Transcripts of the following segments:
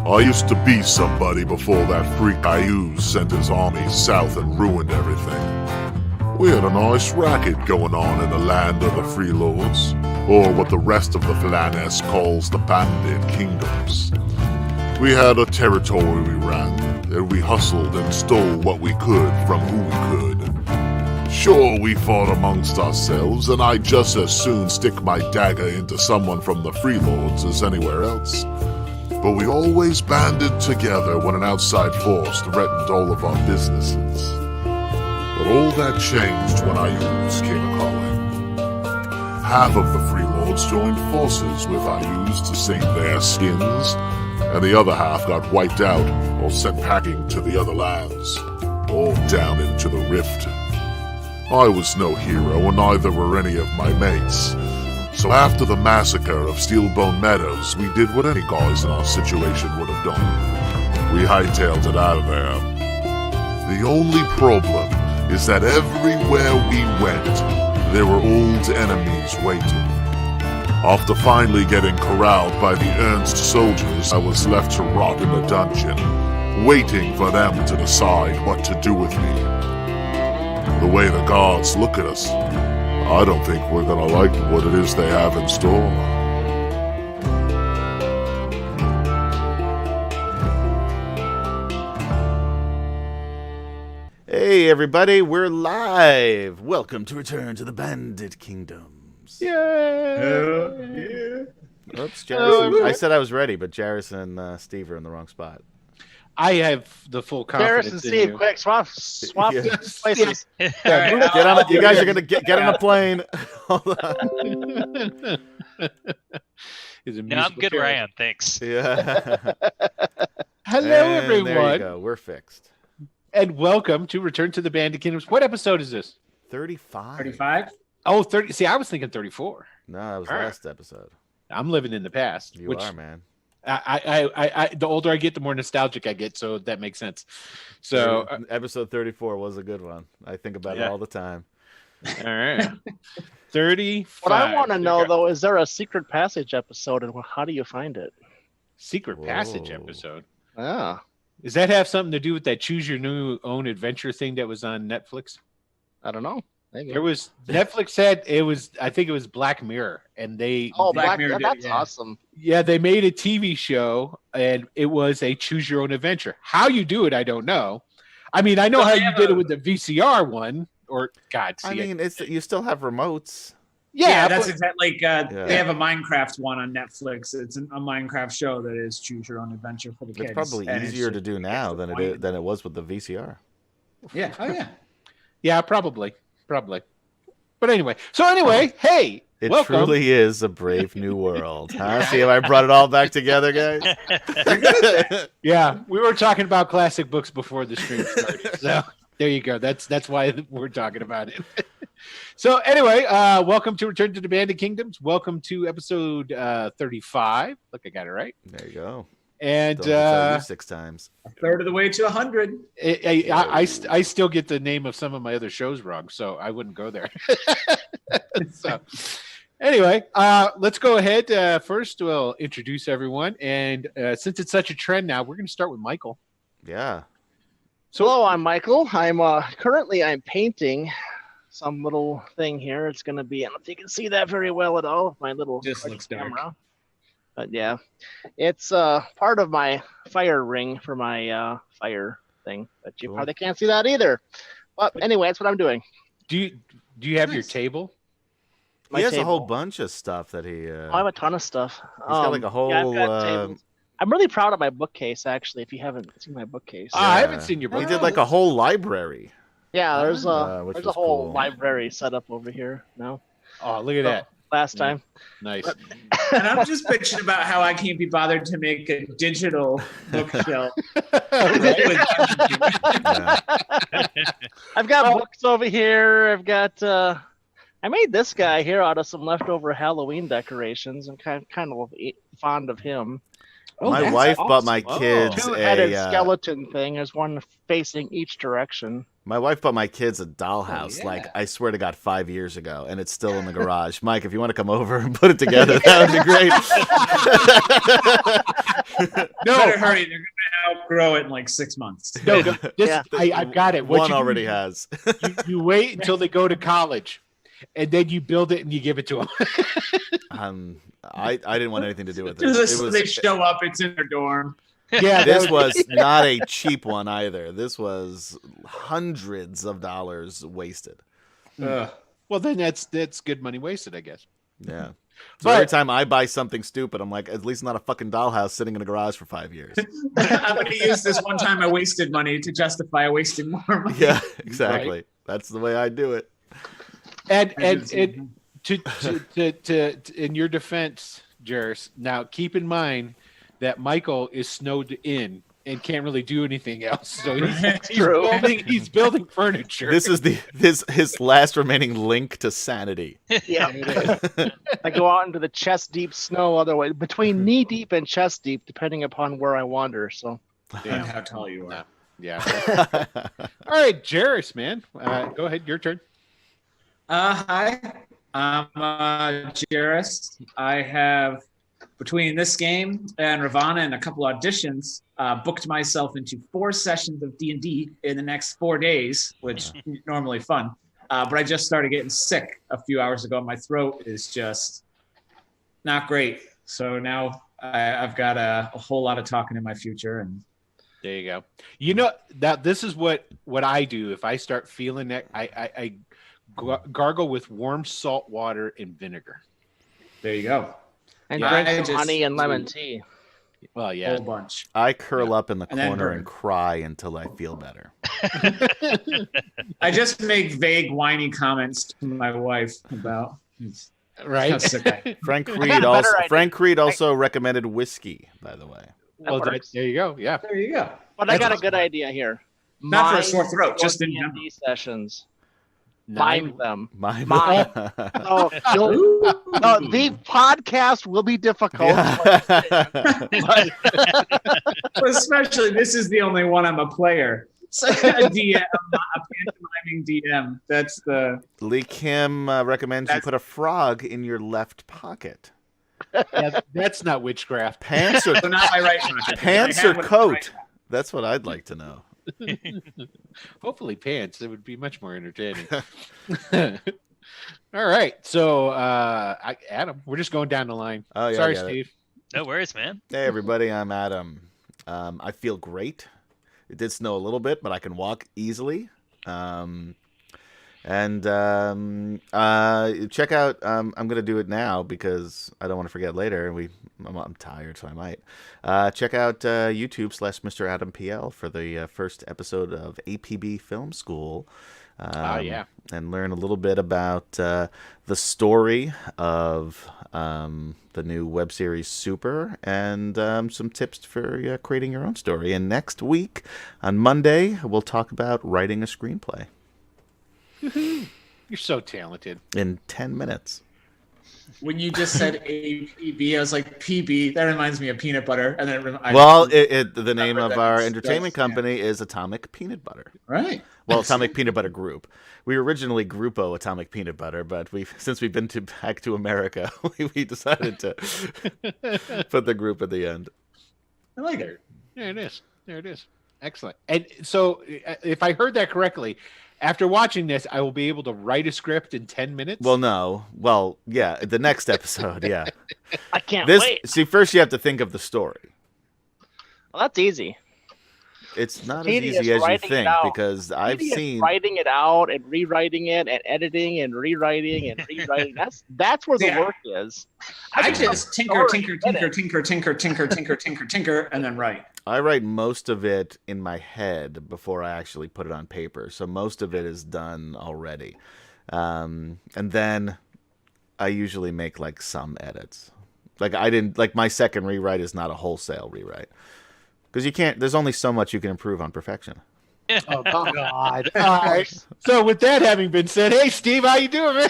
I used to be somebody before that freak Ayuz sent his army south and ruined everything. We had a nice racket going on in the land of the freelords, or what the rest of the Flaness calls the Bandit kingdoms. We had a territory we ran, and we hustled and stole what we could from who we could. Sure, we fought amongst ourselves, and I'd just as soon stick my dagger into someone from the freelords as anywhere else. But we always banded together when an outside force threatened all of our businesses. But all that changed when Ayuz came a-calling. Half of the freelords joined forces with Ayuz to save their skins, and the other half got wiped out or sent packing to the other lands, or down into the rift. I was no hero, and neither were any of my mates. So after the massacre of Steelbone Meadows, we did what any guys in our situation would have done. We hightailed it out of there. The only problem is that everywhere we went, there were old enemies waiting. After finally getting corralled by the Ernst soldiers, I was left to rot in a dungeon, waiting for them to decide what to do with me. The way the guards look at us, I don't think we're gonna like what it is they have in store. Hey everybody, we're live! Welcome to Return to the Bandit Kingdoms. Yeah. Oops, Jarrison. I said I was ready, but Jarrus and Steve are in the wrong spot. I have the full confidence and in Steve, you. swap Yeah. places. Get on. You guys are gonna get on a plane. Hold on. No, I'm good where I am, thanks. Yeah. Hello, And everyone, there you go. We're fixed. and welcome to Return to the Bandit Kingdoms. What episode is this? 35. 35? Oh, 30. See, I was thinking 34. No, that was All right. last episode. I'm living in the past. You which are, man. I the older I get, the more nostalgic I get, so that makes sense. So, Episode 34 was a good one. I think about it Yeah. all the time. all right. 35. What I want to know, though, is there a secret passage episode, and how do you find it? Secret passage Whoa. episode. Ah, Does that have something to do with that choose your new own adventure thing that was on Netflix? I don't know. Maybe. There was Netflix said it was, I think it was Black Mirror, and they Black Mirror Mirror. did, That's yeah. awesome. yeah, they made a TV show, and it was a choose your own adventure. How you do it, I don't know. I mean, I know But how they you have did a- it with the VCR one, or God, see I mean, it's you still have remotes. yeah, That's but- exactly like Yeah. they have a Minecraft one on Netflix. It's a Minecraft show that is choose your own adventure for the kids. It's probably And easier to just- do now the than point. it was with the VCR. Yeah. Oh yeah. yeah, probably. But anyway, hey, It welcome. truly is a brave new world. Huh? See how I brought it all back together, guys? Yeah, we were talking about classic books before the stream started. So there you go. That's why we're talking about it. So anyway, welcome to Return to the Bandit Kingdoms. Welcome to episode 35. Look, I got it right. There you go. And Don't have to tell you 6 times. A third of the way to 100. I still get the name of some of my other shows wrong, so I wouldn't go there. So anyway, let's go ahead. First, we'll introduce everyone. And since it's such a trend now, we're going to start with Michael. Yeah. Hello, I'm Michael. I'm currently painting some little thing here. It's going to be, I don't know if you can see that very well at all with my little Just looks dark. camera. But yeah, it's part of my fire ring for my fire thing. But you Cool. probably can't see that either. But anyway, that's what I'm doing. Do you have your Nice. table? My He has a whole table. bunch of stuff that he. I have a ton of stuff. He's got like a whole. Yeah, I've got tables. I'm really proud of my bookcase, actually. If you haven't seen my bookcase, I haven't seen your He book. did like a whole library. yeah, there's which a was whole cool. library set up over here now. Oh, look at that. Last Yeah. time, Nice. And I'm just bitching about how I can't be bothered to make a digital bookshelf. Yeah. I've got books over here. I've got. I made this guy here out of some leftover Halloween decorations. I'm kind of fond of him. Oh, My that's wife bought my awesome. kids Two-headed a. skeleton thing. There's one facing each direction. My wife bought my kids a dollhouse, yeah. like, I swear to God, 5 years ago, and it's still in the garage. Mike, if you want to come over and put it together, that would be great. Better hurry. They're going to outgrow it in like 6 months. No, I've got it. What One you do already is has. you wait until they go to college, and then you build it and you give it to them. I didn't want anything to do with it. Just they show up, it's in their dorm. Yeah, This was not a cheap one either. This was hundreds of dollars wasted. Ugh. well, then that's good money wasted, I guess. Yeah. So But- every time I buy something stupid, I'm like, at least not a fucking dollhouse sitting in a garage for 5 years. I'm going to use this one time I wasted money to justify wasting more money. Yeah, exactly. That's the way I do it. And to in your defense, Jairus, now keep in mind that Michael is snowed in and can't really do anything else. So he's building furniture. This is his last remaining link to sanity. Yeah. I go out into the chest deep snow other way, between knee deep and chest deep, depending upon where I wander. So And how tall you are. Yeah. All right, Jairus, man. Go ahead. Your turn. Hi, I'm Jairus. I have, between this game and Ravana and a couple auditions, booked myself into 4 sessions of D&D in the next 4 days, which normally fun. But I just started getting sick a few hours ago. My throat is just not great. So now I've got a whole lot of talking in my future. And There you go. You know that this is what I do if I start feeling that. I gargle with warm salt water and vinegar. there you go. and Yeah, drink I some just honey and lemon do- tea. Well, Whole yeah. bunch. I curl up in the And then corner burn. and cry until I feel better. I just make vague, whiny comments to my wife about how Right. sick I am. Frank I got Reed a better also idea. Frank Reed also recommended whiskey, by the way. Well, works. there you go. Yeah. There you go. But I got a That's good idea here. Not for a Mine sore throat, your just in D&D sessions. Nine. Mine them. My Mine. Oh, no, the podcast will be difficult. Yeah. Especially, this is the only one I'm a player. It's like a DM, a pantomiming DM. That's the. Lee Kim recommends you That's- put a frog in your left pocket. Yeah, that's not witchcraft. Pants or So not my right pocket. pants I or have one in my coat? right That's what I'd like to know. Hopefully pants. It would be much more entertaining. All right. So, Adam, we're just going down the line. Oh, yeah, I Sorry, get it. Steve. No worries, man. Hey everybody, I'm Adam. I feel great. It did snow a little bit, but I can walk easily. Check out. I'm gonna do it now because I don't want to forget later. I'm tired, so I might. Check out YouTube/Mr. Adam PL for the first episode of APB Film School. Yeah. And learn a little bit about the story of the new web series Super and some tips for creating your own story. And next week, on Monday, we'll talk about writing a screenplay You're so talented. in 10 minutes. When you just said APB, I was like, PB. That reminds me of peanut butter. And then The name of our that's- entertainment yeah. company is Atomic Peanut Butter. right. Well, Atomic Peanut Butter Group. We were originally Grupo Atomic Peanut Butter, but since we've been back to America, we decided to put the group at the end. I like it. There it is. There it is. Excellent. And so, if I heard that correctly, after watching this, I will be able to write a script in 10 minutes. Well, no. Well, yeah, the next episode, yeah. I can't wait. See, first you have to think of the story. Well, that's easy. It's not as Tedious easy as you writing it think out. because I've Tedious seen. writing it out and rewriting it and editing and rewriting and rewriting. That's where the Yeah. work is. I can just tinker, story tinker, in tinker, it. tinker, tinker, tinker, tinker, tinker, tinker, and then write. I write most of it in my head before I actually put it on paper, so most of it is done already, and then I usually make like some edits. Like my second rewrite is not a wholesale rewrite because you can't. There's only so much you can improve on perfection. Oh God! All right. So, with that having been said, hey Steve, how you doing, man?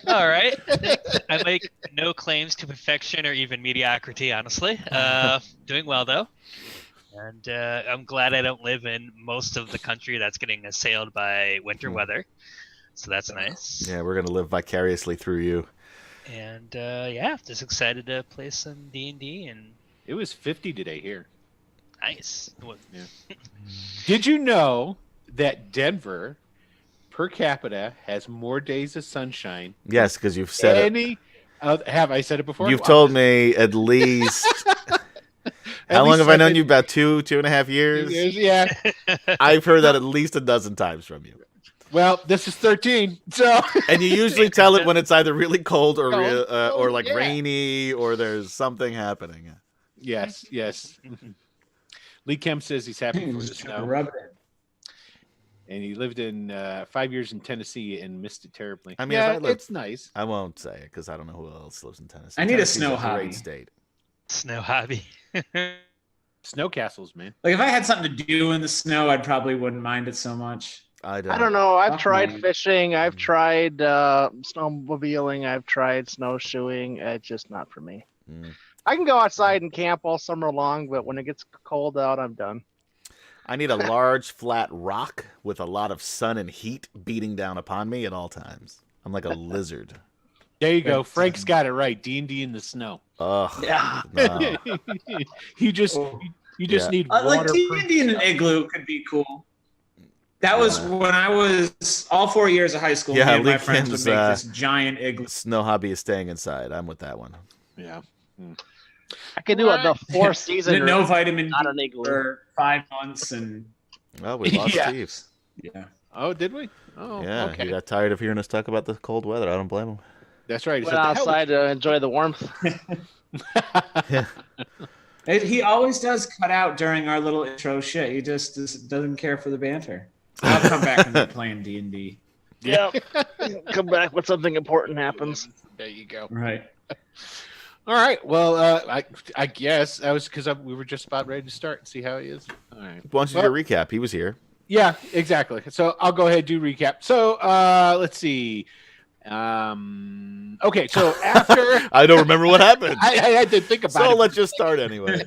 All right. I make no claims to perfection or even mediocrity, honestly. Doing well, though. And I'm glad I don't live in most of the country that's getting assailed by winter weather. So that's nice. Yeah, we're gonna live vicariously through you. And yeah, just excited to play some D&D. And It was 50 today here. Nice. Well, Did you know that Denver, per capita, has more days of sunshine? Yes, because you've said it. Have I said it before? You've told me at least. How long have I known you? About 2.5 years? Yeah. I've heard that at least a dozen times from you. Well, this is 13. So. And you usually tell it when it's either really cold or Yeah. rainy or there's something happening. Yes. Lee Kemp says he's happy for the snow. Rub it in. And he lived in 5 years in Tennessee and missed it terribly. I mean, if I lived- it's nice. I won't say it because I don't know who else lives in Tennessee. I need a Tennessee's snow great hobby. state. Snow hobby. Snow castles, man. Like if I had something to do in the snow, I probably wouldn't mind it so much. I I don't know. I've Fuck tried me. fishing. I've tried snowmobiling. I've tried snowshoeing. It's just not for me. Mm. I can go outside and camp all summer long, but when it gets cold out, I'm done. I need a large flat rock with a lot of sun and heat beating down upon me at all times. I'm like a lizard. There you go. Frank's got it right. D&D in the snow. Ugh. Yeah. No. you just Yeah. need Like waterproof D&D in an stuff. igloo could be cool. That was when I was all 4 years of high school. Yeah, me and my Lee friends would Kim's, make this giant igloo. Snow hobby is staying inside. I'm with that one. Yeah. I can do the 4 season. No vitamin not D an igloo. for 5 months, and Well, we lost Yeah. Steve. yeah. Oh, did we? Oh, Yeah, okay. he got tired of hearing us talk about the cold weather. I don't blame him. That's right. He Went said, "The hell outside to enjoy the warmth. He always does cut out during our little intro shit. He just doesn't care for the banter. I'll come back and be playing D&D. Yep. Come back when something important happens. There you go. Right. All right. Well, I guess that was because we were just about ready to start and see how he is. All right. Why don't you do a recap? He was here. Yeah, exactly. So I'll go ahead and do recap. So let's see. Okay, so after I don't remember what happened. I had to think about So it. let's just start anyway.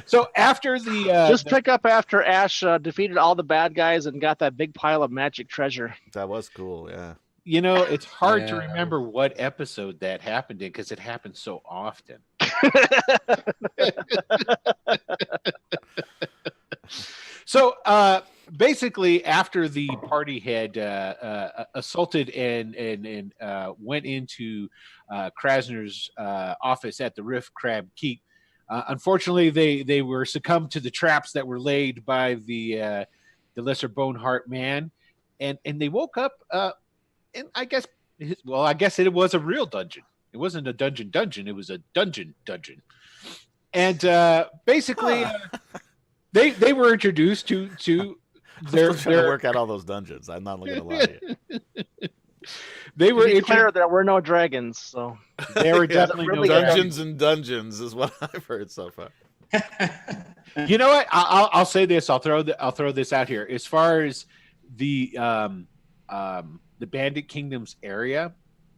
So after the Just pick up after Ash defeated all the bad guys and got that big pile of magic treasure. That was cool, yeah. you know, it's hard to Yeah. remember what episode that happened in because it happens so often. So basically, after the party had assaulted and went into Krasner's office at the Rift Crab Keep, unfortunately, they were succumbed to the traps that were laid by the Lesser Boneheart Man, and they woke up. And I guess it was a real dungeon. It wasn't a dungeon. It was a dungeon. And basically, they were introduced to They're their trying to work out all those dungeons. I'm not going to lie to you. they were To be intro- clear, there were no dragons, so they were Yeah, definitely really no Dungeons and Dungeons is what I've heard so far. You know what? I'll say this. I'll throw this out here. As far as the Bandit Kingdoms area,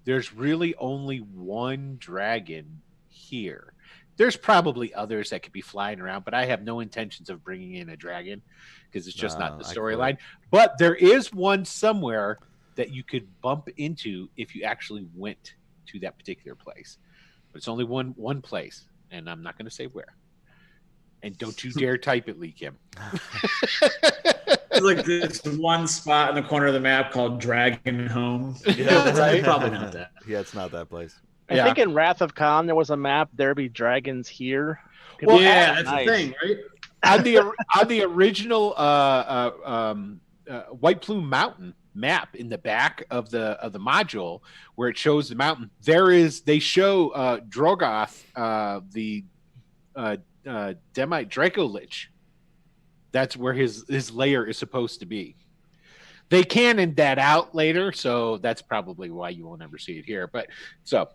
there's really only one dragon here. There's probably others that could be flying around, but I have no intentions of bringing in a dragon because it's just not the I storyline. But there is one somewhere that you could bump into if you actually went to that particular place. But it's only one place, and I'm not going to say where. And don't you dare type it, Lee Kim. It's like this one spot in the corner of the map called Dragon Home. Yeah, It's right. probably not that. Yeah, it's not that place. I think in Wrath of Khan there was a map. There be dragons here. Well, Yeah, that's nice. the thing, right? on the original White Plume Mountain map in the back of the module where it shows the mountain, they show Drogoth, the Demite Draco Lich. That's where his lair is supposed to be. They cannoned that out later, so that's probably why you won't ever see it here. But so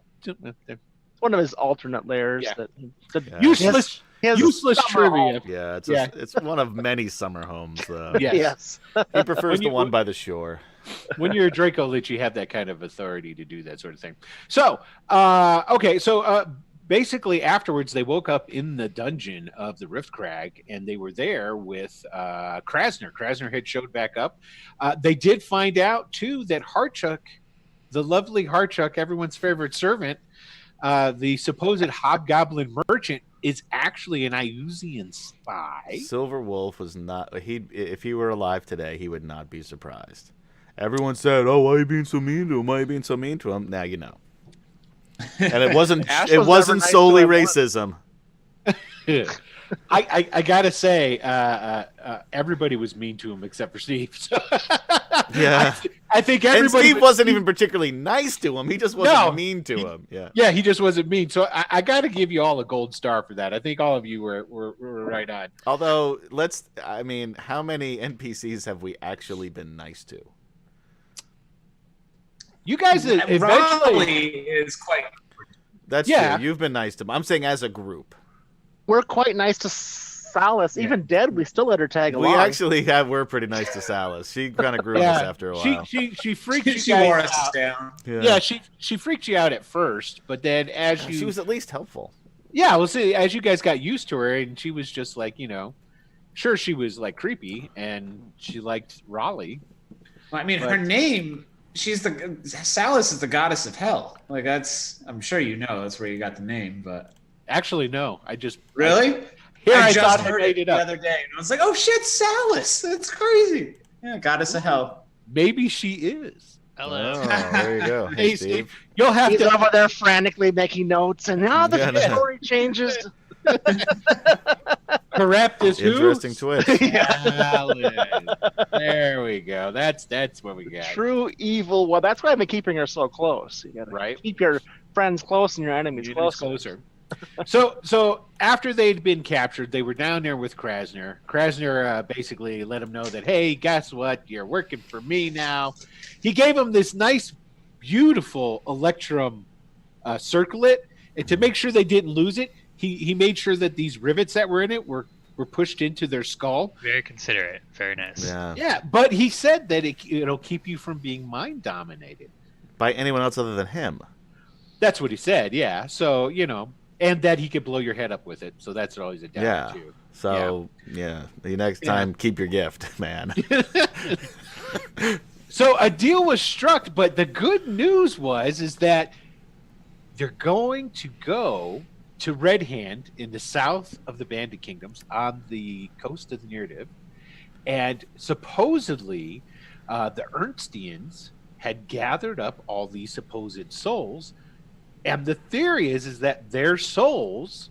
One of his alternate layers. Yeah. Yeah. useless His useless summer trivia. home. Yeah, it's Yeah. it's one of many summer homes, though. Yes. Yes. He prefers When the you- one by the shore. When you're a Draco Lich, you have that kind of authority to do that sort of thing. So, so basically afterwards, they woke up in the dungeon of the Rift Crag, and they were there with Krasner. Krasner had showed back up. They did find out, too, that Harchuk, the lovely Harchuk, everyone's favorite servant, the supposed hobgoblin merchant is actually an Iusian spy. Silver Wolf was not. If he were alive today, he would not be surprised. Everyone said, "Oh, why are you being so mean to him? Why are you being so mean to him?" Now you know. And it wasn't. Ash It was wasn't never nice solely to racism. I gotta say, everybody was mean to him except for Steve. So Yeah. I think And everybody. Steve wasn't even particularly nice to him. He just wasn't No, mean to him. Yeah. Yeah, he just wasn't mean. So I got to give you all a gold star for that. I think all of you were right on. Although, I mean, how many NPCs have we actually been nice to? You guys eventually. Raleigh is quite. That's Yeah. true. You've been nice to him. I'm saying as a group. We're quite nice to Salas. Even dead, we still let her tag along. We actually we're pretty nice to Salas. She kind of grew on us after a while. She freaked you She guys wore us out. down. Yeah, she freaked you out at first, but then as you She was at least helpful. yeah, well, see, as you guys got used to her, and she was just like sure she was like creepy, and she liked Raleigh. Well, I mean, But- her name. Salas is the goddess of hell. Like I'm sure you know that's where you got the name, but Actually, no, I just really. here I just thought I heard made it it the up. other day, and I was like, "Oh shit, Salas! That's crazy." Yeah, goddess of hell. Maybe she is. Hello. Oh, there you go. Hey, Hey, Steve. You'll have He's to. over there frantically making notes, and now the Yeah, no. story changes. Correct is who? Interesting twist. Alan. There we go. That's what we got. True evil. Well, that's why I've been keeping her so close. You gotta Right. keep your friends close and your enemies It is closer. So after they'd been captured, they were down there with Krasner. Krasner basically let him know that, hey, guess what? You're working for me now. He gave him this nice, beautiful Electrum circlet, and to make sure they didn't lose it, he made sure that these rivets that were in it were pushed into their skull. Very considerate. Very nice. Yeah. Yeah, but he said that it'll keep you from being mind dominated. By anyone else other than him. That's what he said. Yeah. So and that he could blow your head up with it. So that's always a down Yeah. too. So, yeah. The next time, keep your gift, man. So a deal was struck, but the good news is that they're going to go to Red Hand in the south of the Bandit Kingdoms on the coast of the narrative. And supposedly the Ernstians had gathered up all these supposed souls. And the theory is that their souls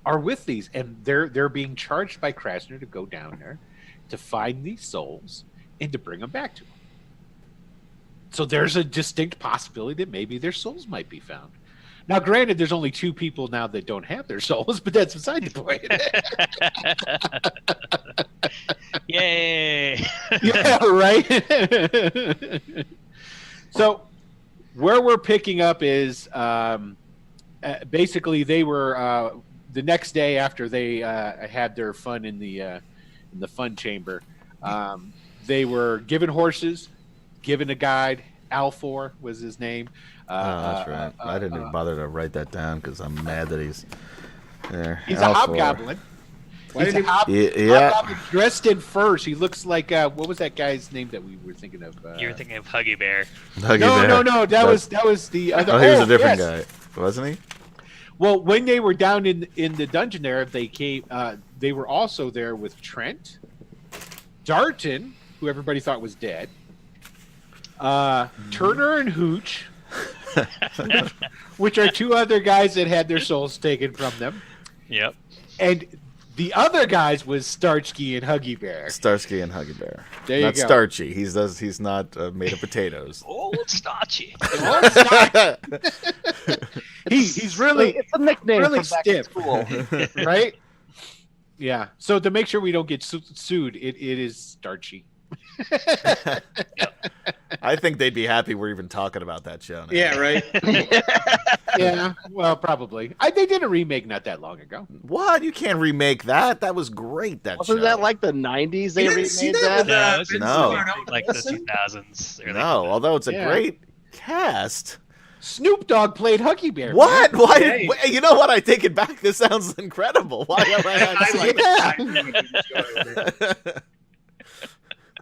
are with these, and they're being charged by Krasner to go down there to find these souls and to bring them back to him. So there's a distinct possibility that maybe their souls might be found. Now, granted, there's only 2 people now that don't have their souls, but that's beside the point. Yay! Yeah, right. So where we're picking up is basically they were the next day after they had their fun in the fun chamber. They were given horses, given a guide. Alfor was his name. That's right. I didn't even bother to write that down because I'm mad that he's there. He's Alfor. a hobgoblin. He's a Yeah. hobgoblin dressed in furs. He looks like what was that guy's name that we were thinking of? You were thinking of Huggy Bear. Huggy No. Bear. That was the other. Oh, he was a different yes. guy, wasn't he? Well, when they were down in the dungeon there, they came. They were also there with Trent, Darton, who everybody thought was dead, Turner and Hooch, which are 2 other guys that had their souls taken from them, Yep. and the other guys was Starsky and Huggy Bear. Starsky and Huggy Bear. There you not go. starchy. He's not made of potatoes. Old Stotchy. He's really It's a nickname really from back in stiff. school. right. Yeah. So to make sure we don't get sued, it is starchy. I think they'd be happy we're even talking about that show now. Yeah, right. Yeah, well, probably. They did a remake not that long ago. What? You can't remake that. That was great. That Wasn't show. that like the 90s they You didn't see remade that that? with, No, it's No. like the 2000s. early No, although it's a Yeah. great cast. Snoop Dogg played Huggy Bear. What? man. Why? Hey. You know what? I take it back. This sounds incredible. Why have I had I like Yeah. it. I really enjoyed it.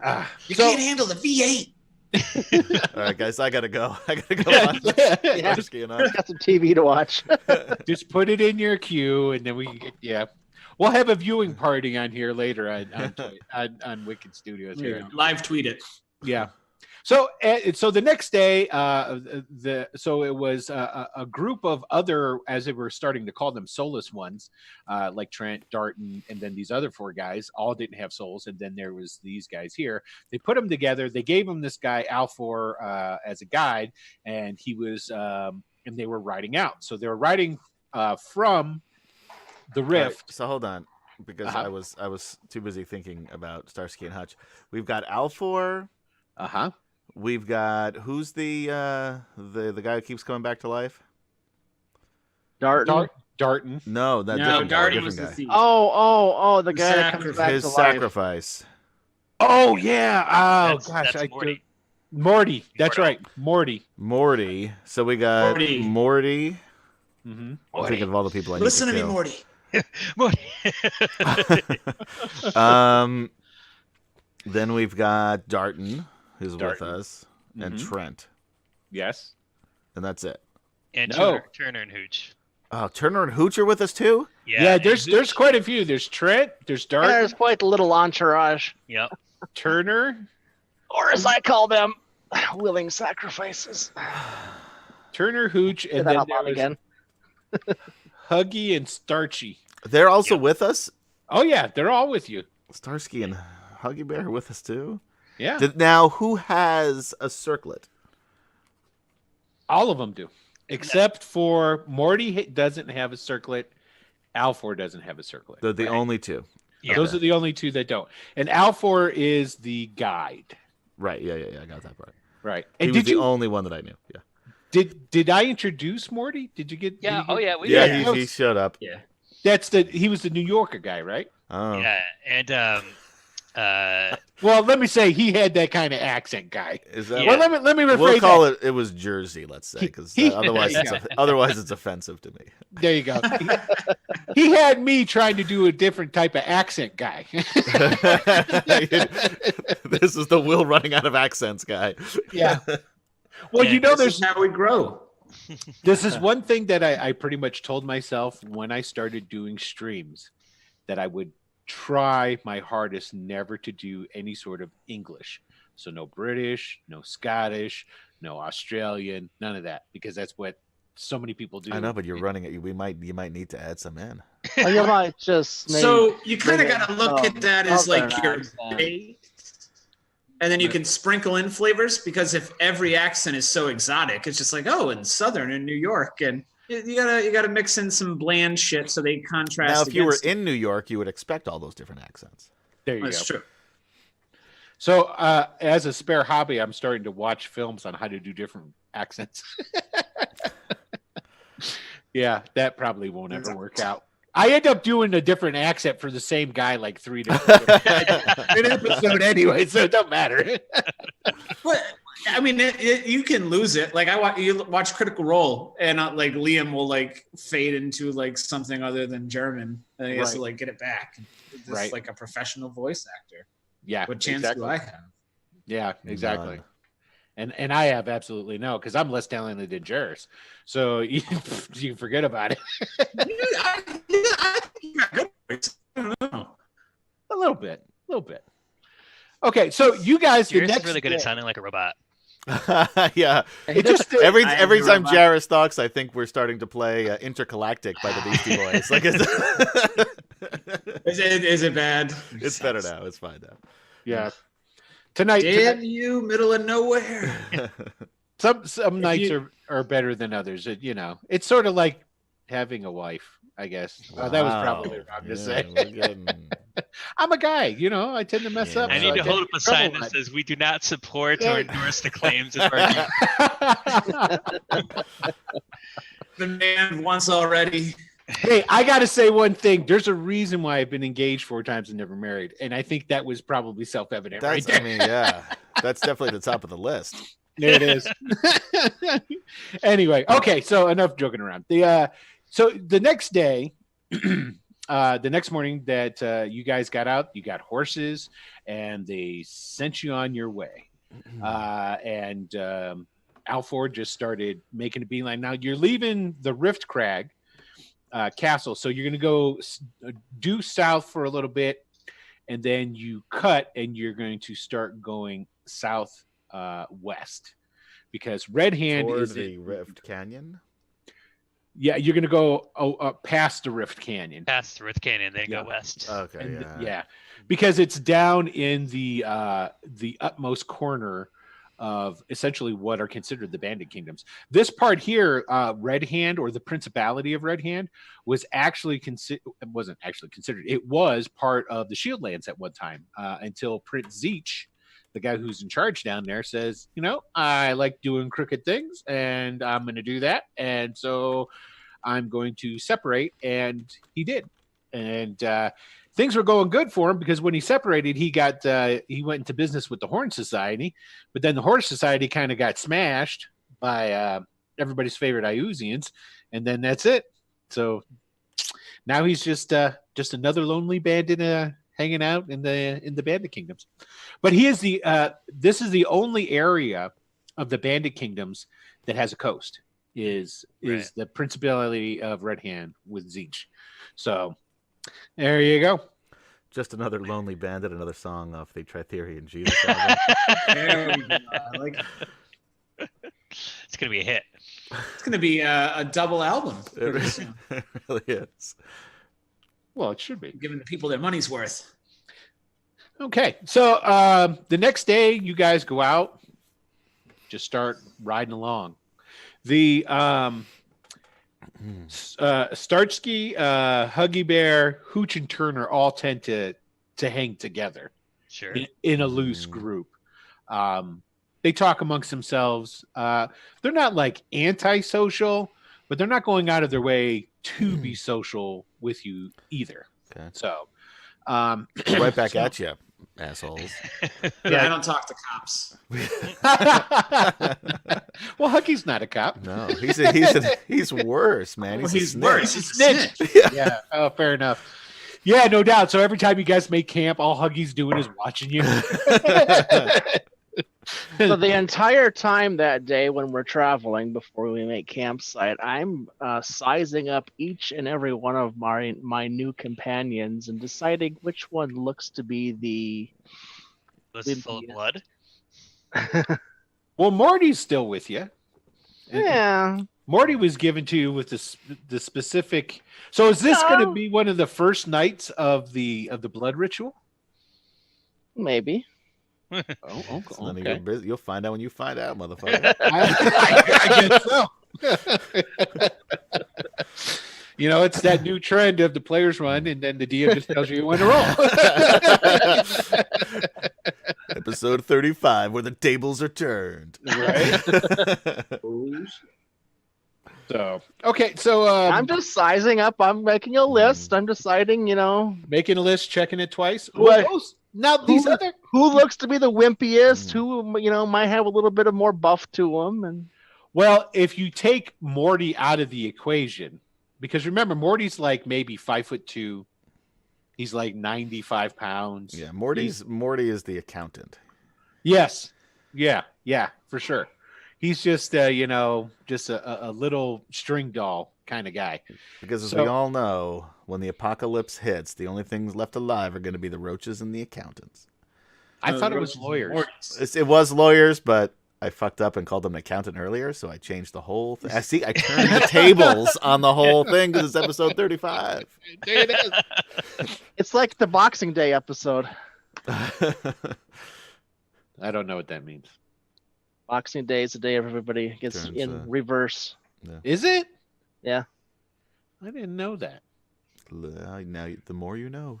Ah, You so, can't handle the V8. All right, guys, I gotta go. I gotta go. Yeah, watch yeah. Starsky and Hutch. Got some TV to watch. Just put it in your queue, and then we'll have a viewing party on here later on Wicked Studios There you here. go. Live tweet it. Yeah. So the next day, it was a group of other, as they were starting to call them, soulless ones, like Trent, Darton, and then these other 4 guys. All didn't have souls, and then there was these guys here. They put them together. They gave them this guy Alfor as a guide, and he was, and they were riding out. So they were riding from the rift. Right, so hold on, because I was too busy thinking about Starsky and Hutch. We've got Alfor. We've got who's the guy who keeps coming back to life? Darton. Darton. No, different Darton was the guy. thief. Oh, the guy that comes back His to life. sacrifice. Oh yeah. Oh gosh, That's Morty. Morty. That's right, Morty. Morty. So we got Morty. Mm-hmm. I'm thinking of all the people I need Listen to me, kill. Morty. Morty. Then we've got Darton, who's with Darton. us, and Mhm. Trent, Yes. and that's it. And No. Turner and Hooch. Oh, Turner and Hooch are with us too. Yeah, and there's Hooch- quite a few. There's Trent, there's Darton, There's quite a little entourage, Yep. Turner, or as I call them, willing sacrifices. Hooch, Say and that then out there loud was again. Huggy and Starchy. They're also with us. Oh yeah, they're all with you. Starsky and Huggy Bear are with us too. Yeah, Now, who has a circlet? all of them do, except for Morty doesn't have a circlet. Alfor doesn't have a circlet. They're the only two. Yeah. Those are the only 2 that don't. And Alfor is the guide, Right. Yeah. I got that part. right? He And was the only one that I knew. Yeah. did I introduce Morty? Did you get? Yeah. did you Oh get- yeah. We Yeah. did. He showed up. Yeah. He was the New Yorker guy, right? Oh. Yeah. And Well, let me say he had that kind of accent guy. Is that? Yeah. Well, let me rephrase We'll call that. it was Jersey, let's say, because He- otherwise, there you otherwise it's offensive to me. There you go. He had me trying to do a different type of accent guy. This is the Will running out of accents guy. Yeah. Well, Yeah, you know, This is there's how we grow. this is one thing that I pretty much told myself when I started doing streams, that I would try my hardest never to do any sort of English. So no British, no Scottish, no Australian, none of that, because that's what so many people do. I know, but you're running it. You might need to add some in. Or you might just So you kind of bring got to in look some at that as like southern your accent. base, and then you can sprinkle in flavors, because if every accent is so exotic, it's just like, oh, in Southern in New York, and you gotta mix in some bland shit so they contrast. Now, if you were against it. in New York, you would expect all those different accents. There you That's go. true. So as a spare hobby, I'm starting to watch films on how to do different accents. Yeah, that probably won't ever work out. I end up doing a different accent for the same guy like 3 different an episode anyway, so it don't matter. But I mean, you can lose it. Like you watch Critical Role, and like Liam will like fade into like something other than German, and he has to Right. like get it back. Just Right. like a professional voice actor. Yeah, What chance exactly. do I have? Yeah, exactly. None. And I have absolutely no, because I'm less talented than Jairus. So you can forget about it. I think I got good voice. I don't know. A little bit. Okay, so you guys, the Yours next is really good at day- sounding like a robot. Yeah. It just Every I every am time robot. Jairus talks, I think we're starting to play Intergalactic by the Beastie Boys. Like Is it bad? it's better now. It's fine now. yeah. Tonight, Damn you, middle of nowhere. some nights are better than others. You know, it's sort of like having a wife, I guess. That was probably Wow. wrong to Yeah, say. we're getting- I'm a guy, you know. I tend to mess Yeah. up. I so need to get hold up in a sign trouble that says we do not support Yeah. or endorse the claims of our The man once already. Hey, I got to say one thing. There's a reason why I've been engaged 4 times and never married, and I think that was probably self-evident right That's, there. I mean, yeah, that's definitely the top of the list. There it is. Anyway, okay, so enough joking around. So the next day, the next morning that you guys got out, you got horses, and they sent you on your way. and Alford just started making a beeline. Now you're leaving the Rift Crag castle, so you're going to go due south for a little bit, and then you cut, and you're going to start going south west, because Red Hand Toward is the Rift Canyon. Yeah, you're going to go past the Rift Canyon. Past the Rift Canyon, then go west. Okay, And yeah. because it's down in the utmost corner of essentially what are considered the Bandit Kingdoms. This part here, Red Hand, or the Principality of Red Hand, was actually wasn't actually considered. It was part of the Shieldlands at one time, until Prince Zeech, the guy who's in charge down there, says, I like doing crooked things, and I'm going to do that, and so I'm going to separate, and he did. And things were going good for him, because when he separated, he went into business with the Horn Society, but then the Horn Society kind of got smashed by everybody's favorite Iusians, and then that's it. So now he's just another lonely bandit hanging out in the Bandit Kingdoms. But he is this is the only area of the Bandit Kingdoms that has a coast. Is the Principality of Red Hand with Zeech. So there you go. Just another lonely bandit, another song off the Tritherian Jesus album. There we go. I like it. It's gonna be a hit. It's going to be a double album. It really is. Well, it should be. Giving the people their money's worth. Okay, so the next day you guys go out, just start riding along. The Starsky, Huggy Bear, Hooch, and Turner all tend to hang together Sure. in a loose group. They talk amongst themselves. They're not like antisocial, but they're not going out of their way to be social with you either. Okay. So, Right back at you, assholes. Yeah, I don't talk to cops. Well, Huggy's not a cop. No, he's worse, man. He's a worse. snitch. He's a snitch. Yeah. Oh, fair enough. Yeah, no doubt. So every time you guys make camp, all Huggy's doing is watching you. So the entire time that day when we're traveling before we make campsite, I'm sizing up each and every one of my new companions and deciding which one looks to be the Was full of blood. Well, Morty's still with you. Yeah. Morty was given to you with the specific. So is this going to be one of the first nights of the blood ritual? Maybe. Oh, It's none of your okay. business. You'll find out when you find out, motherfucker. I guess so. It's that new trend of the players run, and then the DM just tells you when to roll. Episode 35, where the tables are turned. Right? So, okay, so I'm just sizing up. I'm making a list. I'm deciding, making a list, checking it twice. What? Now these other. who looks to be the wimpiest, who might have a little bit of more buff to him, and Well, if you take Morty out of the equation, because remember, Morty's like maybe 5'2". He's like 95 pounds. Yeah, Morty is the accountant. Yes. Yeah, for sure. He's just just a little string doll kind of guy. Because as we all know, when the apocalypse hits, the only things left alive are going to be the roaches and the accountants. I thought it was lawyers. It was lawyers, but I fucked up and called them an accountant earlier, so I changed the whole thing. I turned the tables on the whole thing because it's episode 35. There it is. it's like the Boxing Day episode. I don't know what that means. Boxing Day is the day everybody gets Turns, in reverse. Yeah. Is it? Yeah. I didn't know that. Now, the more you know.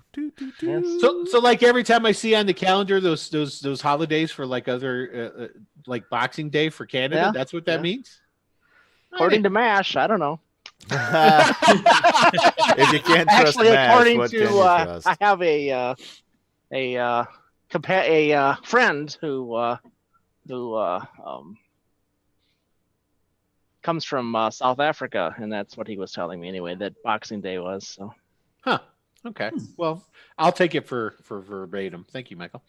Yes. So like every time I see on the calendar those holidays for like other like Boxing Day for Canada, Yeah. that's what that means. According to MASH, I don't know. If you can't trust Actually, MASH, according what to can you trust? I have a friend who comes from South Africa, and that's what he was telling me anyway. That Boxing Day was so. Huh. Okay. Well, I'll take it for verbatim. Thank you, Michael.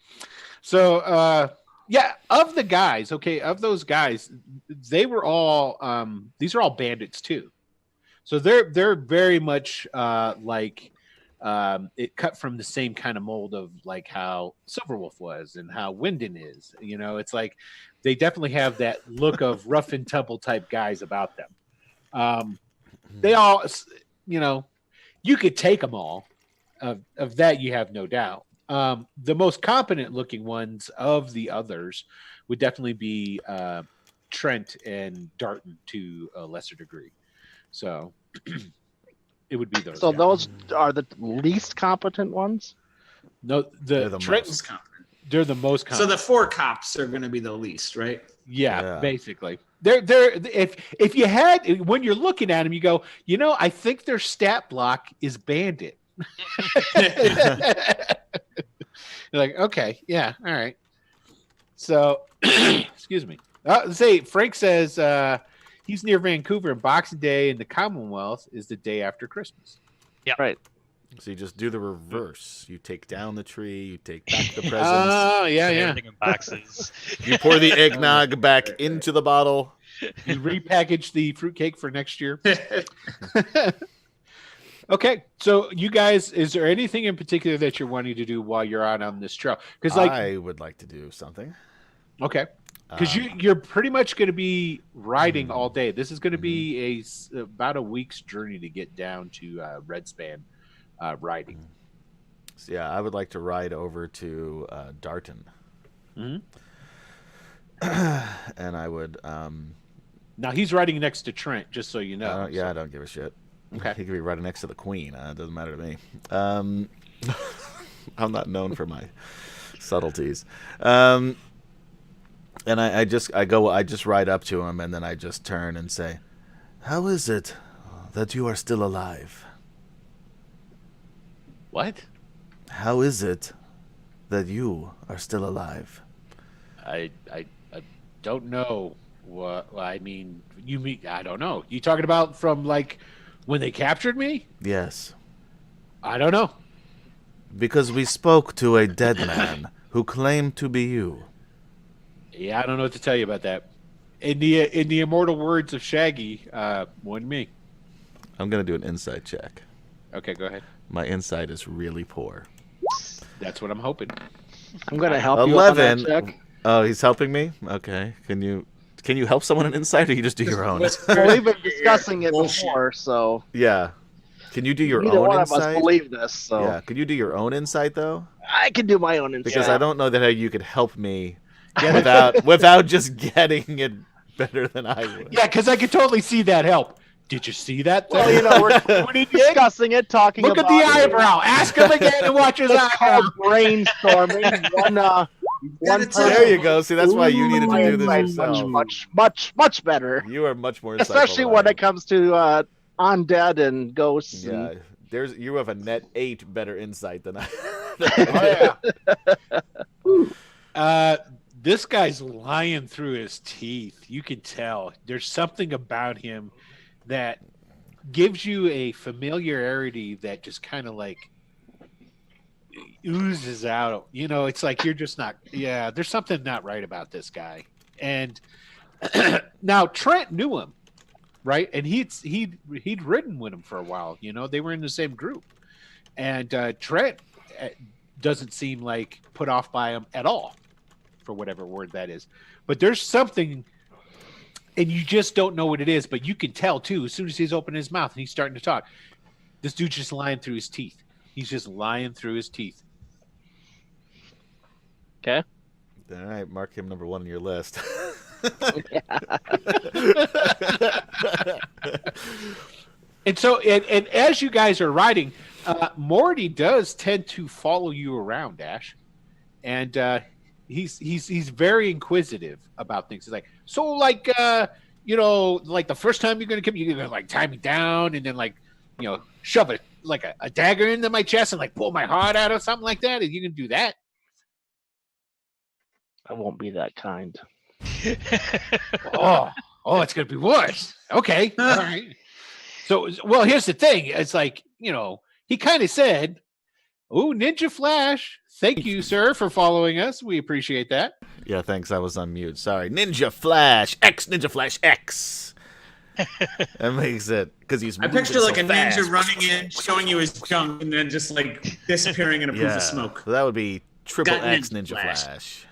So Yeah, of the guys, okay, of those guys, they were all these are all bandits too. So they're very much like it cut from the same kind of mold of like how Silverwolf was and how Wyndon is. You know, it's like they definitely have that look of rough and tumble type guys about them. They all, you know, you could take them all. Of that, you have no doubt. The most competent looking ones of the others would definitely be Trent and Darton to a lesser degree. So it would be those. So guys. those are the least competent ones. No, They're the Trent's Most competent. they're the most So competent. the 4 cops are going to be the least, right? Yeah, Yeah. basically. They're if you had when you're looking at them, you go, you know, I think their stat block is Bandit. You're like, okay, yeah, all right. So, excuse me. Say Frank says he's near Vancouver, and Boxing Day in the Commonwealth is the day after Christmas. Right. So you just do the reverse. You take down the tree. You take back the presents. Oh, yeah, yeah. Everything in boxes. You pour the eggnog back into the bottle. You repackage the fruitcake for next year. Okay, so you guys, is there anything in particular that you're wanting to do while you're out on this trail? Because, like, I would like to do something. okay, because you're pretty much going to be riding all day. This is going to be about a week's journey to get down to Redspan riding. So, yeah, I would like to ride over to Darton. Mhm. And I would. Now he's riding next to Trent, just so you know. I don't give a shit. Okay. He could be riding next to the Queen. It doesn't matter to me. I'm not known for my subtleties. And I just ride up to him, and then I just turn and say, "How is it that you are still alive? What? How is it that you are still alive?" I don't know. What I mean, you mean I don't know. You talking about from like when they captured me? Yes. I don't know. Because we spoke to a dead man who claimed to be you. Yeah, I don't know what to tell you about that. In the immortal words of Shaggy, one me. I'm going to do an insight check. Okay, go ahead. My insight is really poor. That's what I'm hoping. I'm gonna help you on that 11. check. Oh, he's helping me? Okay. Can you help someone in insight, or you just do your own? Well, we've been discussing it Bullshit. before, so Yeah. Can you do your neither own one of us insight? believe this. So Yeah. Can you do your own insight though? I can do my own insight. Because I don't know that how you could help me without just getting it better than I would. Yeah, because I could totally see that help. Did you see that? Well, you know, we're discussing it, talking Look at about the it. eyebrow. Ask him again and watch his It's eyebrow. called brainstorming. One it's person- There you go. See, that's why you needed to do this My yourself. much better. You are much more insightful Especially than when I it comes to undead and ghosts. am. And, Yeah. You have a net 8 better insight than I. Oh, yeah. This guy's lying through his teeth. You can tell. There's something about him that gives you a familiarity that just kind of like oozes out. You know, it's like you're just not. Yeah, there's something not right about this guy. And now Trent knew him, right? And he'd ridden with him for a while. You know, they were in the same group, and Trent doesn't seem like put off by him at all, for whatever word that is. But there's something, and you just don't know what it is, but you can tell too as soon as he's opening his mouth and he's starting to talk. This dude's just lying through his teeth. He's just lying through his teeth. okay. All right, mark him number 1 on your list. And so, and as you guys are riding, Morty does tend to follow you around, Ash, and he's very inquisitive about things. He's like, so like you know, like the first time you're gonna come, you're gonna like tie me down and then like, you know, shove it like a dagger into my chest and like pull my heart out or something like that. Are you gonna do that? I won't be that kind. Oh, it's gonna be worse. Okay, all right. So, well, here's the thing. It's like, you know, he kind of said, "Oh, Ninja Flash, Thank you, sir, for following us. We appreciate that. Yeah, thanks. I was on mute. Sorry. Ninja Flash X. Ninja Flash X. That makes it because he's. I picture like a fast. ninja running in, showing you his junk, and then just like disappearing in a poof of smoke. So that would be Triple Got X Ninja Ninja Flash.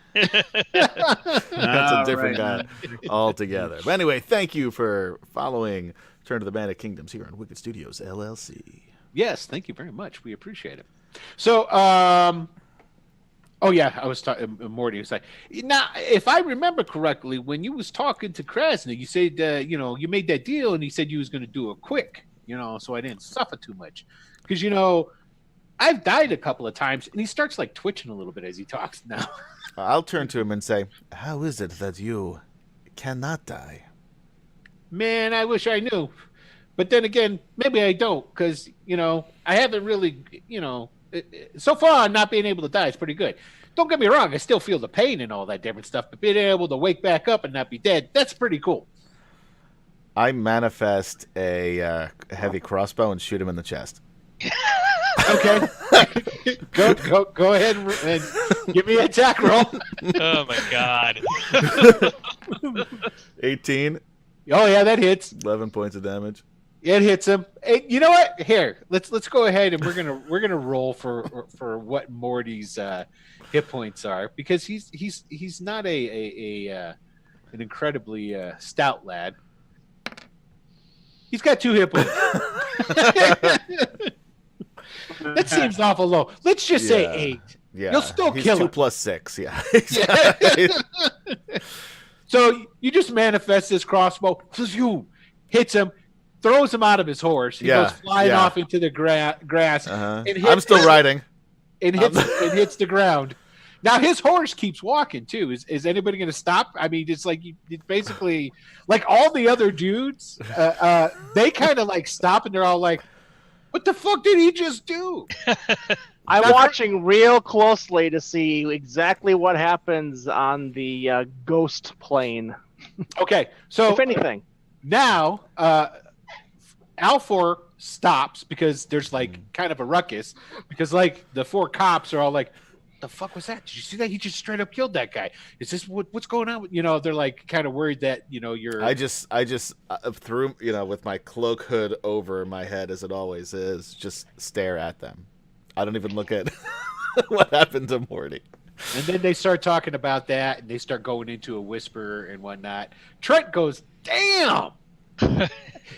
That's a different guy altogether. But anyway, thank you for following Turn to the Bandit Kingdoms here on Wicked Studios LLC. Yes, thank you very much. We appreciate it. So, oh yeah, I was talking. Morty was like, now, if I remember correctly, when you was talking to Krasny, you said, you made that deal, and he said you was going to do it quick, so I didn't suffer too much, because I've died a couple of times, and he starts like twitching a little bit as he talks now. I'll turn to him and say, "How is it that you cannot die?" Man, I wish I knew, but then again, maybe I don't, because I haven't really, so far not being able to die is pretty good. Don't get me wrong, I still feel the pain and all that different stuff, but being able to wake back up and not be dead, that's pretty cool. I manifest a heavy crossbow and shoot him in the chest. Okay. go ahead and give me an attack roll. Oh my god. 18. Oh yeah, that hits. 11 points of damage. It hits him. Hey, you know what? Here, let's go ahead and we're gonna roll for what Morty's hit points are, because he's not an incredibly stout lad. He's got 2 hit points. That seems awful low. Let's just say 8. Yeah, you'll still he's kill 2 him. plus 6. Yeah, exactly. So you just manifest this crossbow, hits him, throws him out of his horse. He goes flying off into the grass. Uh-huh. And I'm still riding. And hits the ground. Now his horse keeps walking too. Is anybody going to stop? I mean, it's like it's basically like all the other dudes. They kind of like stop and they're all like, "What the fuck did he just do?" I'm watching real closely to see exactly what happens on the ghost plane. Okay, so if anything, now Alfor stops because there's like kind of a ruckus, because like the 4 cops are all like, "The fuck was that? Did you see that? He just straight up killed that guy. Is this what's going on?" They're like kind of worried that you're. I just threw with my cloak hood over my head, as it always is, just stare at them. I don't even look at what happened to Morty. And then they start talking about that, and they start going into a whisper and whatnot. Trent goes, "Damn,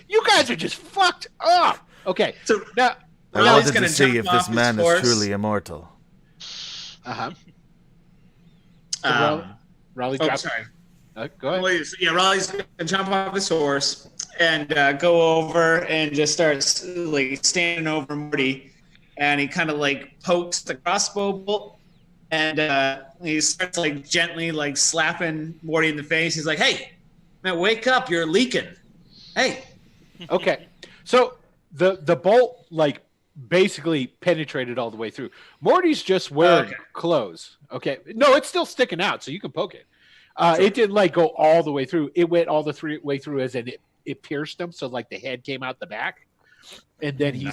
you guys are just fucked up." Okay, So now I Raleigh's wanted gonna to see jump if off this his man horse. is truly immortal. Raleigh Oh, drops. sorry. Go ahead. Raleigh's gonna jump off his horse and go over and just starts like standing over Morty, and he kind of like pokes the crossbow bolt, and he starts like gently like slapping Morty in the face. He's like, "Hey, man, wake up! You're leaking. Hey." Okay, so the bolt like basically penetrated all the way through. Morty's just wearing clothes. Okay, no, it's still sticking out, so you can poke it. It didn't like go all the way through. It went all the way through, as in it pierced him. So like the head came out the back, and then he's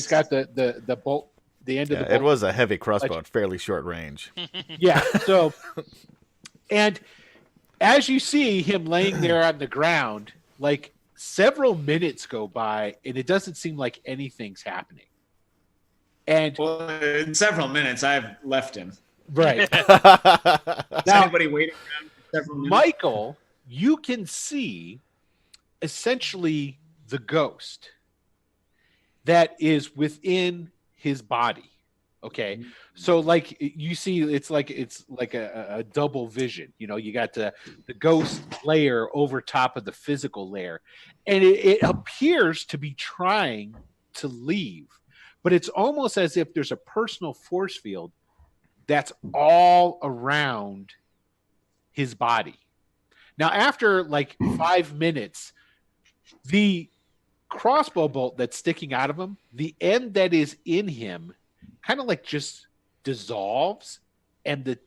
got the bolt, the end of the bolt. It was a heavy crossbow at fairly short range. Yeah. So, and as you see him laying there on the ground, like several minutes go by, and it doesn't seem like anything's happening. And Well, in several minutes, I've left him. right. Is Now- anybody waiting around for several minutes? Michael, you can see essentially the ghost that is within his body. Okay, so like you see, it's like a double vision. You got the ghost layer over top of the physical layer, and it appears to be trying to leave, but it's almost as if there's a personal force field that's all around his body. Now, after like 5 minutes, the crossbow bolt that's sticking out of him, the end that is in him kind of like just dissolves, and the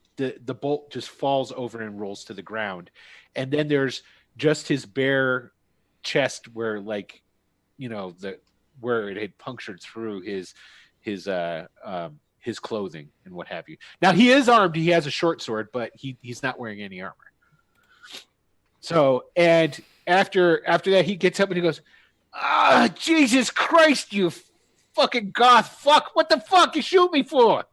bolt just falls over and rolls to the ground. And then there's just his bare chest where like, where it had punctured through his his clothing and what have you. Now he is armed. He has a short sword, but he's not wearing any armor. So, and after that, he gets up and he goes, "Ah, Jesus Christ, you fucking goth fuck! What the fuck you shoot me for?"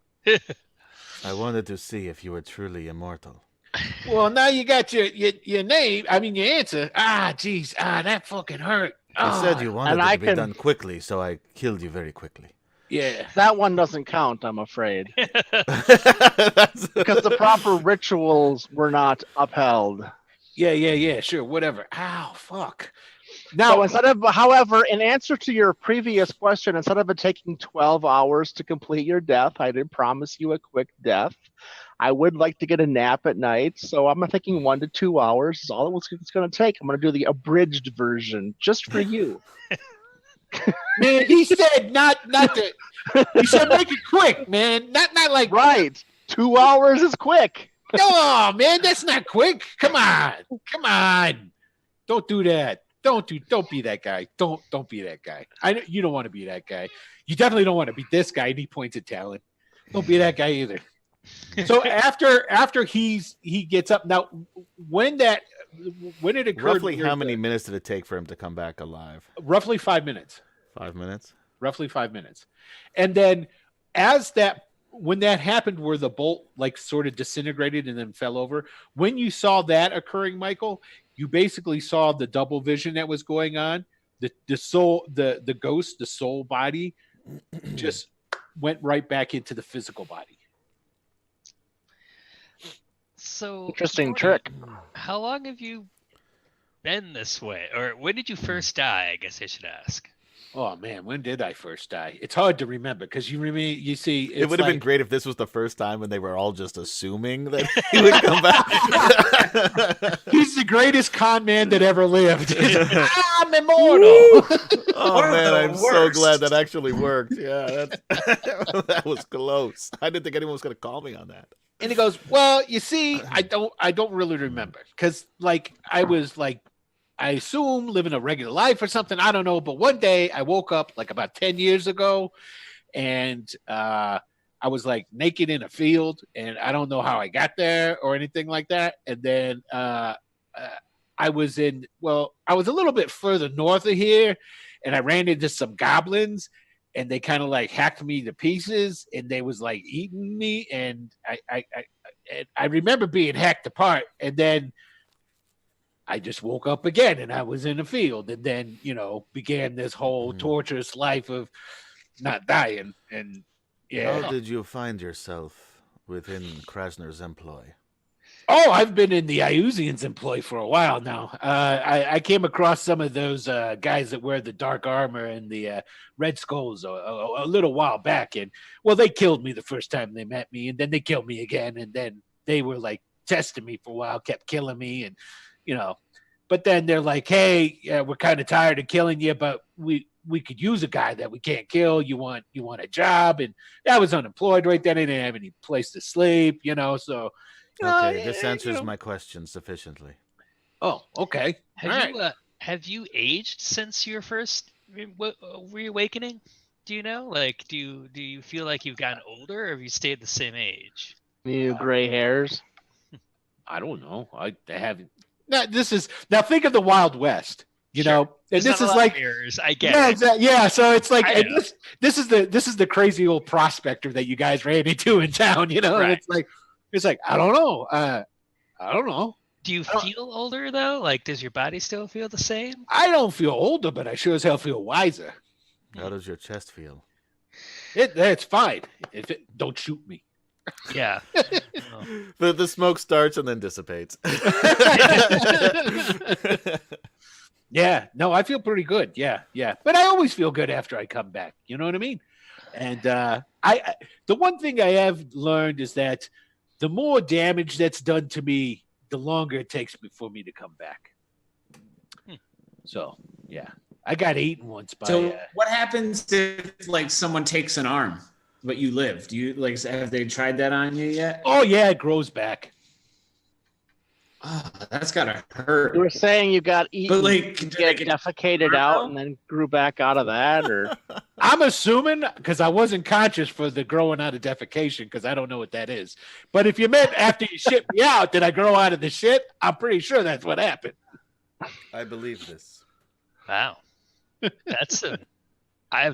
I wanted to see if you were truly immortal. Well, now you got your name. I mean, your answer. Jeez. That fucking hurt. You said you wanted and it I to be can- done quickly, so I killed you very quickly. Yeah. That one doesn't count, I'm afraid, That's- because the proper rituals were not upheld. Yeah. Sure. Whatever. Ow, fuck. So Now, instead of, however, in answer to your previous question, instead of it taking 12 hours to complete your death, I did promise you a quick death. I would like to get a nap at night, so I'm thinking 1 to 2 hours is all it's going to take. I'm going to do the abridged version just for you. man, he said not the. He said make it quick, man. Not like. Right. 2 hours is quick. No, man, that's not quick. Come on. Don't do that. Don't be that guy. Don't be that guy. You don't want to be that guy. You definitely don't want to be this guy. And he points at Talon. Don't be that guy either. So after he gets up now, when it occurred, Roughly how many minutes did it take for him to come back alive? Roughly 5 minutes. 5 minutes? Roughly 5 minutes. And then when that happened, where the bolt like sort of disintegrated and then fell over, when you saw that occurring, Michael, you basically saw the double vision that was going on. The soul, the ghost, the soul body just went right back into the physical body. So Interesting Morty, trick. How long have you been this way? Or when did you first die, I guess I should ask. Oh man, when did I first die? It's hard to remember because you see, It would have been great if this was the first time when they were all just assuming that he would come back. He's the greatest con man that ever lived. I'm immortal. Oh One of man, the I'm so worst. glad that actually worked. Yeah, that was close. I didn't think anyone was going to call me on that. And he goes, "Well, you see, I don't really remember because like I was like, I assume living a regular life or something. I don't know. But one day I woke up like about 10 years ago, and I was like naked in a field, and I don't know how I got there or anything like that. And then I was a little bit further north of here, and I ran into some goblins, and they kind of like hacked me to pieces, and they was like eating me, and I remember being hacked apart, and then I just woke up again, and I was in the field, and then began this whole torturous life of not dying, and How did you find yourself within Krasner's employ? Oh, I've been in the Iusian's employ for a while now. I came across some of those guys that wear the dark armor and the red skulls a little while back. And, well, they killed me the first time they met me, and then they killed me again. And then they were, like, testing me for a while, kept killing me. And, but then they're like, hey, we're kind of tired of killing you, but we could use a guy that we can't kill. You want a job? And I was unemployed right then. I didn't have any place to sleep, so... Okay, this answers my question sufficiently. Oh, okay. Have you aged since your first reawakening? Do you know? Like, do you feel like you've gotten older, or have you stayed the same age? You gray hairs. I don't know. I haven't. Now think of the Wild West. Sure. And There's this not a is lot like of mirrors. I get yeah, it. exactly. Yeah. So it's like I and know. this is the crazy old prospector that you guys ran into in town. And Right. it's like I don't know. I don't know. Do you feel older though? Like, does your body still feel the same? I don't feel older, but I sure as hell feel wiser. How does your chest feel? It's fine. Don't shoot me. Yeah. The smoke starts and then dissipates. Yeah, no, I feel pretty good. Yeah. But I always feel good after I come back. You know what I mean? And I the one thing I have learned is that the more damage that's done to me, the longer it takes for me to come back. So, yeah. I got eaten once by So what happens if like someone takes an arm, but you live? Do you have they tried that on you yet? Oh yeah, it grows back. Oh, that's gotta hurt. You were saying you got eaten, But like, did get they defecated burn out, though? and then grew back out of that, or I'm assuming because I wasn't conscious for the growing out of defecation because I don't know what that is. But if you meant after you shit me out, did I grow out of the shit? I'm pretty sure that's what happened. I believe this. Wow. That's a. I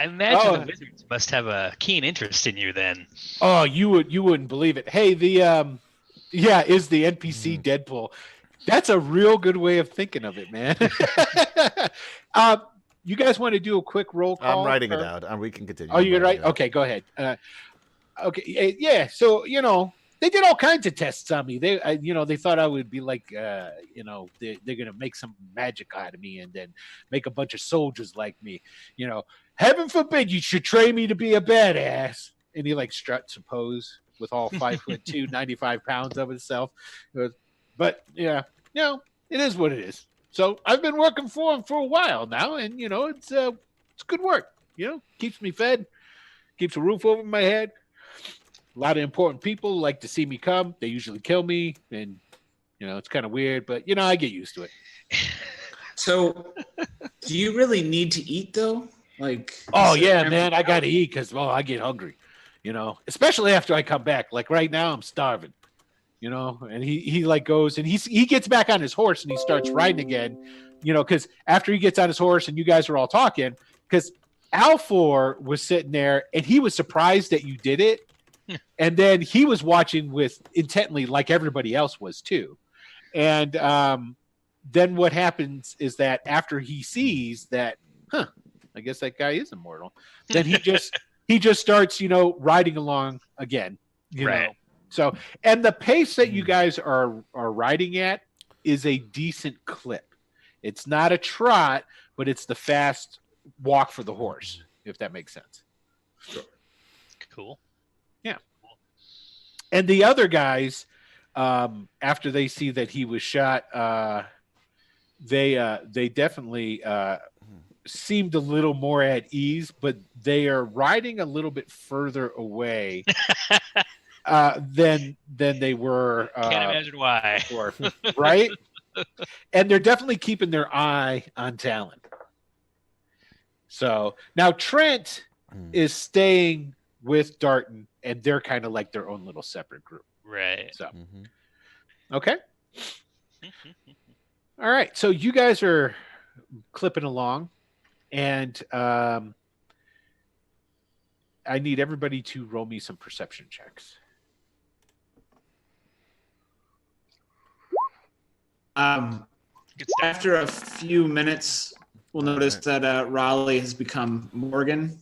imagine Oh. the wizards must have a keen interest in you then. Oh, you wouldn't believe it. Hey, is the NPC Deadpool? That's a real good way of thinking of it, man. You guys want to do a quick roll call? I'm writing it out, and we can continue. Oh, you're I'm right. writing it out. Okay, go ahead. Okay, yeah. So they did all kinds of tests on me. They thought I would be like, they're gonna make some magic out of me and then make a bunch of soldiers like me. Heaven forbid you should train me to be a badass. And he like struts a pose with all 5'2", 95 pounds of himself. But yeah, it is what it is. So I've been working for him for a while now, and it's good work. Keeps me fed, keeps a roof over my head. A lot of important people like to see me come. They usually kill me, and it's kind of weird, but I get used to it. So, do you really need to eat though? Like, Oh yeah, man, I gotta eat because I get hungry. Especially after I come back. Like right now, I'm starving. And he like goes and he gets back on his horse and he starts riding again. Because after he gets on his horse and you guys are all talking, because Alfor was sitting there and he was surprised that you did it. And then he was watching with intently like everybody else was too. And then what happens is that after he sees that, I guess that guy is immortal, then he just starts, riding along again, Right. know. So, and the pace that you guys are riding at is a decent clip. It's not a trot, but it's the fast walk for the horse, if that makes sense. Cool. And the other guys, after they see that he was shot, they definitely seemed a little more at ease, but they are riding a little bit further away than they were. Can't imagine why. Before, right? And they're definitely keeping their eye on Talon. So now Trent is staying with Darton, and they're kind of like their own little separate group. Right. So, okay. All right. So you guys are clipping along, and I need everybody to roll me some perception checks. After a few minutes, we'll notice that Raleigh has become Morgan,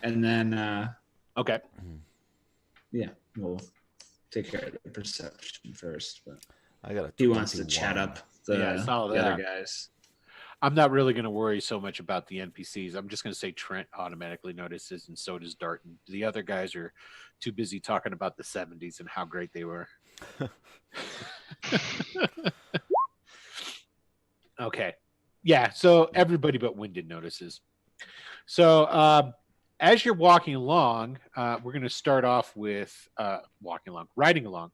and then Okay. yeah, we'll take care of the perception first. But I got a he wants to 21. chat up the, Yeah, I saw the that. other guys. I'm not really going to worry so much about the NPCs. I'm just going to say Trent automatically notices, and so does Darton. The other guys are too busy talking about the 70s and how great they were. Okay. Yeah, so everybody but Wyndon notices. So as you're walking along, we're going to start off with riding along.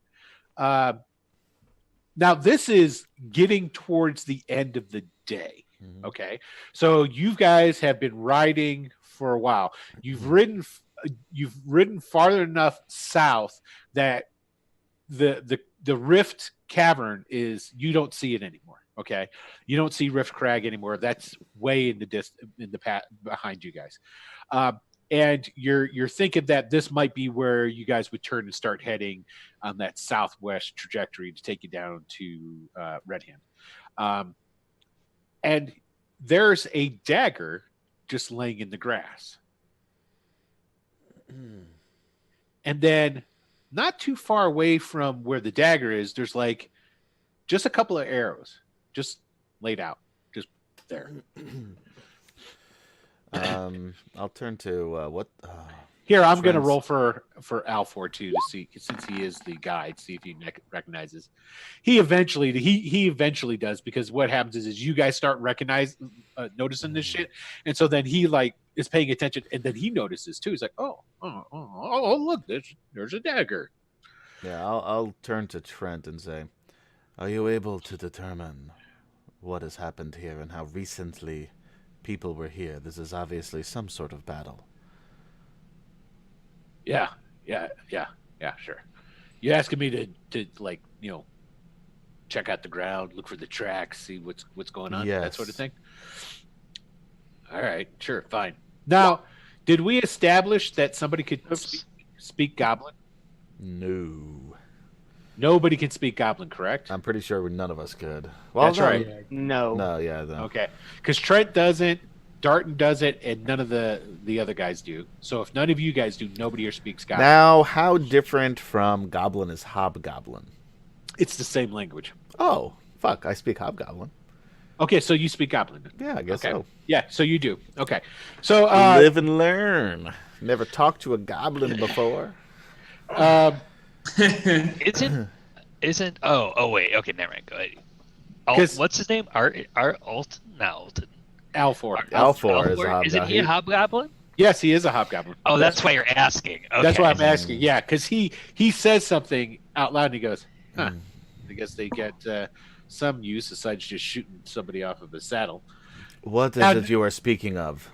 Now, this is getting towards the end of the day. Okay, so you guys have been riding for a while. You've ridden farther enough south that the Rift Cavern is, you don't see it anymore. Okay, you don't see Rift Crag anymore. That's way in the path behind you guys, and you're thinking that this might be where you guys would turn and start heading on that southwest trajectory to take you down to Red Hand. And there's a dagger just laying in the grass. And then not too far away from where the dagger is, there's like just a couple of arrows just laid out, just there. I'll turn to what? Here, I'm going to Trent's- roll for Alfor too to see, since he is the guide, see if he recognizes. He eventually does, because what happens is you guys start noticing this shit, and so then he like is paying attention, and then he notices too. He's like, oh, look, there's a dagger. Yeah, I'll turn to Trent and say, are you able to determine what has happened here and how recently people were here? This is obviously some sort of battle. Yeah, sure. You asking me to like, check out the ground, look for the tracks, see what's going on, that sort of Yes. thing? All right, sure, fine. Now, did we establish that somebody could speak Goblin? No. Nobody can speak Goblin, correct? I'm pretty sure none of us could. Well, That's no. right. No. No, yeah, no. Okay, because Trent doesn't, Darton does it, and none of the other guys do. So if none of you guys do, nobody here speaks Goblin. Now, how different from Goblin is Hobgoblin? It's the same language. Oh, fuck, I speak Hobgoblin. Okay, so you speak Goblin. Yeah, I guess Okay. so. Yeah, so you do. Okay. So Live and learn. Never talked to a goblin before. Isn't oh wait, okay, never mind. Go ahead. 'Cause- What's his name? Alton? No, Alton. Alfor. Alfor is a Isn't hobgoblin. he a hobgoblin? Yes, he is a hobgoblin. Oh, that's why you're asking. Okay. That's why I'm asking. Yeah, because he says something out loud and he goes, "Huh." I guess they get some use besides just shooting somebody off of a saddle. What is Now- it you are speaking of?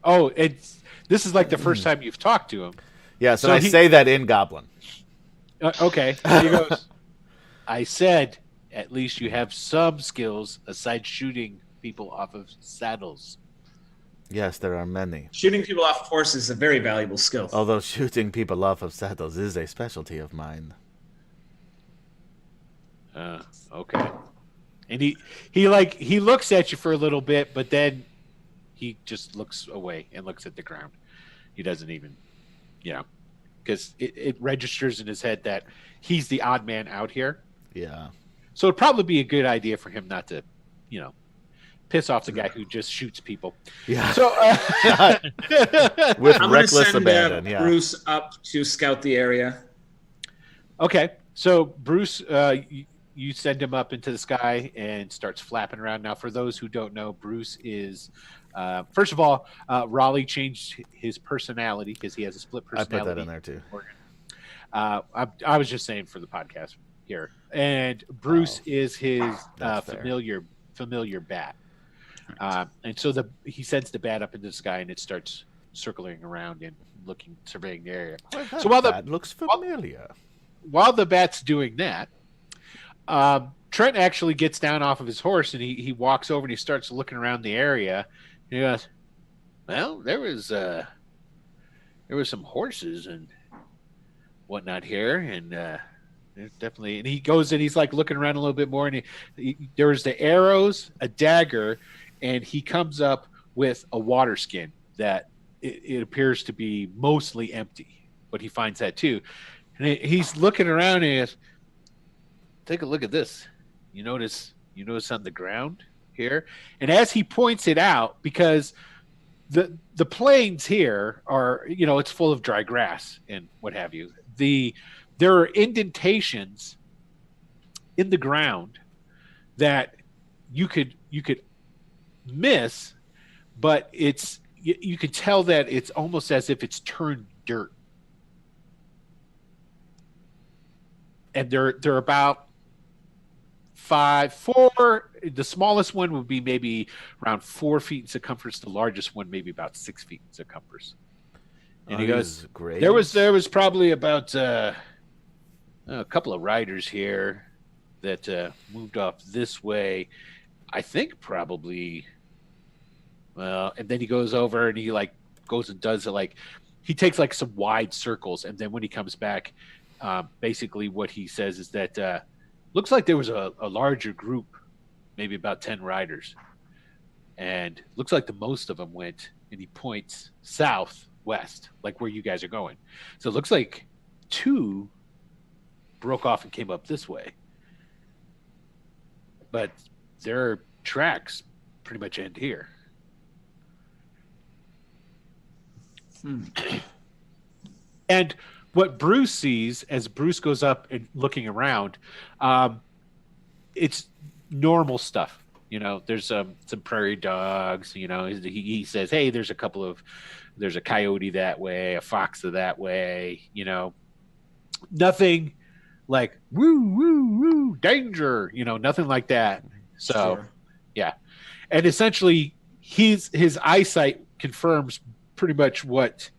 Oh, this is like the first time you've talked to him. Yeah, so So I he- say that in Goblin. Okay. He goes, I said, at least you have some skills aside shooting people off of saddles. Yes, there are many. Shooting people off horses is a very valuable skill. Although shooting people off of saddles is a specialty of mine. Okay. And he looks at you for a little bit, but then he just looks away and looks at the ground. He doesn't even, because it registers in his head that he's the odd man out here. Yeah. So it'd probably be a good idea for him not to, piss off the guy who just shoots people. Yeah. So With I'm going to reckless send abandon, yeah. Bruce up to scout the area. okay, so Bruce, you send him up into the sky and starts flapping around. Now, for those who don't know, Bruce is, first of all, Raleigh changed his personality because he has a split I personality. put that in there too. I was just saying for the podcast here, and Bruce is his That's fair. familiar bat, and so he sends the bat up into the sky and it starts circling around and surveying the area. So while that looks familiar. while the bat's doing that, Trent actually gets down off of his horse and he walks over and he starts looking around the area. And he goes, "Well, there was some horses and whatnot here, and there's definitely." And he goes and he's like looking around a little bit more, and there was the arrows, a dagger, and he comes up with a water skin that it appears to be mostly empty, but he finds that too. And he's looking around and he goes, "Take a look at this. You notice on the ground here?" And as he points it out, because the plains here are, it's full of dry grass and what have you. There are indentations in the ground that you could miss, but you could tell that it's almost as if it's turned dirt. And they're about 4. The smallest one would be maybe around 4 feet in circumference. The largest one maybe about 6 feet in circumference. And he goes, great. there was probably about a couple of riders here that moved off this way. I think probably. Well, and then he goes over and he goes and does it he takes some wide circles, and then when he comes back, basically what he says is that looks like there was a larger group, maybe about 10 riders, and looks like the most of them went, and he points southwest, like where you guys are going. So it looks like 2 broke off and came up this way, but their tracks pretty much end here. And what Bruce sees as Bruce goes up and looking around, it's normal stuff. There's some prairie dogs. He says, "Hey, there's a coyote that way, a fox that way." nothing like woo woo woo danger, nothing like that. So Sure. yeah, and essentially his eyesight confirms pretty much what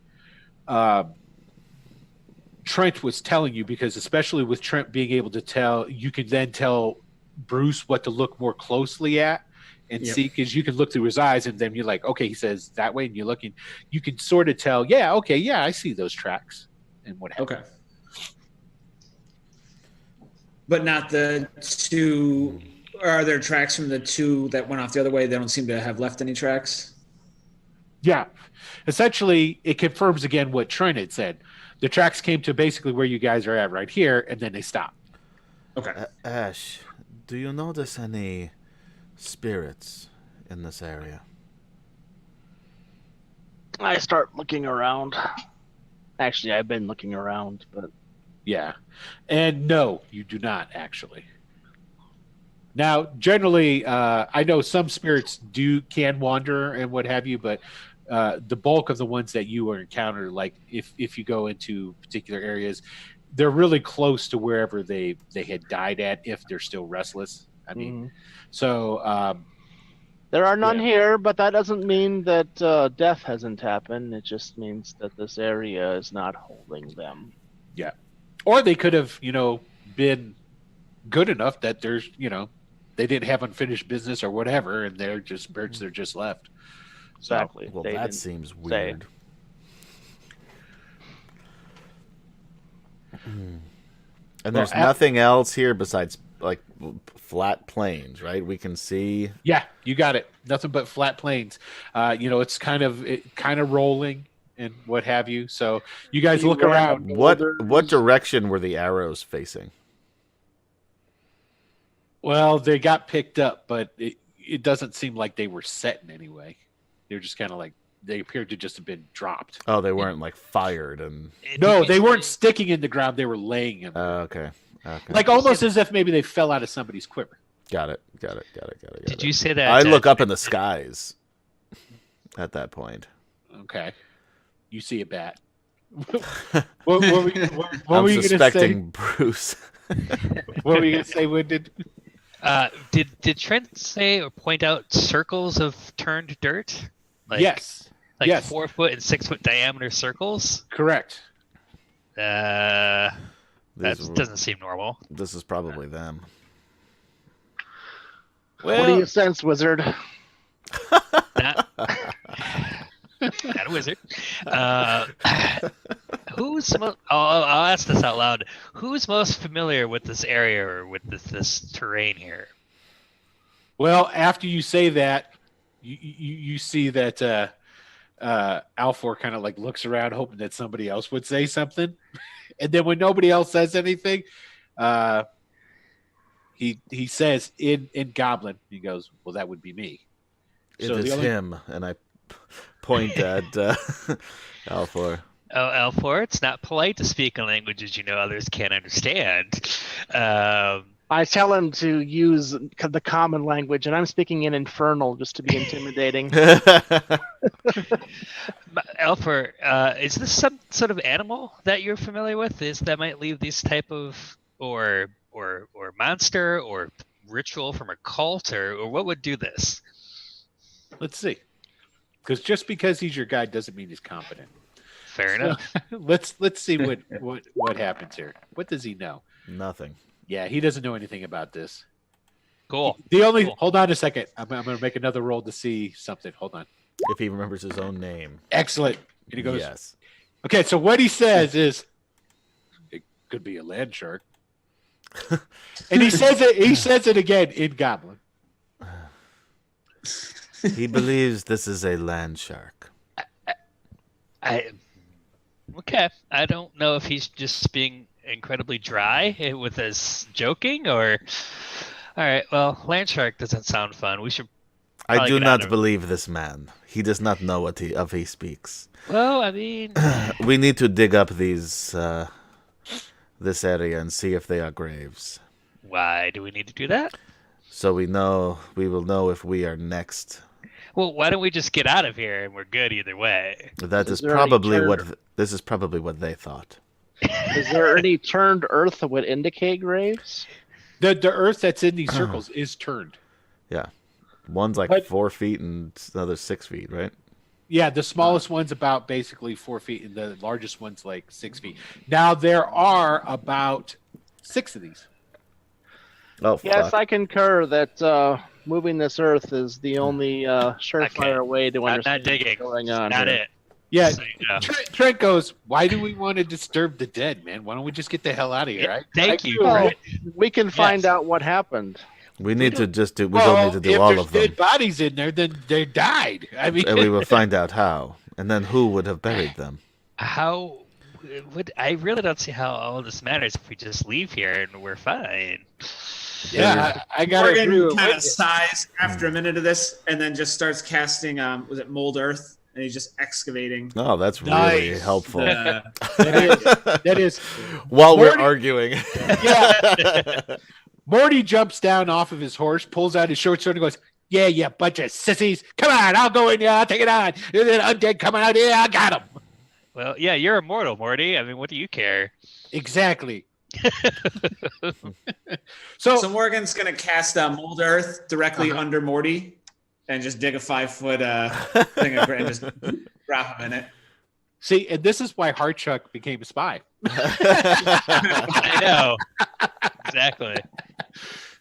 Trent was telling you, because especially with Trent being able to tell, you can then tell Bruce what to look more closely at and Yep. see, because you can look through his eyes and then you're like, okay, he says that way, and you're looking, you can sort of tell, yeah, okay, yeah, I see those tracks and what happened. Okay. But not the two. Are there tracks from the two that went off the other way? They don't seem to have left any tracks. Yeah, essentially it confirms again what Trent had said. The tracks came to basically where you guys are at right here, and then they stop. Okay. Ash, do you notice any spirits in this area? I start looking around. Actually, I've been looking around, but Yeah. And no, you do not actually. Now, generally, I know some spirits can wander and what have you, but the bulk of the ones that you encounter, like if you go into particular areas, they're really close to wherever they had died at, if they're still restless. I mean, so there are none Yeah. here, but that doesn't mean that death hasn't happened. It just means that this area is not holding them. or they could have, been good enough that there's, they didn't have unfinished business or whatever, and they're just spirits they're just left. So, Exactly. Well, They that didn't seems say. weird. And there's nothing else here besides like flat plains, right? We can see. yeah, you got it. Nothing but flat plains. It's kind of rolling and what have you. So you guys look around. What direction were the arrows facing? Well, they got picked up, but it doesn't seem like they were set in any way. They're just kind of like, they appeared to just have been dropped. Oh, they weren't like fired and. No, they weren't sticking in the ground. They were laying in. Okay. Like almost as if maybe they fell out of somebody's quiver. Got it. Did you say that? I look up in the skies. At that point. Okay. You see a bat. what were you I'm going to say? suspecting Bruce. What were you going to say, Wounded? Did Trent say or point out circles of turned dirt? Yes. Like Yes. 4 foot and 6 foot diameter circles? Correct. That doesn't seem normal. This is probably them. What do you sense, wizard? Not a wizard. I'll ask this out loud. Who's most familiar with this area or with this terrain here? Well, after you say that, you see that Alfor kind of like looks around, hoping that somebody else would say something, and then when nobody else says anything, he says in Goblin, he goes, "Well, that would be me." It So is the only- him, and I point at Alfor. Oh, L4, it's not polite to speak in languages others can't understand. I tell him to use the common language, and I'm speaking in Infernal just to be intimidating. L4, is this some sort of animal that you're familiar with? That might leave these type of or monster or ritual from a cult, or what would do this? Let's see, because just because he's your guide doesn't mean he's competent. Fair enough. Let's see what happens here. What does he know? Nothing. Yeah, he doesn't know anything about this. Cool. Hold on a second. I'm going to make another roll to see something. Hold on. If he remembers his own name. Excellent. And he goes, Yes. okay, so what he says is, it could be a land shark. And he says it again in Goblin. He believes this is a land shark. Okay. I don't know if he's just being incredibly dry with his joking, or all right. Well, land shark doesn't sound fun. We should. I do get out not of- believe this man. He does not know what he speaks. Well, I mean, We need to dig up this area and see if they are graves. why do we need to do that? So we will know if we are next. Well, why don't we just get out of here and we're good either way? That is there any probably turn- this is probably what they thought. Is there any turned earth that would indicate graves? The earth that's in these circles is turned. Yeah. One's like But- 4 feet and another 6 feet, right? Yeah, the smallest one's about basically 4 feet, and the largest one's like 6 feet. Now there are about 6 of these. Oh, Yes, fuck. I concur that moving this earth is the only surefire Okay. way to I'm not understand digging. what's going on. Not here. it. Yeah, So, yeah. Trent goes, why do we want to disturb the dead, man? Why don't we just get the hell out of here? Thank you. Well, Brett. we can find Yes. out what happened. We need to just do. We Well, don't need to do if all there's of them, dead bodies in there, then they died. I mean, and we will find out how, and then who would have buried them. How would I really don't see how all of this matters if we just leave here and we're fine. yeah, I got to agree Morgan with kind of Whitney. sighs after a minute of this, and then just starts casting. Was it mold earth? And he's just excavating. Oh, that's really Nice. helpful. the- That is, While we're Morty- arguing. yeah. Morty jumps down off of his horse, pulls out his short sword, and goes, "Yeah, yeah, bunch of sissies! Come on, I'll go in there. I'll take it on. And then undead coming out here, I got him." Well, yeah, you're immortal, Morty. I mean, what do you care? Exactly. So, So Morgan's gonna cast mold earth directly under Morty, and just dig a 5-foot thing of and just drop him in it. see, and this is why Harchuck became a spy. I know. Exactly.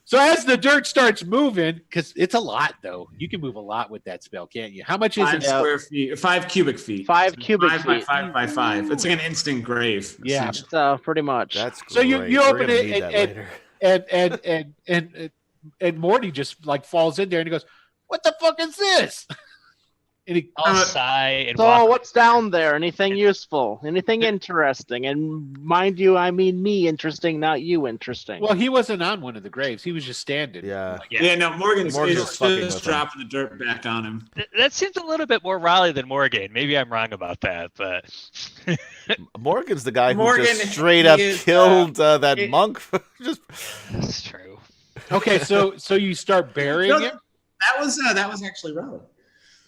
So as the dirt starts moving, because it's a lot, though. You can move a lot with that spell, can't you? How much is 5 it? square feet, 5 cubic feet. 5 cubic 5 by feet. 5 by 5. It's like an instant grave. Yeah. essentially. Pretty much. That's great. So you We're open gonna it need that and- later. And Morty just like falls in there and he goes, "What the fuck is this?" And he, I'll sigh and So walk. what's down there? Anything useful? Anything interesting? And mind you, I mean me interesting, not you interesting. well, he wasn't on one of the graves. He was just standing. Yeah. Yeah, no, Morgan's Morgan's fucking with just him. dropping the dirt back on him. That seems a little bit more Raleigh than Morgan. Maybe I'm wrong about that, but Morgan's the guy who Morgan, just straight he up is, killed that it- monk. Just that's true. Okay, so you start burying No, him. that was actually Raleigh.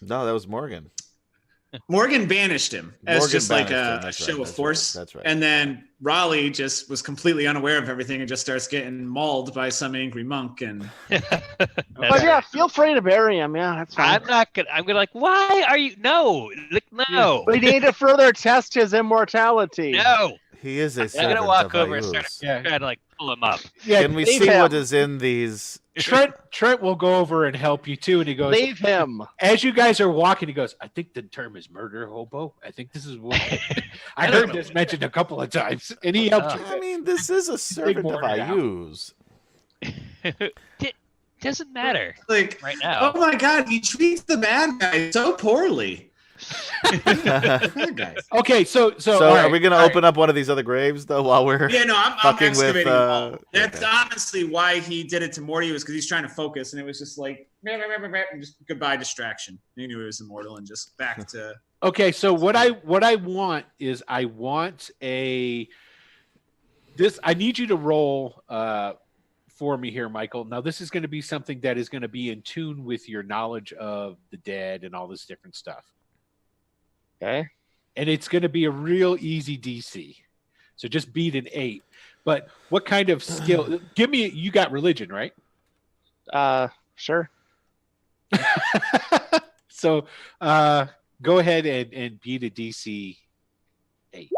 no, that was Morgan. Morgan banished him as Morgan just like banished him, a that's show right, of that's force. right, that's right. And then Raleigh just was completely unaware of everything and just starts getting mauled by some angry monk. And But yeah, feel free to bury him. Yeah, that's fine. I'm not gonna. I'm gonna like. Why are you? No, like, no, We need to further test his immortality. no. He is a I'm servant gonna walk of over and Ayuz. start Yeah. trying to like pull him up. Yeah, Can we leave see him. what is in these? Trent will go over and help you too. And he goes, Leave him. as you guys are walking, he goes, "I think the term is murder hobo. I think this is what I don't heard know. this mentioned a couple of times." And he helped you. I mean, this is a servant of Morgan out. Ayuz. It doesn't matter like, right now. oh my God, he treats the bad guy so poorly. Bad guys. Okay, so So, all right, are we going to all right. open up one of these other graves though while we're? Yeah, no, I'm Fucking with, excavating the wall. That's okay. honestly why he did it to Morty, was because he's trying to focus, and it was just like, and just goodbye distraction. He knew he was immortal, and just back to. Okay, so what I want is I want a this. I need you to roll for me here, Michael. Now this is going to be something that is going to be in tune with your knowledge of the dead and all this different stuff. Okay. And it's going to be a real easy DC. So just beat an 8. But what kind of skill? Give me. You got religion, right? Sure. So go ahead and beat a DC 8.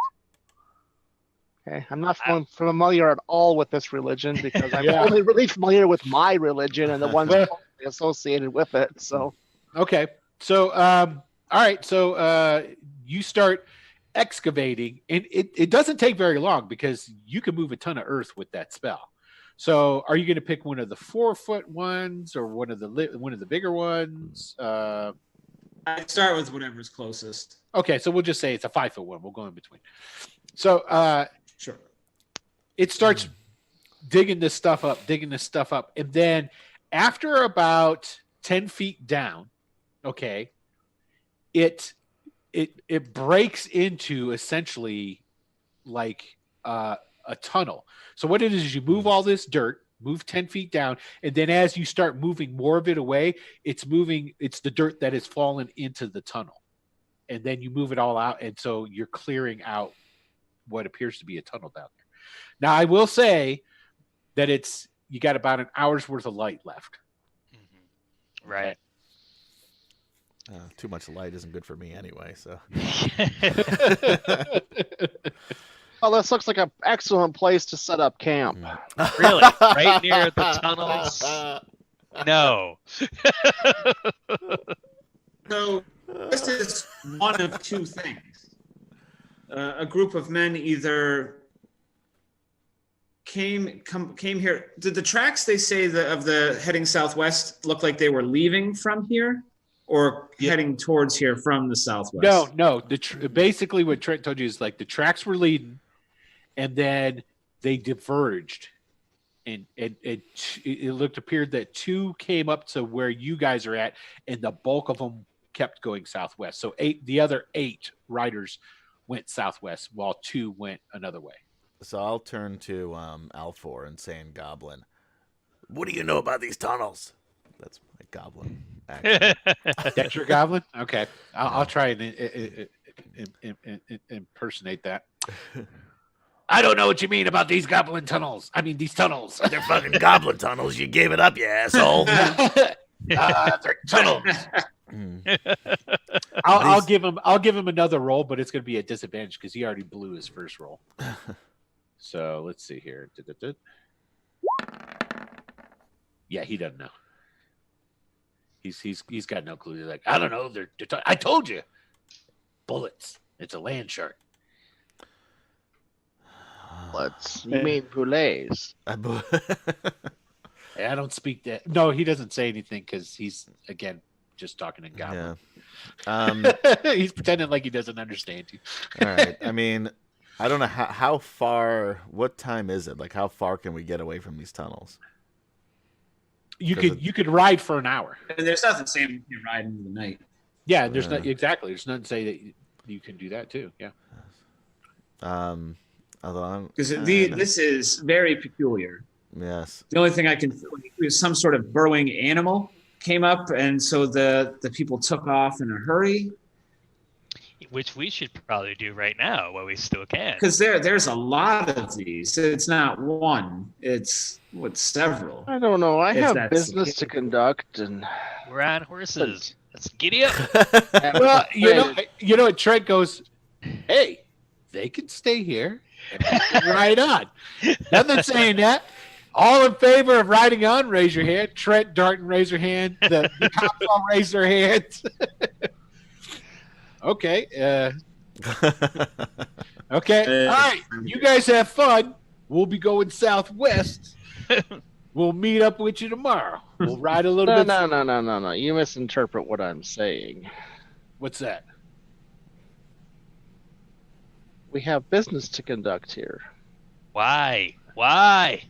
Okay. I'm not familiar at all with this religion because I'm Yeah. only really familiar with my religion and the ones Well- associated with it. So Okay. So, all right. So, you start excavating, and it doesn't take very long because you can move a ton of earth with that spell. So, are you going to pick one of the 4-foot ones or one of the bigger ones? I start with whatever's closest. Okay. So we'll just say it's a 5-foot one. We'll go in between. So, Sure. it starts digging this stuff up, and then after about 10 feet down, okay, it breaks into essentially like a tunnel. So what it is you move all this dirt, move 10 feet down, and then as you start moving more of it away, it's the dirt that has fallen into the tunnel, and then you move it all out, and so you're clearing out what appears to be a tunnel down there. Now, I will say that you got about an hour's worth of light left. Mm-hmm. Right. Too much light isn't good for me anyway. So. Oh, this looks like an excellent place to set up camp. Really? Right near the tunnels? No. So this is one of two things. A group of men either came here. Did the tracks they say of the heading southwest look like they were leaving from here, or heading towards here from the southwest? No. Basically, what Trent told you is like the tracks were leading, and then they diverged, and it appeared that two came up to where you guys are at, and the bulk of them kept going southwest. So the other 8 riders went southwest, while 2 went another way. So I'll turn to Alfor and say in Goblin, "What do you know about these tunnels?" That's my Goblin accent. That's your Goblin? Okay. I'll try and impersonate that. I don't know what you mean about these Goblin tunnels. I mean, these tunnels. They're fucking Goblin tunnels. You gave it up, you asshole. They're tunnels. I'll give him another roll, but it's going to be a disadvantage because he already blew his first roll. So let's see here. Yeah, he doesn't know. He's got no clue. He's like, I don't know. I told you, bullets. It's a land shark. You mean poulets? I don't speak that. No, he doesn't say anything because he's again just talking in Goblin. Yeah. He's pretending like he doesn't understand you. All right. I mean, I don't know how far. What time is it? Like, how far can we get away from these tunnels? You could ride for an hour. And there's nothing saying you ride into the night. Yeah, there's not exactly. There's nothing to say that you can do that too. Yeah. Because this is very peculiar. Yes. The only thing I can was some sort of burrowing animal came up, and so the people took off in a hurry. Which we should probably do right now while we still can. Because there's a lot of these. It's not one. It's several. I don't know. I have that's business to conduct, and We're on horses. Let's giddy up. Well, you know, Trent goes, "Hey, they can stay here and we can ride on." Nothing saying that. All in favor of riding on, raise your hand. Trent, Darton, raise your hand. The cops all raise their hands. Okay. Okay. All right. You guys have fun. We'll be going southwest. We'll meet up with you tomorrow. We'll ride a little bit. No. You misinterpret what I'm saying. What's that? We have business to conduct here. Why? Why?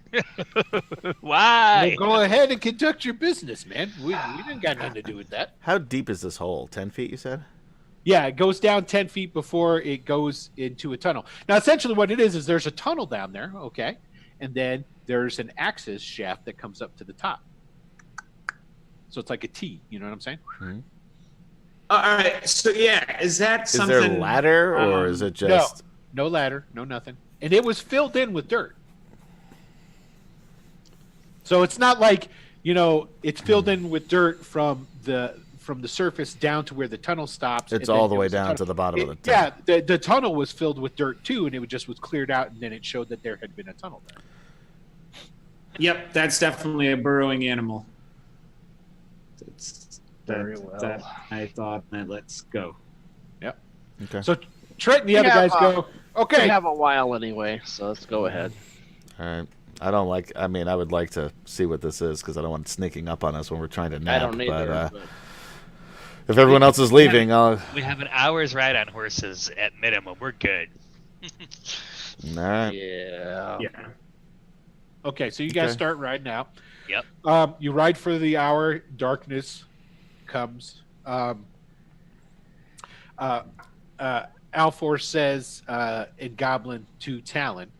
Well, go ahead and conduct your business, man. We didn't got nothing to do with that. How deep is this hole? 10 feet, you said? Yeah, it goes down 10 feet before it goes into a tunnel. Now, essentially what it is there's a tunnel down there, okay? And then there's an axis shaft that comes up to the top. So it's like a T, you know what I'm saying? Mm-hmm. All right. So, yeah, is that something? Is there a ladder, or is it just... No ladder, no nothing. And it was filled in with dirt. So it's not like, it's filled in with dirt from the surface down to where the tunnel stops. It's all the way down to the bottom of the tunnel. Yeah, the tunnel was filled with dirt too, and it was cleared out, and then it showed that there had been a tunnel there. Yep, that's definitely a burrowing animal. Very well. I thought, let's go. Yep. Okay. So Trent and the other guys go, okay. We have a while anyway, so let's go ahead. All right. I would like to see what this is, because I don't want it sneaking up on us when we're trying to nap. I don't either. But, if everyone else is leaving, We have an hour's ride on horses at minimum. We're good. All right. Yeah. Okay, so you guys start riding out. Yep. You ride for the hour. Darkness comes. Alfor says in Goblin to Talon,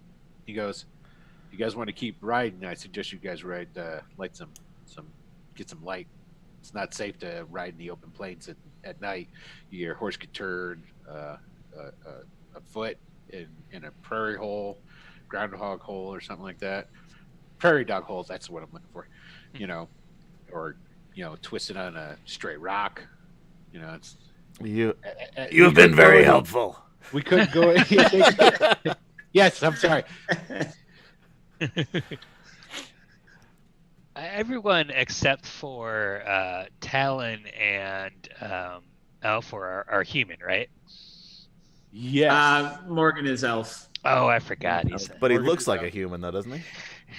he goes, "You guys want to keep riding? I suggest you guys ride, get some light. It's not safe to ride in the open plains at night. Your horse could turn a foot, in a prairie hole, groundhog hole, or something like that. Prairie dog holes. That's what I'm looking for. Or twisted on a straight rock. It's You've been very helpful. we couldn't go. Yes, I'm sorry. Everyone except for Talon and Alfor are human, right? Yes. Morgan is elf. Oh, I forgot. He's But he Morgan looks is like out. a human, though, doesn't he?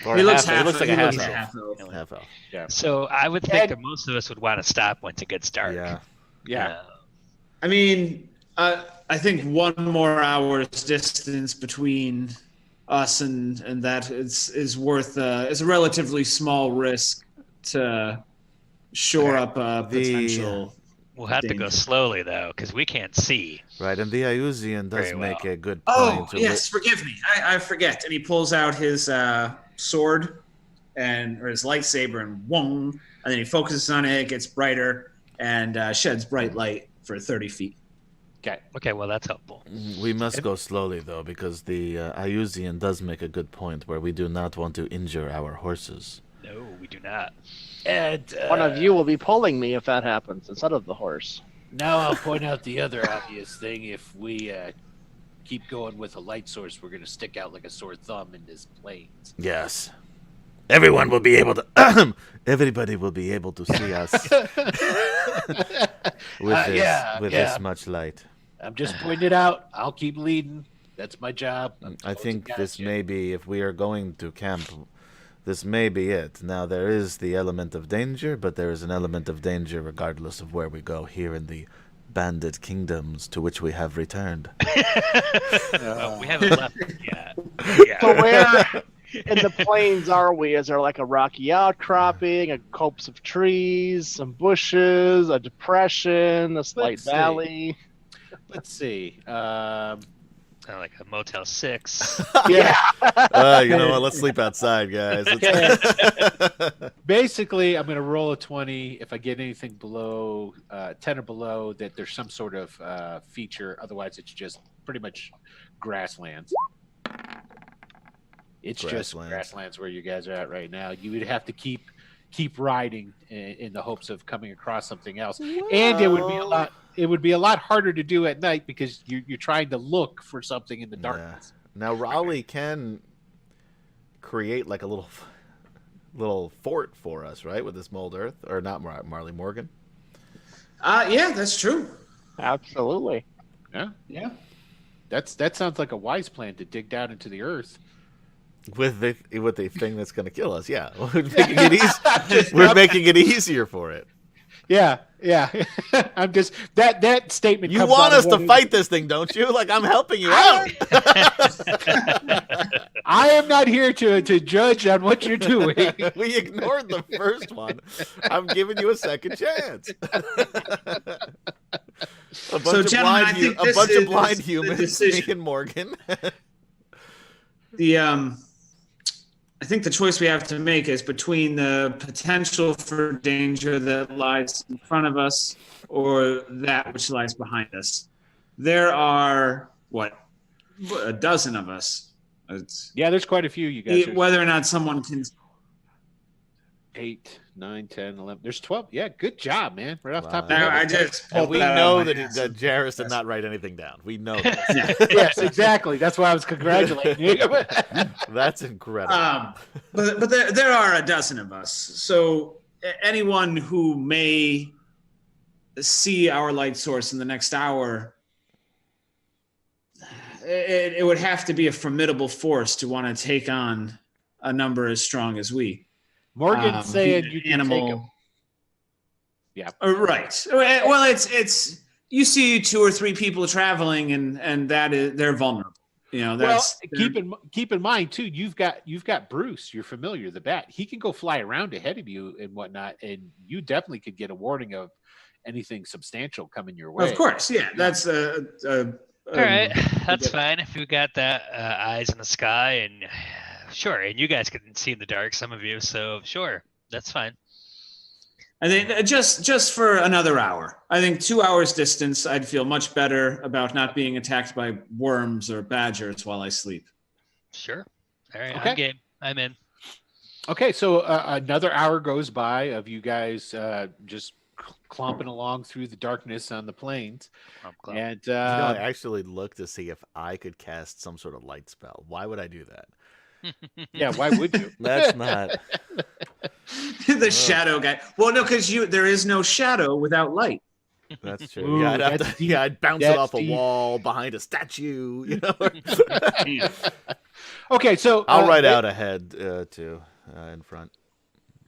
He looks He looks like a half elf. half elf. Half elf. So I would think that most of us would want to stop once it gets dark. Yeah. I mean, I think one more hour's distance between us and that is worth is a relatively small risk to shore up a potential. We'll have to go danger. slowly though, because we can't see. Right, and the Iusian does Very make well. a good Oh point. yes, forgive me. I forget. And he pulls out his sword or his lightsaber and whong, and then he focuses on it. It gets brighter and sheds bright light for 30 feet. Okay, well that's helpful. We must go slowly, though, because the Iusian does make a good point where we do not want to injure our horses. No, we do not. And One of you will be pulling me if that happens instead of the horse. now I'll point out the other obvious thing. If we keep going with a light source, we're going to stick out like a sore thumb in this plains. Yes. Everyone will be able to... Everybody will be able to see us with this much light. I'm just pointing it out. I'll keep leading. That's my job. I think this may be, if we are going to camp, this may be it. Now, there is the element of danger, but there is an element of danger regardless of where we go here in the Bandit kingdoms to which we have returned. Well, we haven't left yet. So where in the plains are we? Is there like a rocky outcropping, a copse of trees, some bushes, a depression, a slight Let's see. valley? Let's see. Like a Motel 6. Yeah. You know what? Let's sleep outside, guys. Basically, I'm going to roll a 20. If I get anything below 10 or below, that there's some sort of feature. Otherwise, it's just pretty much grasslands. It's just grasslands where you guys are at right now. You would have to keep riding in the hopes of coming across something else, and it would be a lot. It would be a lot harder to do at night because you're trying to look for something in the darkness. Now, Raleigh can create like a little fort for us, right? With this mold earth, or not Marley Morgan. Yeah, that's true. Absolutely. Yeah. That sounds like a wise plan to dig down into the earth. With the thing that's going to kill us, yeah. We're making it easier for it. Yeah. I'm just that statement. You comes want out us of to fight this thing, don't you? Like, I'm helping you out. I am not here to judge on what you're doing. We ignored the first one. I'm giving you a second chance. A bunch of blind humans, me and Morgan. I think the choice we have to make is between the potential for danger that lies in front of us or that which lies behind us. There are, a dozen of us. Yeah, there's quite a few, you guys. Whether or not someone can... 8, 9, 10, 11. There's 12. Yeah, good job, man. Right off the top of Now, the head. I just And pulled we that know out of that my ass. Jairus did not write anything down. We know that. Yes, exactly. That's why I was congratulating you. That's incredible. But there are a dozen of us. So anyone who may see our light source in the next hour, it would have to be a formidable force to want to take on a number as strong as we. Morgan's saying you can animal. take him. Yeah. Right. Well, it's you see 2 or 3 people traveling, and they're vulnerable. That's keep in mind too. You've got Bruce. You're familiar, the bat. He can go fly around ahead of you and whatnot, and you definitely could get a warning of anything substantial coming your way. Of course, yeah. That's All right, that's fine. If you got that eyes in the sky, and sure, and you guys can see in the dark, some of you, so sure, that's fine. I think just for another hour. I think 2 hours distance, I'd feel much better about not being attacked by worms or badgers while I sleep. Sure. All right, Okay. I'm game. I'm in. Okay, so another hour goes by of you guys just clomping along through the darkness on the plains, and I actually looked to see if I could cast some sort of light spell. Why would I do that? yeah, why would you? That's not. The shadow guy. Well, no, because there is no shadow without light. That's true. Ooh, yeah, I'd have that's to, deep. yeah, I'd bounce it That's off a deep. wall behind a statue. You know. Okay, so I'll ride out ahead too, in front.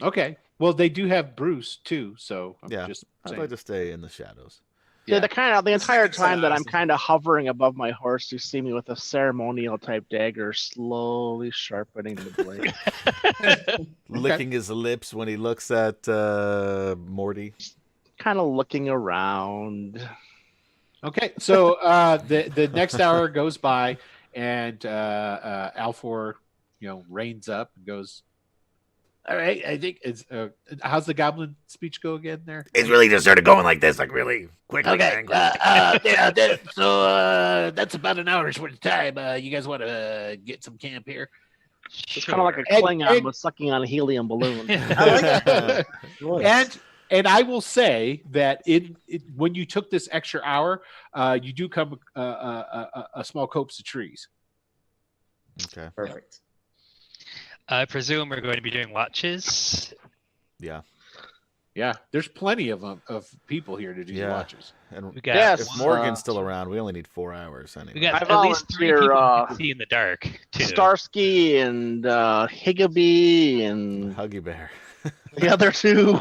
Okay, well, they do have Bruce too, so I'm Yeah, just I'd saying. like to stay in the shadows. Yeah, the entire That's time that I'm awesome. kind of hovering above my horse, you see me with a ceremonial type dagger slowly sharpening the blade. Licking his lips when he looks at Morty. Kind of looking around. Okay, so the next hour goes by, and Alfor, reins up and goes, "All right, I think it's how's the goblin speech go again there?" It's really just started going like this, like really quick. Like Okay, angry. so that's about an hour's worth of time. You guys want to get some camp here? It's kind of like a And- Klingon and- with sucking on a helium balloon. And I will say that when you took this extra hour, you do come a small copse of trees. Okay. Perfect. I presume we're going to be doing watches. Yeah. Yeah, there's plenty of people here to do Yeah. watches. And We got Yes. if Morgan's still around, we only need 4 hours anyway. we got I at least 3 volunteer, people who can see in the dark too. Starsky and Higgby and Huggy Bear. the other two.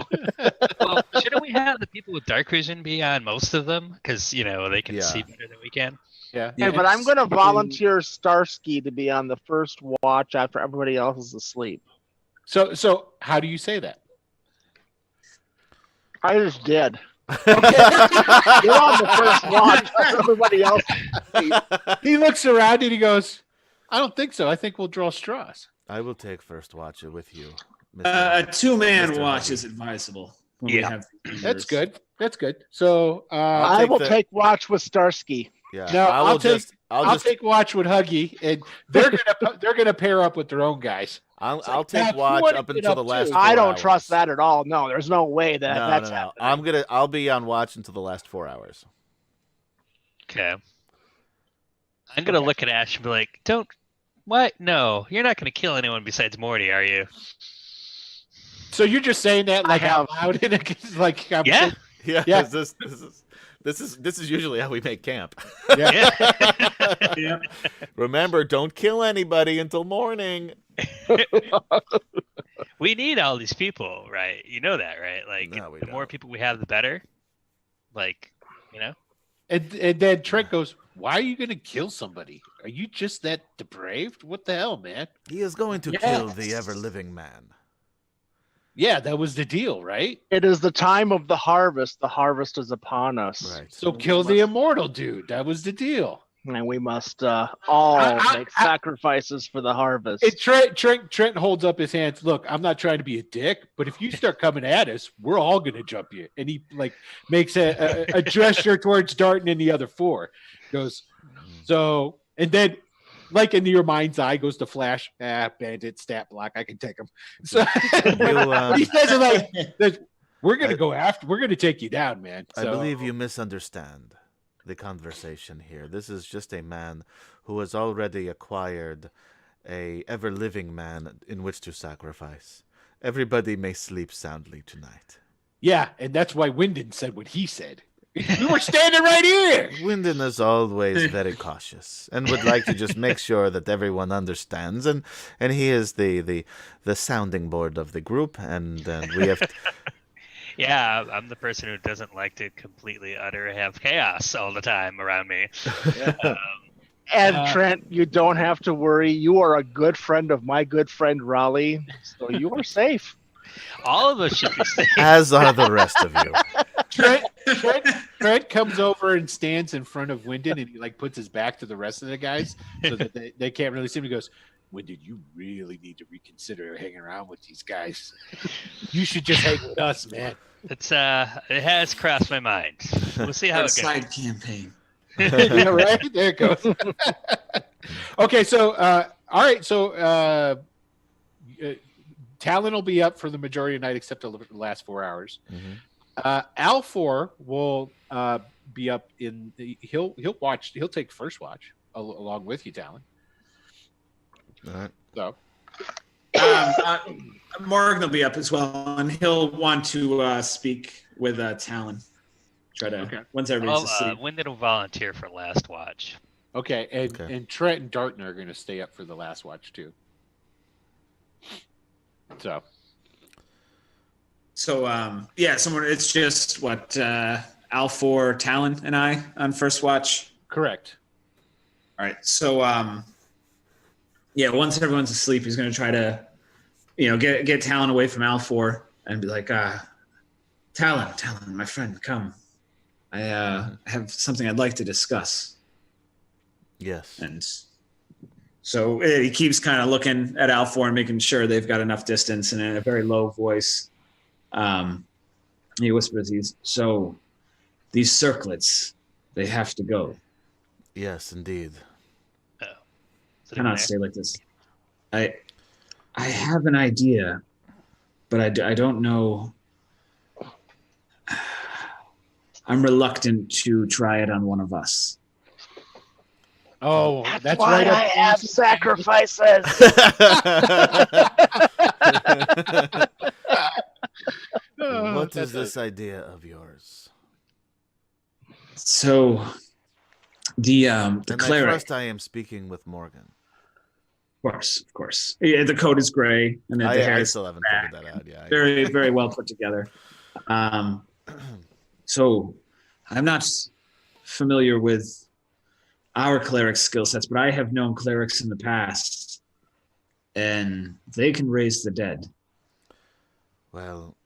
Well, shouldn't we have the people with dark vision be on most of them? Because they can Yeah. see better than we can. Yeah. Hey, but I'm going to volunteer Starsky to be on the first watch after everybody else is asleep. So how do you say that? I just did. You're on the first watch after everybody else is asleep. He looks around and he goes, "I don't think so. I think we'll draw straws." I will take first watch with you. A Mr. 2-man Mr. watch Huggy. is advisable. When we Yeah. have these That's numbers. good. That's good. So I take will the- take watch with Starsky. Yeah. No, I'll take- I'll I'll just take watch with Huggy, and they're gonna pair up with their own guys. I'll like, take Matt, you watch wanna up get until up the last. too. 4 I don't hours. trust that at all. No, there's no way that that's no. happening. I'll be on watch until the last 4 hours. Okay. I'm gonna look at Ash and be like, "Don't. What? No, you're not gonna kill anyone besides Morty, are you?" So you're just saying that like I out loud, and like I'm Yeah. Yeah. Yeah. This is usually how we make camp. yeah. Yep. Remember, don't kill anybody until morning. We need all these people, right? You know that, right? Like, No, we the more don't. people we have, the better. Like, And then Trent goes, "Why are you gonna kill somebody? Are you just that depraved? What the hell, man?" He is going to kill the ever-living man. Yeah, that was the deal, right? It is the time of the harvest. The harvest is upon us. Right. So kill the immortal dude. That was the deal. And we must all make sacrifices for the harvest. And Trent holds up his hands. Look, I'm not trying to be a dick, but if you start coming at us, we're all gonna jump you. And he makes a gesture towards Darton and the other 4. Goes, so, and then in your mind's eye goes to Flash. Bandit, stat block. I can take him. So he says it like, we're gonna take you down, man. I So- believe you misunderstand the conversation here. This is just a man who has already acquired a ever-living man in which to sacrifice. Everybody may sleep soundly tonight. Yeah, and that's why Wyndon said what he said. You were standing right here. Wyndon is always very cautious and would like to just make sure that everyone understands, and he is the sounding board of the group, and we have yeah, I'm the person who doesn't like to completely have chaos all the time around me. And Trent, you don't have to worry. You are a good friend of my good friend Raleigh, so you are safe. All of us should be safe. as are the rest of you. Trent comes over and stands in front of Wyndon, and he puts his back to the rest of the guys so that they can't really see him. He goes, Wyndon, you really need to reconsider hanging around with these guys. You should just hang with us, man. It's it has crossed my mind. We'll see how it goes. Side campaign. Yeah, right? There it goes. Okay, so all right, so Talon will be up for the majority of the night except the last 4 hours. Al 4 will be up in he'll take first watch along with you, Talon. All right. So Morgan will be up as well, and he'll want to speak with Talon. Try to once everybody's asleep. Wyndon will volunteer for last watch. Okay, and Trent and Darton are going to stay up for the last watch too. So someone. It's just what Al 4, Talon, and I on first watch. correct. All right. So once everyone's asleep, he's going to try to, get Talon away from Al 4 and be like, Talon, my friend, come. I have something I'd like to discuss. Yes. And so he keeps kind of looking at Al 4 and making sure they've got enough distance, and in a very low voice, he whispers, these circlets, they have to go. Yes, indeed. Cannot stay like this. I have an idea, but I don't know. I'm reluctant to try it on one of us. Oh, that's why right. I have sacrifices. What is this idea of yours? So, the And cleric. I trust I am speaking with Morgan. Of course. Yeah, the coat is gray, and the hair I is still haven't figured that out. Yeah. very, very well put together. So, I'm not familiar with our cleric skill sets, but I have known clerics in the past, and they can raise the dead. Well,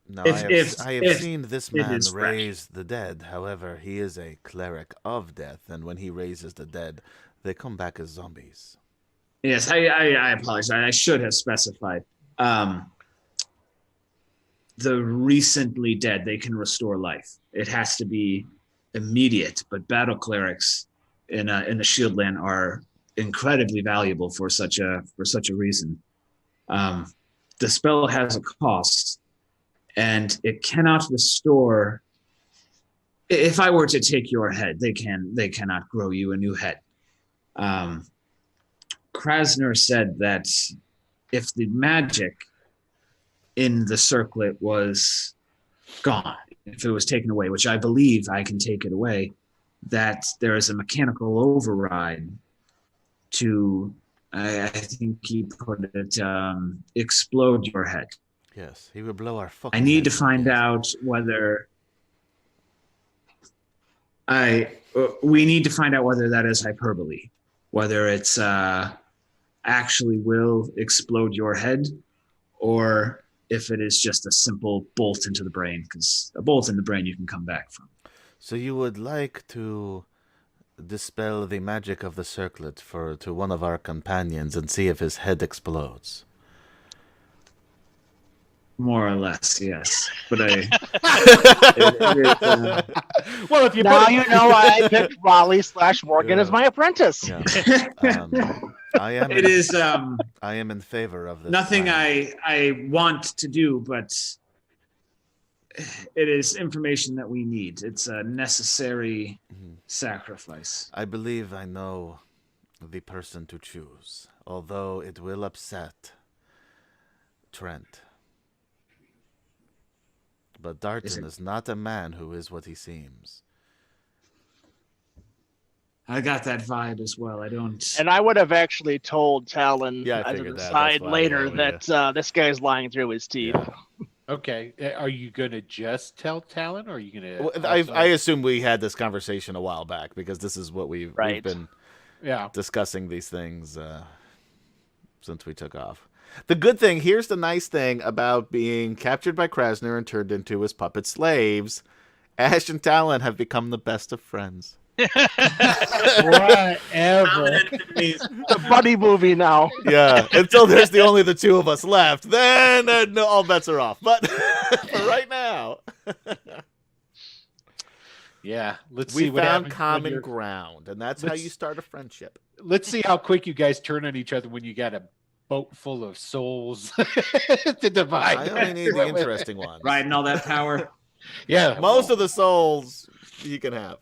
no, If I have seen this man is fresh. raise the dead. However, he is a cleric of death, and when he raises the dead, they come back as zombies. Yes, I apologize. I should have specified. The recently dead, they can restore life. It has to be immediate, but battle clerics in the Shieldland are incredibly valuable for such a reason. The spell has a cost, and it cannot restore. If I were to take your head, they cannot grow you a new head. Krasner said that if the magic in the circlet was gone, if it was taken away, which I believe I can take it away, that there is a mechanical override to, I think he put it, explode your head. Yes, he will blow our fucking. I need to heads find off. out whether we need to find out whether that is hyperbole, whether it's actually will explode your head, or if it is just a simple bolt into the brain, because a bolt in the brain you can come back from. So you would like to dispel the magic of the circlet to one of our companions and see if his head explodes. More or less, yes. But Well, if you Now put you know why I picked Raleigh/Morgan as my apprentice. Yeah. I am. it is I am in favor of this. nothing plan. I want to do, but it is information that we need. It's a necessary sacrifice. I believe I know the person to choose, although it will upset Trent. But Darton is not a man who is what he seems. I got that vibe as well. I don't. And I would have actually told Talon Yeah, I as an figured that. aside That's why I later went with that this guy's lying through his teeth. Yeah. Okay, are you gonna just tell Talon, or are you gonna? Well, I assume we had this conversation a while back because this is what we've been discussing these things since we took off. The good thing, here's the nice thing about being captured by Krasner and turned into his puppet slaves. Ash and Talon have become the best of friends. Whatever. Common enemies. The buddy movie now. Yeah, until there's only the two of us left, then no, all bets are off. But for right now, Yeah, let's we see what found happens when common you're- ground, and that's how Let's- you start a friendship. Let's see how quick you guys turn on each other when you got a boat full of souls to divide. I only need the interesting ones. Riding all that power. Yeah, Most of the souls you can have.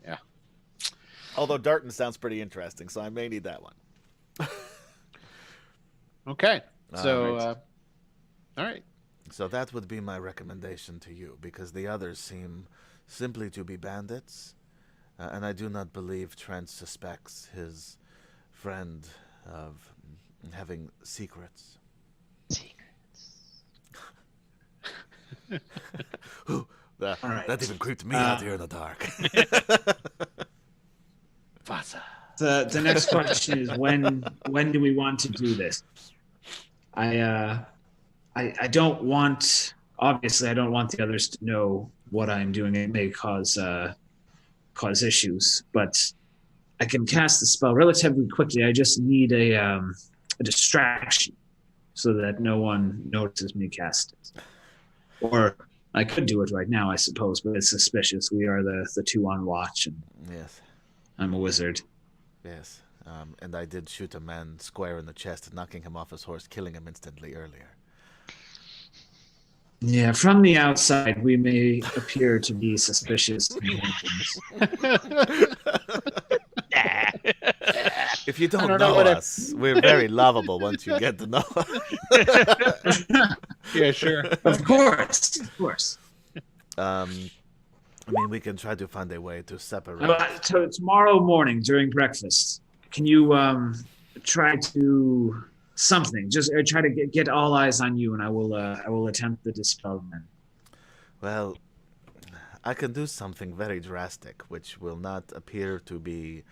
Yeah. Although Darton sounds pretty interesting, so I may need that one. Okay. So, Alright. all right. So that would be my recommendation to you, because the others seem simply to be bandits, and I do not believe Trent suspects his friend of having secrets. Ooh, that All right. even creeped me out here in the dark. Vasa. The next question is when do we want to do this? I don't want, obviously I don't want the others to know what I'm doing. It may cause issues, but I can cast the spell relatively quickly. I just need a distraction so that no one notices me cast it. Or I could do it right now, I suppose, but it's suspicious. We are the two on watch, and Yes, I'm a wizard. yes. And I did shoot a man square in the chest, knocking him off his horse, killing him instantly earlier. Yeah, from the outside, we may appear to be suspicious. If you don't, don't know know what us, we're very lovable once you get to know us. Yeah, sure. Of course, of course. I mean, we can try to find a way to separate. So tomorrow morning during breakfast, can you try to something? Just try to get all eyes on you, and I will attempt the dispelment. Well, I can do something very drastic, which will not appear to be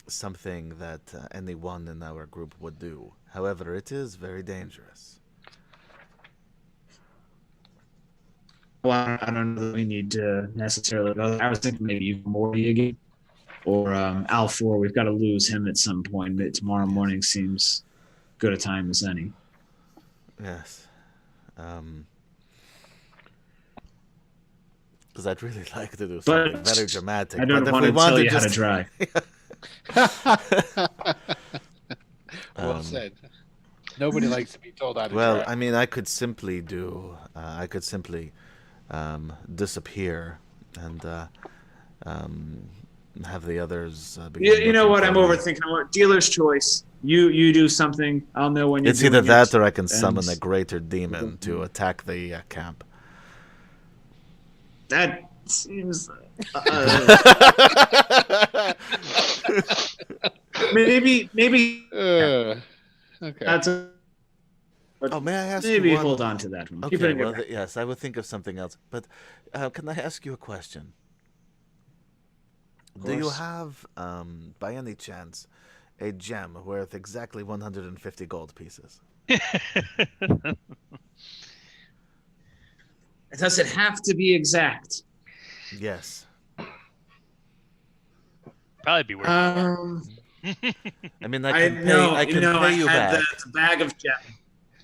something that anyone in our group would do. However, it is very dangerous. Well, I don't know that we need to necessarily go. I was thinking maybe even Morty again, or Al4. We've got to lose him at some point. But tomorrow morning seems good a time as any. Yes. Because I'd really like to do something But very dramatic. I don't but if want we to tell wanted you how to just drive. Well said. Nobody likes to be told how to Well, drive. I mean, I could simply disappear and have the others. You know what? I'm overthinking. What dealer's choice? You do something. I'll know when you're It's either doing that it. or I can summon a And- greater demon to attack the camp. That seems. Maybe Okay. that's a. Oh, may I ask Maybe you one? hold on to that one. Keep it Okay, in your well, back. yes, I would think of something else. But can I ask you a question? Do you course. have, by any chance, a gem worth exactly 150 gold pieces? Does it have to be exact? Yes. Probably be worth I mean, I can know. pay, I can I pay you had back. the bag of gems.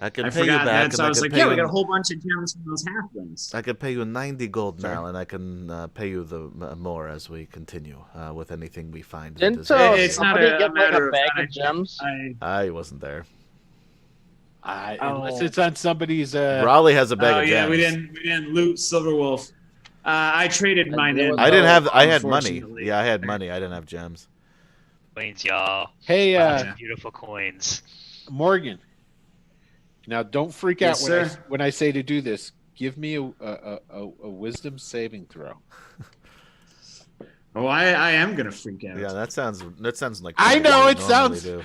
I can I pay you forgot back, that, so and I was can like, pay yeah, you. we got a whole bunch of gems from those halflings. I can pay you 90 gold Sorry. now, and I can pay you the more as we continue with anything we find. that Didn't is It's valuable. not somebody a get like matter a of bag that. of gems? I wasn't there. Unless Oh. it's on somebody's. Raleigh has a bag Oh of yeah, gems. we didn't loot Silverwolf. I traded mine in. I didn't have. I had money. unfortunately. Yeah, I had money. I didn't have gems. coins, y'all. Hey, Yeah. Beautiful coins. Morgan. Now, don't freak out Yes, when sir. when I say to do this. Give me a wisdom saving throw. Oh, I am gonna freak out. Yeah, that sounds like. I something know, we it normally sounds- do.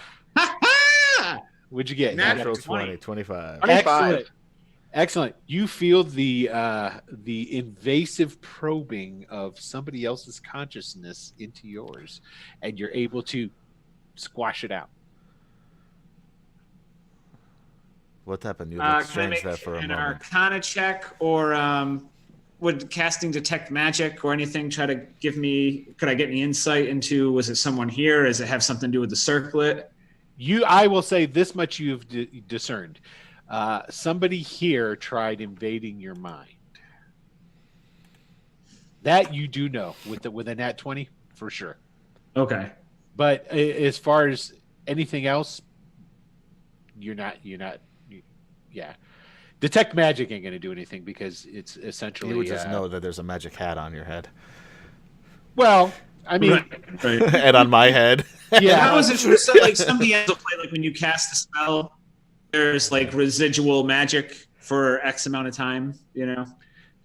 What'd you get? Natural Natural 20. 20, 25. 25. Excellent. Excellent. You feel the invasive probing of somebody else's consciousness into yours, and you're able to squash it out. What happened? You Can I exchanged make that for a an moment. Arcana check or would casting detect magic or anything try to give me? Could I get any insight into? Was it someone here? Does it have something to do with the circlet? I will say this much: you've discerned. Somebody here tried invading your mind. That you do know with a nat 20 for sure. Okay. But as far as anything else, you're not. Yeah. Detect magic ain't going to do anything because it's essentially. You would just know that there's a magic hat on your head. Well, I mean, Right. And on my head. yeah. I wasn't sure. So, like, some DMs will play, like, when you cast a spell, there's, like, residual magic for X amount of time, you know?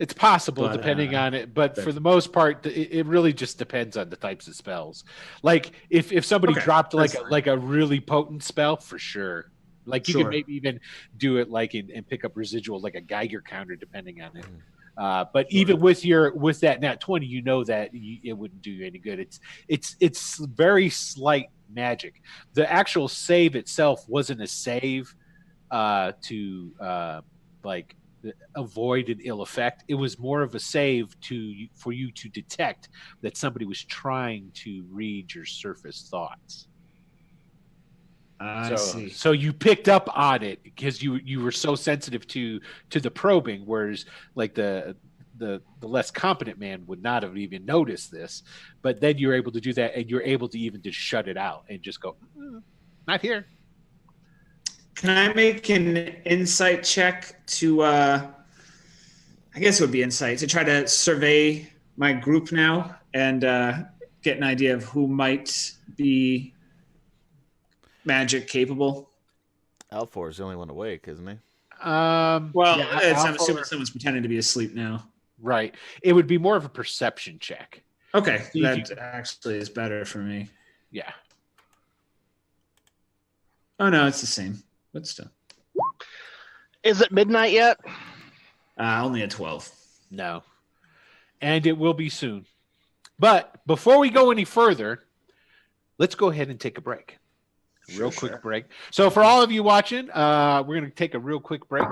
It's possible, But, depending on it, but for the most part, it really just depends on the types of spells. Like if somebody Okay, dropped that's fine. like a really potent spell, for sure. Like you Sure. could maybe even do it like and pick up residual, like a Geiger counter, depending on it. But even with that nat 20, you know that it wouldn't do you any good. It's very slight magic. The actual save itself wasn't a save to like avoid an ill effect. It was more of a save for you to detect that somebody was trying to read your surface thoughts. I see. So you picked up on it because you were so sensitive to the probing, whereas like the less competent man would not have even noticed this. But then you're able to do that, and you're able to even just shut it out and just go, not here. Can I make an insight check to, I guess it would be insight, to try to survey my group now and get an idea of who might be magic capable? Alfor is the only one awake, isn't he? Well, yeah, I'm assuming someone's pretending to be asleep now. Right. It would be more of a perception check. Okay, See if that actually is better for me. Yeah. Oh, no, it's the same, but still. Is it midnight yet? Only at 12. No. And it will be soon. But before we go any further, let's go ahead and take a break. Real quick break. So for all of you watching, we're going to take a real quick break.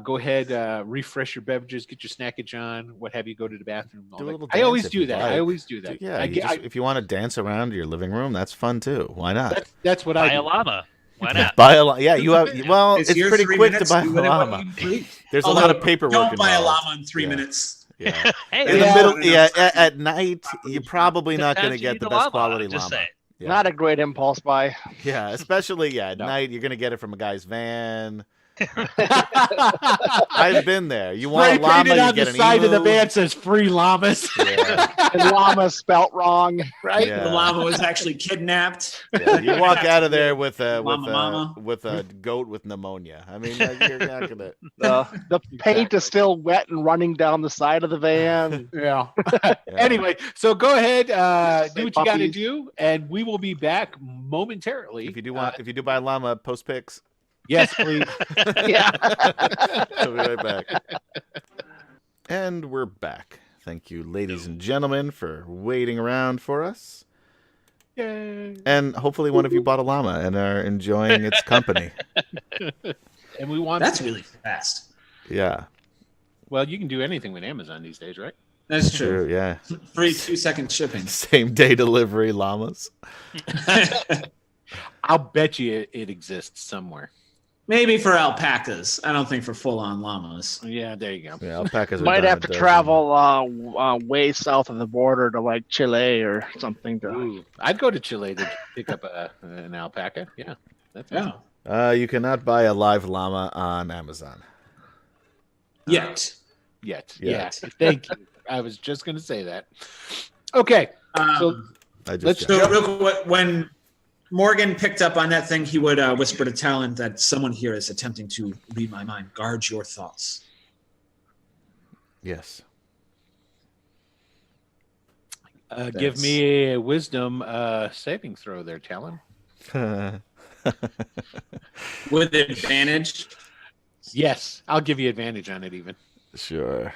Go ahead, refresh your beverages, get your snackage on, what have you, go to the bathroom. Do a little I always dance if do you'd that. like. I always do that. Yeah, if you want to dance around your living room, that's fun too. Why not? That's what Buy I a do. llama. Why not? Buy a llama. Yeah, you have. Well, it's your pretty 3 quick to minutes, buy a do whatever llama. you please. There's a Although, lot of paperwork don't buy a involved. llama in 3 minutes. Yeah. Hey, In the Yeah. middle, at night, you're probably not going to sometimes you get need the a best llama, quality just llama. saying. Yeah. Not a great impulse buy. Yeah, especially at No. night, you're going to get it from a guy's van. I've been there. You want a llama, painted you on get the an side of the emu. van says free llamas. Yeah. And llama spelt wrong, right? Yeah. The llama was actually kidnapped. Yeah, you walk out of there with a Mama. with a goat with pneumonia. I mean, like, you're not gonna. The paint is still wet and running down the side of the van. Yeah. Yeah. Anyway, so go ahead, do what you got to puppies. do, and we will be back momentarily. If you do buy a llama, post pics. Yes, please. Yeah. I'll be right back. And we're back. Thank you, ladies and gentlemen, for waiting around for us. Yay. And hopefully, one of you bought a llama and are enjoying its company. And we want That's really fast. Yeah, well, you can do anything with Amazon these days, right? That's true. true. Yeah, Free 2-second shipping. same day delivery llamas. I'll bet you it exists somewhere. Maybe for alpacas. I don't think for full-on llamas. Yeah, there you go. Yeah, alpacas are Might dime have a to dozen. travel way south of the border to like Chile or something. Ooh, I'd go to Chile to pick up an alpaca. Yeah, that's Yeah. You cannot buy a live llama on Amazon. Yet. Yet. Yeah. Yeah. Thank you. I was just going to say that. Okay. So I just Let's checked. So real quick, when Morgan picked up on that thing, he would whisper to Talon that someone here is attempting to read my mind. Guard your thoughts. Yes. give me a wisdom saving throw there, Talon. With advantage. Yes, I'll give you advantage on it even. Sure.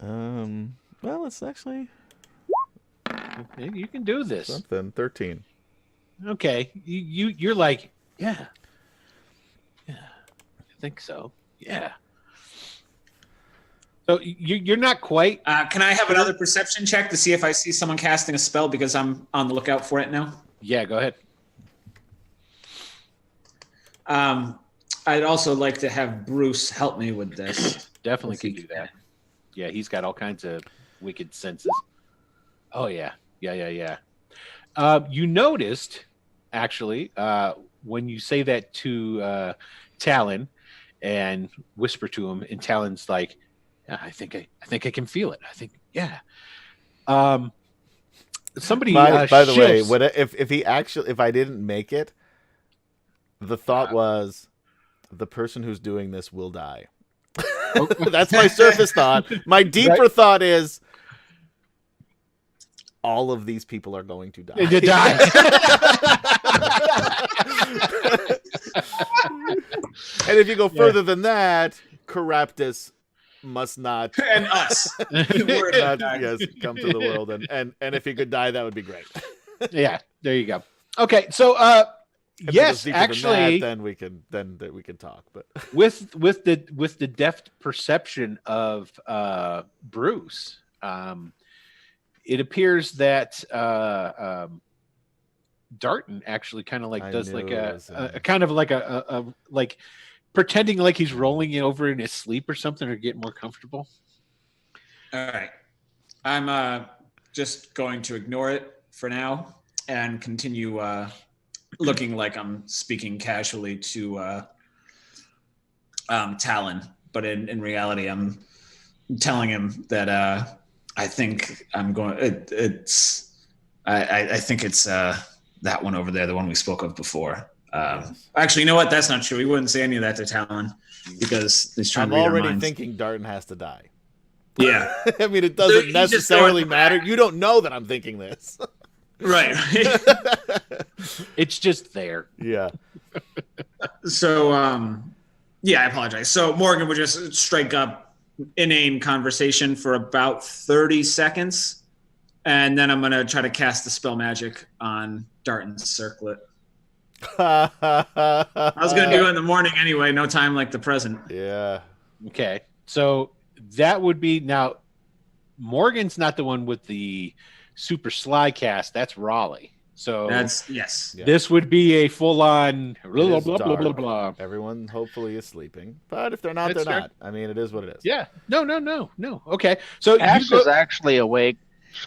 Well, it's actually You can do this. something. 13. Okay. You're like, yeah. Yeah. I think so. Yeah. So you're not quite. Can I have another perception check to see if I see someone casting a spell because I'm on the lookout for it now? Yeah, go ahead. I'd also like to have Bruce help me with this. Definitely can do that. Yeah, he's got all kinds of wicked senses. Oh yeah. You noticed actually when you say that to Talon and whisper to him, and Talon's like, yeah, I think I can feel it. I think, yeah. Somebody. By the way, shifts. if I didn't make it, the thought was, the person who's doing this will die. That's my surface thought. My deeper thought is, all of these people are going to die. And if you go further than that, Caraptus must not and us come to the world, and if he could die, that would be great. Yeah, there you go. Okay, so yes, actually, then we can talk. But with the deft perception of Bruce, it appears that Darton actually kind of like does like a kind of like a like pretending like he's rolling it over in his sleep or something, or getting more comfortable. All right, I'm just going to ignore it for now and continue looking like I'm speaking casually to Talon, but in reality, I'm telling him that I think I'm going. I think it's that one over there, the one we spoke of before. Actually, you know what? That's not true. We wouldn't say any of that to Talon because he's trying to read our already minds. thinking Darton has to die. Yeah. I mean, it doesn't necessarily matter. You don't know that I'm thinking this. Right. It's just there. Yeah. So, yeah, I apologize. So Morgan would just strike up inane conversation for about 30 seconds, and then I'm going to try to cast the spell magic on Darton's circlet. I was going to do it in the morning anyway. No time like the present. Yeah. Okay. So that would be now. Morgan's not the one with the super sly cast. That's Raleigh. So that's yes. This would be a full on blah blah blah blah blah. Everyone hopefully is sleeping, but if they're not, That's they're fair. not. I mean, it is what it is. Yeah. No. Okay. So Ash is actually awake,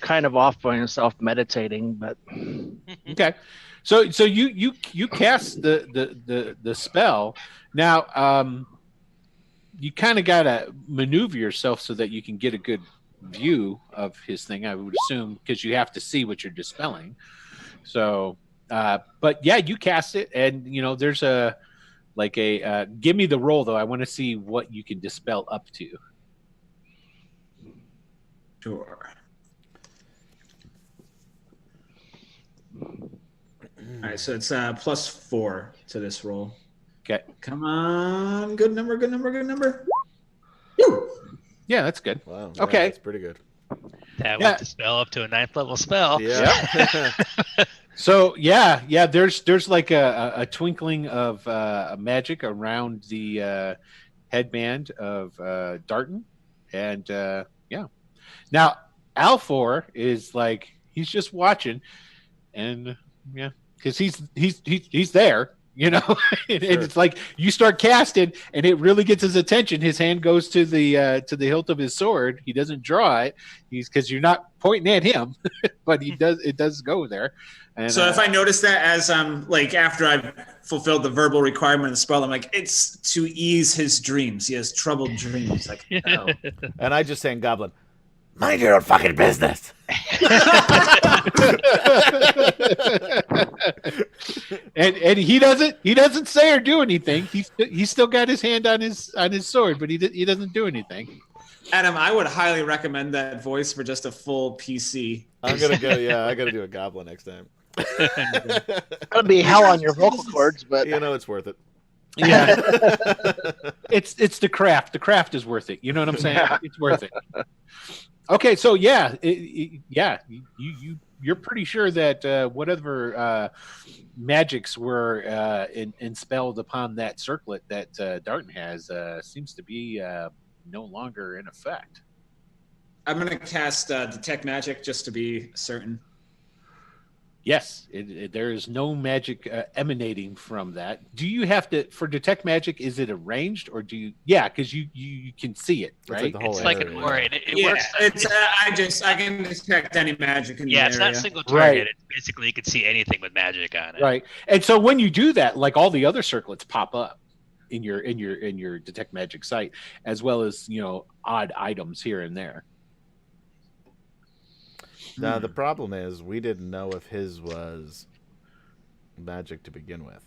kind of off by himself meditating, but okay. So you cast the spell. Now you kind of gotta maneuver yourself so that you can get a good view of his thing, I would assume, because you have to see what you're dispelling. So but yeah, you cast it, and there's a give me the roll though. I want to see what you can dispel up to. Sure. All right, so it's +4 to this roll. Okay. Come on, good number. Woo! Yeah, that's good. Wow. Okay. That's pretty good. That would dispel up to a 9th level spell. Yeah. So yeah. There's like a twinkling of magic around the headband of Darton, and yeah. Now Alfor is like, he's just watching, and yeah, because he's there. And it's like you start casting, and it really gets his attention. His hand goes to the hilt of his sword. He doesn't draw it. Because you're not pointing at him, but it does go there. And, so if I notice that as after I've fulfilled the verbal requirement of the spell, I'm like, it's to ease his dreams. He has troubled dreams. Like, oh. And I just say in Goblin, Mind your own fucking business. and he doesn't say or do anything. He's still got his hand on his sword, but he doesn't do anything. Adam, I would highly recommend that voice for just a full PC. I'm gonna go. Yeah, I gotta do a Goblin next time. it'll be hell on your vocal cords, but it's worth it. Yeah, it's the craft. The craft is worth it. You know what I'm saying? Yeah. It's worth it. Okay, so yeah, you're pretty sure that whatever magics were enspelled upon that circlet that Darton has seems to be no longer in effect. I'm going to cast Detect Magic just to be certain. Yes, there is no magic emanating from that. Do you have to, for Detect Magic, is it arranged or do you? Yeah, because you can see it, right? like the whole It's like area, an aura. It Yeah, works. it's I can detect any magic in the Yeah, area. it's not single Right. target. It's basically you can see anything with magic on it. Right. And so when you do that, like all the other circlets pop up in your Detect Magic site, as well as odd items here and there. Now the problem is we didn't know if his was magic to begin with.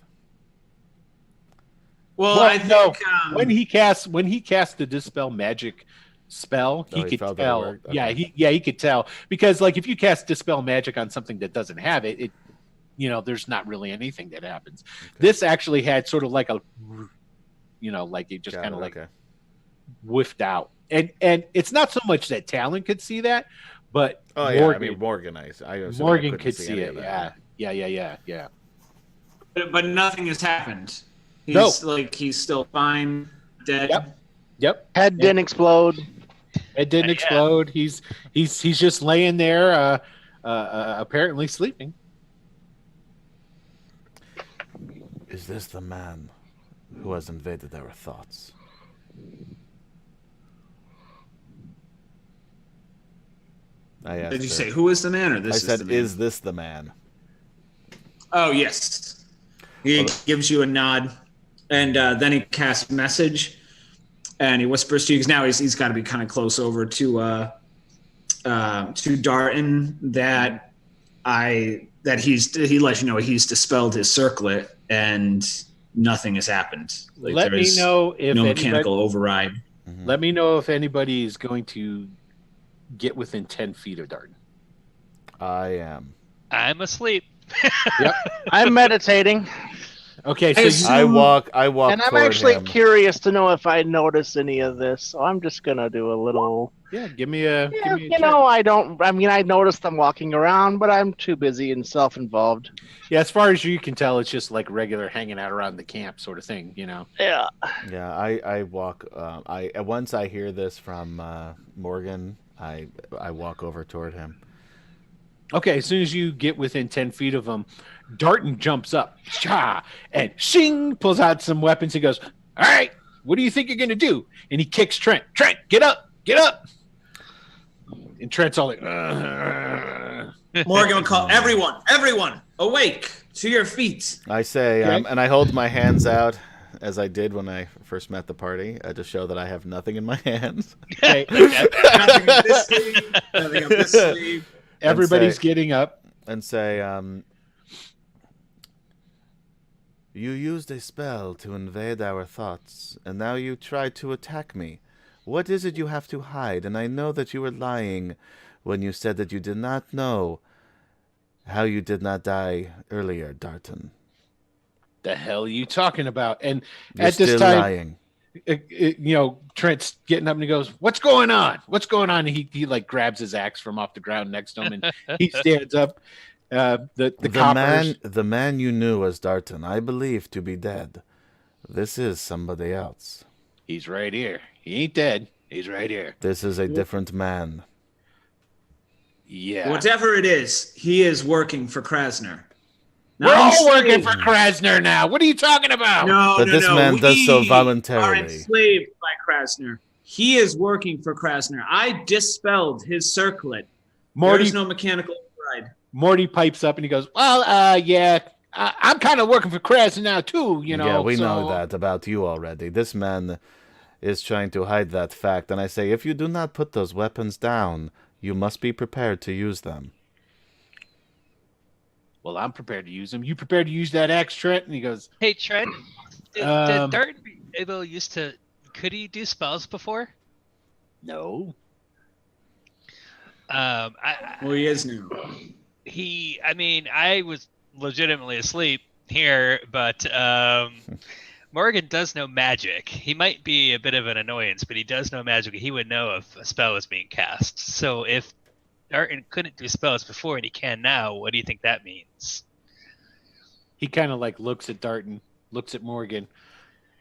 Well, I think when he casts the Dispel Magic spell, he could felt that it tell. worked? Yeah, Okay. he could tell, because like if you cast Dispel Magic on something that doesn't have it, there's not really anything that happens. Okay. This actually had sort of like a, like it just Got kind of it, like okay. whiffed out, and it's not so much that Talon could see that, but Oh yeah, I mean Morgan. I assume Morgan couldn't could see any it. of that. Yeah. but nothing has happened. No. He's still fine, dead. Yep. Head didn't explode. It didn't Yeah. explode. He's just laying there, apparently sleeping. Is this the man who has invaded our thoughts? I asked Did you her. say who is the man or this? I said, the man? "Is this the man?" Oh yes. He gives you a nod, and then he casts message, and he whispers to you because now he's got to be kind of close over to Darton that he lets you know he's dispelled his circlet and nothing has happened. Like, Let there me is know if no anybody, mechanical override. Let me know if anybody is going to get within 10 feet of Darton. I am. I'm asleep. Yep. I'm meditating, Okay, so I walk. and I'm toward actually him. curious to know if I notice any of this. So I'm just gonna do a little. give me a check. I don't. I mean, I noticed them walking around, but I'm too busy and self-involved. Yeah, as far as you can tell, it's just like regular hanging out around the camp sort of thing, Yeah. Yeah, I walk. Once I hear this from Morgan, I walk over toward him. Okay, as soon as you get within 10 feet of him, Darton jumps up, and shing, pulls out some weapons. He goes, all right, what do you think you're going to do? And he kicks Trent. Trent, get up, get up. And Trent's all like, Morgan will call everyone, awake to your feet. I say, Okay. and I hold my hands out as I did when I first met the party to show that I have nothing in my hands. okay. Nothing up this sleeve, nothing up this sleeve. Everybody's getting up. And say, you used a spell to invade our thoughts, and now you try to attack me. What is it you have to hide? And I know that you were lying when you said that you did not know how you did not die earlier, Darton. The hell are you talking about? And You're at this still time, lying. Trent's getting up and he goes, what's going on? What's going on? And he like grabs his axe from off the ground next to him and he stands up. The coppers. The man you knew as Darton, I believe to be dead. This is somebody else. He's right here. He ain't dead. He's right here. This is a different man. Yeah. Whatever it is, he is working for Krasner. We're all working for Krasner now. What are you talking about? No, But this man does so We voluntarily. are enslaved by Krasner. He is working for Krasner. I dispelled his circlet. There Morty, is no mechanical override. Morty pipes up and he goes, well, yeah, I'm kind of working for Krasner now too, Yeah, we so- know that about you already. This man is trying to hide that fact. And I say, if you do not put those weapons down, you must be prepared to use them. Well, I'm prepared to use them. You prepared to use that axe, Trent? And he goes, Hey, Trent, did Darton could he do spells before? no. Well, he is now. I was legitimately asleep here, but Morgan does know magic. He might be a bit of an annoyance, but he does know magic. He would know if a spell was being cast. So if Darton couldn't do spells before and he can now, what do you think that means? He kind of like looks at Darton, looks at Morgan,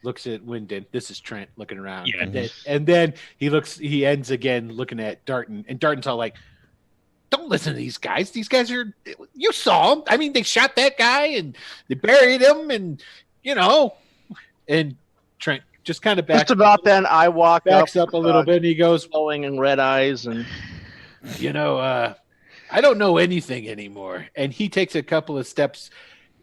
looks at Wyndon. This is Trent looking around. Yeah. And then he ends again looking at Darton. And Darton's all like, don't listen to these guys. These guys are, you saw them. I mean, they shot that guy and they buried him and, and Trent just kind of Just about then, I backs up a little bit and he goes, glowing and red eyes. And I don't know anything anymore. And he takes a couple of steps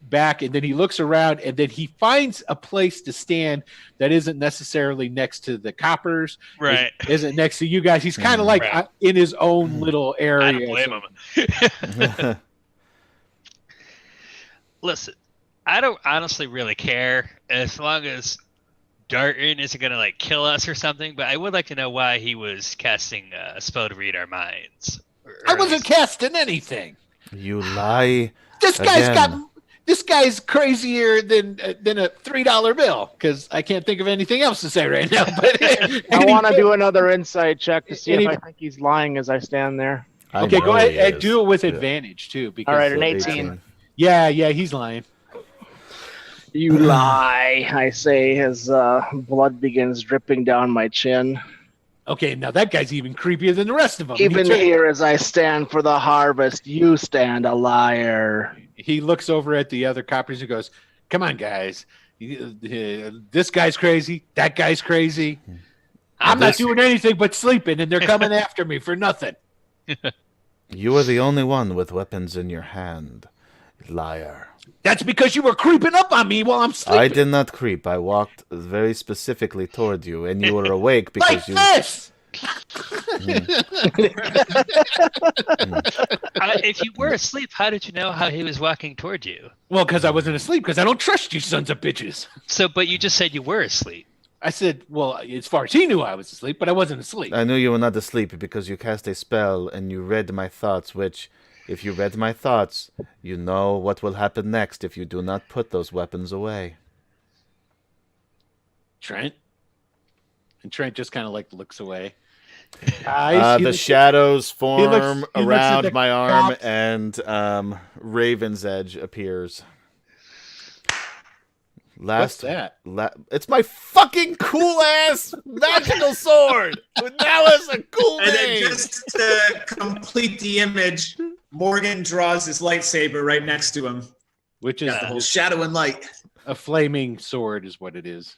back and then he looks around and then he finds a place to stand that isn't necessarily next to the coppers, Right. Isn't next to you guys. He's kind of like Right. in his own little area. I don't blame him. Listen, I don't honestly really care as long as Darton isn't going to kill us or something, but I would like to know why he was casting a spell to read our minds. I wasn't casting anything. You lie. This guy's crazier than a $3 bill because I can't think of anything else to say right now. But I want to do another insight check to see if I think he's lying as I stand there. Okay, go ahead and do it with advantage too. Because all right, an 18. Yeah, he's lying. You lie, I say, as blood begins dripping down my chin. Okay, now that guy's even creepier than the rest of them. Even here, as I stand for the harvest, you stand a liar. He looks over at the other coppers and goes, come on, guys. This guy's crazy. That guy's crazy. I'm not doing anything but sleeping, and they're coming after me for nothing. You are the only one with weapons in your hand, liar. That's because you were creeping up on me while I'm sleeping. I did not creep. I walked very specifically toward you, and you were awake because this! If you were asleep, how did you know how he was walking toward you? Well, because I wasn't asleep, because I don't trust you sons of bitches. But you just said you were asleep. I said, well, as far as he knew I was asleep, but I wasn't asleep. I knew you were not asleep because you cast a spell and you read my thoughts, which, if you read my thoughts, you know what will happen next if you do not put those weapons away. Trent? And Trent just kind of looks away. The shadows form he looks around my arm cops. and Raven's Edge appears. What's that? It's my fucking cool ass magical sword. Now it's a cool And then name. just to complete the image, Morgan draws his lightsaber right next to him. Which is The whole shadow and light. a flaming sword is what it is.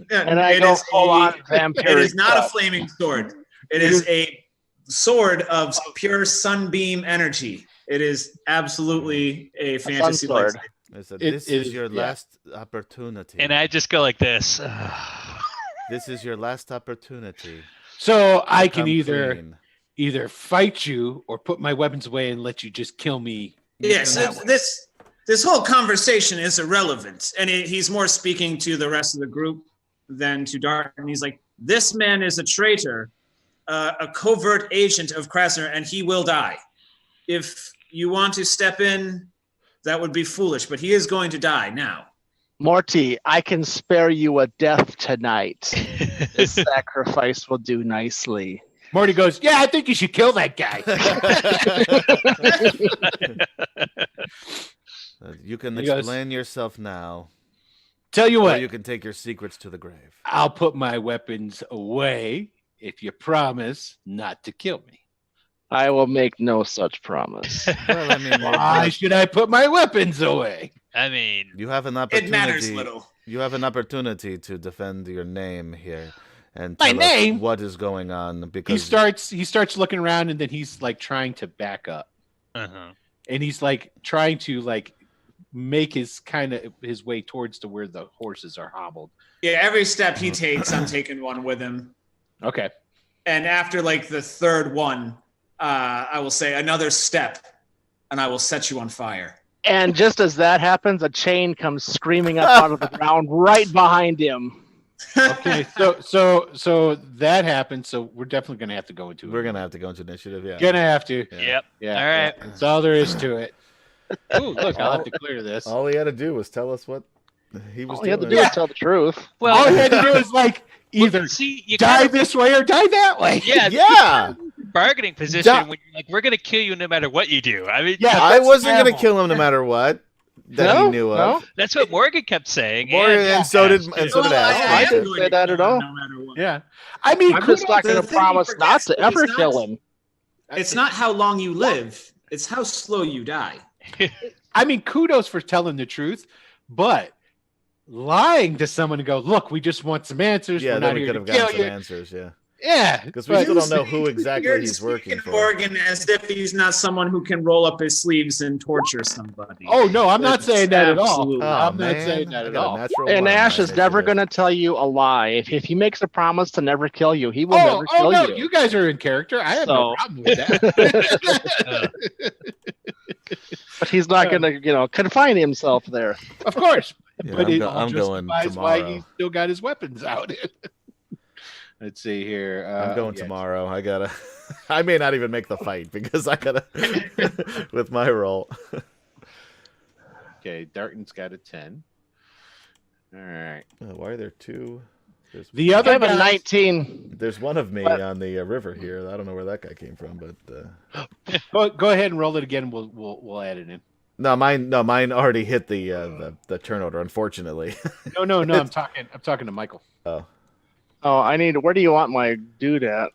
And I go full on vampiric. It is not a cut. flaming sword. It is a sword of pure sunbeam energy. It is absolutely a fantasy sword. lightsaber. This is your last opportunity. And I just go like this. This is your last opportunity. So I can Come either fight you or put my weapons away and let you just kill me. Yes, that way. this whole conversation is irrelevant. And he's more speaking to the rest of the group than to Darton. He's like, this man is a traitor, a covert agent of Krasner, and he will die. If you want to step in, that would be foolish, but he is going to die now. Morty, I can spare you a death tonight. This sacrifice will do nicely. Morty goes, yeah, I think you should kill that guy. You can He goes, explain yourself now. Tell you Or what, you can take your secrets to the grave. I'll put my weapons away if you promise not to kill me. I will make no such promise. Well, I mean, Why should I put my weapons away? I mean, you have an It opportunity. matters little. You have an opportunity to defend your name here and My tell us name? what is going on. He Because starts looking around and then he's like trying to back up. uh-huh. And he's like trying to like make his way towards to where the horses are hobbled. Yeah, every step he takes, I'm taking one with him. Okay. And after like the third one, I will say another step, and I will set you on fire. And just as that happens, a chain comes screaming up out of the ground right behind him. Okay. So that happened. So we're definitely gonna have to go into it. we're gonna have to go into initiative. Yeah. Gonna have to. Yeah. Yep. Yeah. All right. Yeah. That's all there is to it. Ooh, look, I'll have to clear this. All he had to do was tell us what he was All you have to doing. do is tell the truth. Well, All he had to do is like either see, you die kind this way or die that way. yeah, Yeah. bargaining position Da- when you're like, we're gonna kill you no matter what you do. I mean, Yeah, I that's wasn't gonna terrible. kill him no matter what. that he knew of. That's what Morgan kept saying. Morgan, and so did Ash. I didn't say that at all. No matter what. Yeah. I mean, I'm just not the going to thing he promise not forgets to is ever not- kill him. It's not how long you live; it's how slow you die. I mean, kudos for telling the truth, but lying to someone to go, look, we just want some answers. Yeah, We're then not we here could to have kill gotten some you. answers. Yeah, Yeah, because we but- still don't know who exactly You're he's working speaking for. Morgan as if he's not someone who can roll up his sleeves and torture somebody. Oh no, I'm not It's saying that at all. absolutely- I'm not saying that I at got a all. natural And one on Ash my is never initiative. going to tell you a lie. If he makes a promise to never kill you, he will never Oh kill no, you. you guys are in character. I have no So- problem with that. But he's not going to, confine himself there. Of course. Yeah, But I'm it go- all I'm going justifies why tomorrow. he still got his weapons out. Let's see here. I'm going yeah. tomorrow. I gotta. I may not even make the fight because I gotta with my roll. Okay, Darton's got a 10. All right. Why are there two? There's, The I other have a guy, 19. there's one of me What? on the river here. I don't know where that guy came from, but go ahead and roll it again. We'll add it in. no, mine already hit the turn order. Unfortunately. No. I'm talking to Michael. Oh, Where do you want my dude at?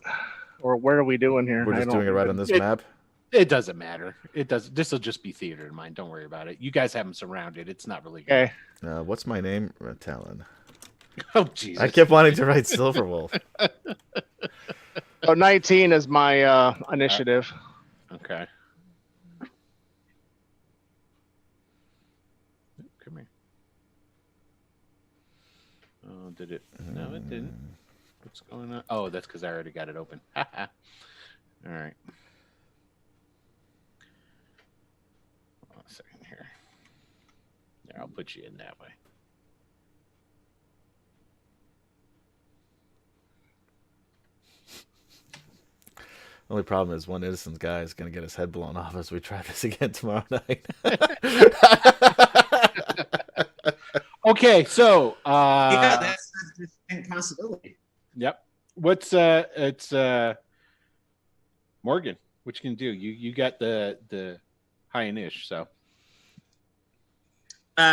Or where are we doing here? we're just doing it right on this It- map. It doesn't matter. It does. This will just be theater in mine. Don't worry about it. You guys have them surrounded. It's not really. Okay. What's my name? Talon. Oh Jesus. I kept wanting to write Silverwolf. So 19 is my initiative. Okay. Come here. Oh, did it? No, it didn't. What's going on? Oh, that's because I already got it open. All right. Hold on a second here. There, I'll put you in that way. Only problem is one innocent guy is going to get his head blown off as we try this again tomorrow night. Okay, so Yeah, that's a distinct possibility. yep. What's it's Morgan, what you can do? You got the high-ish, so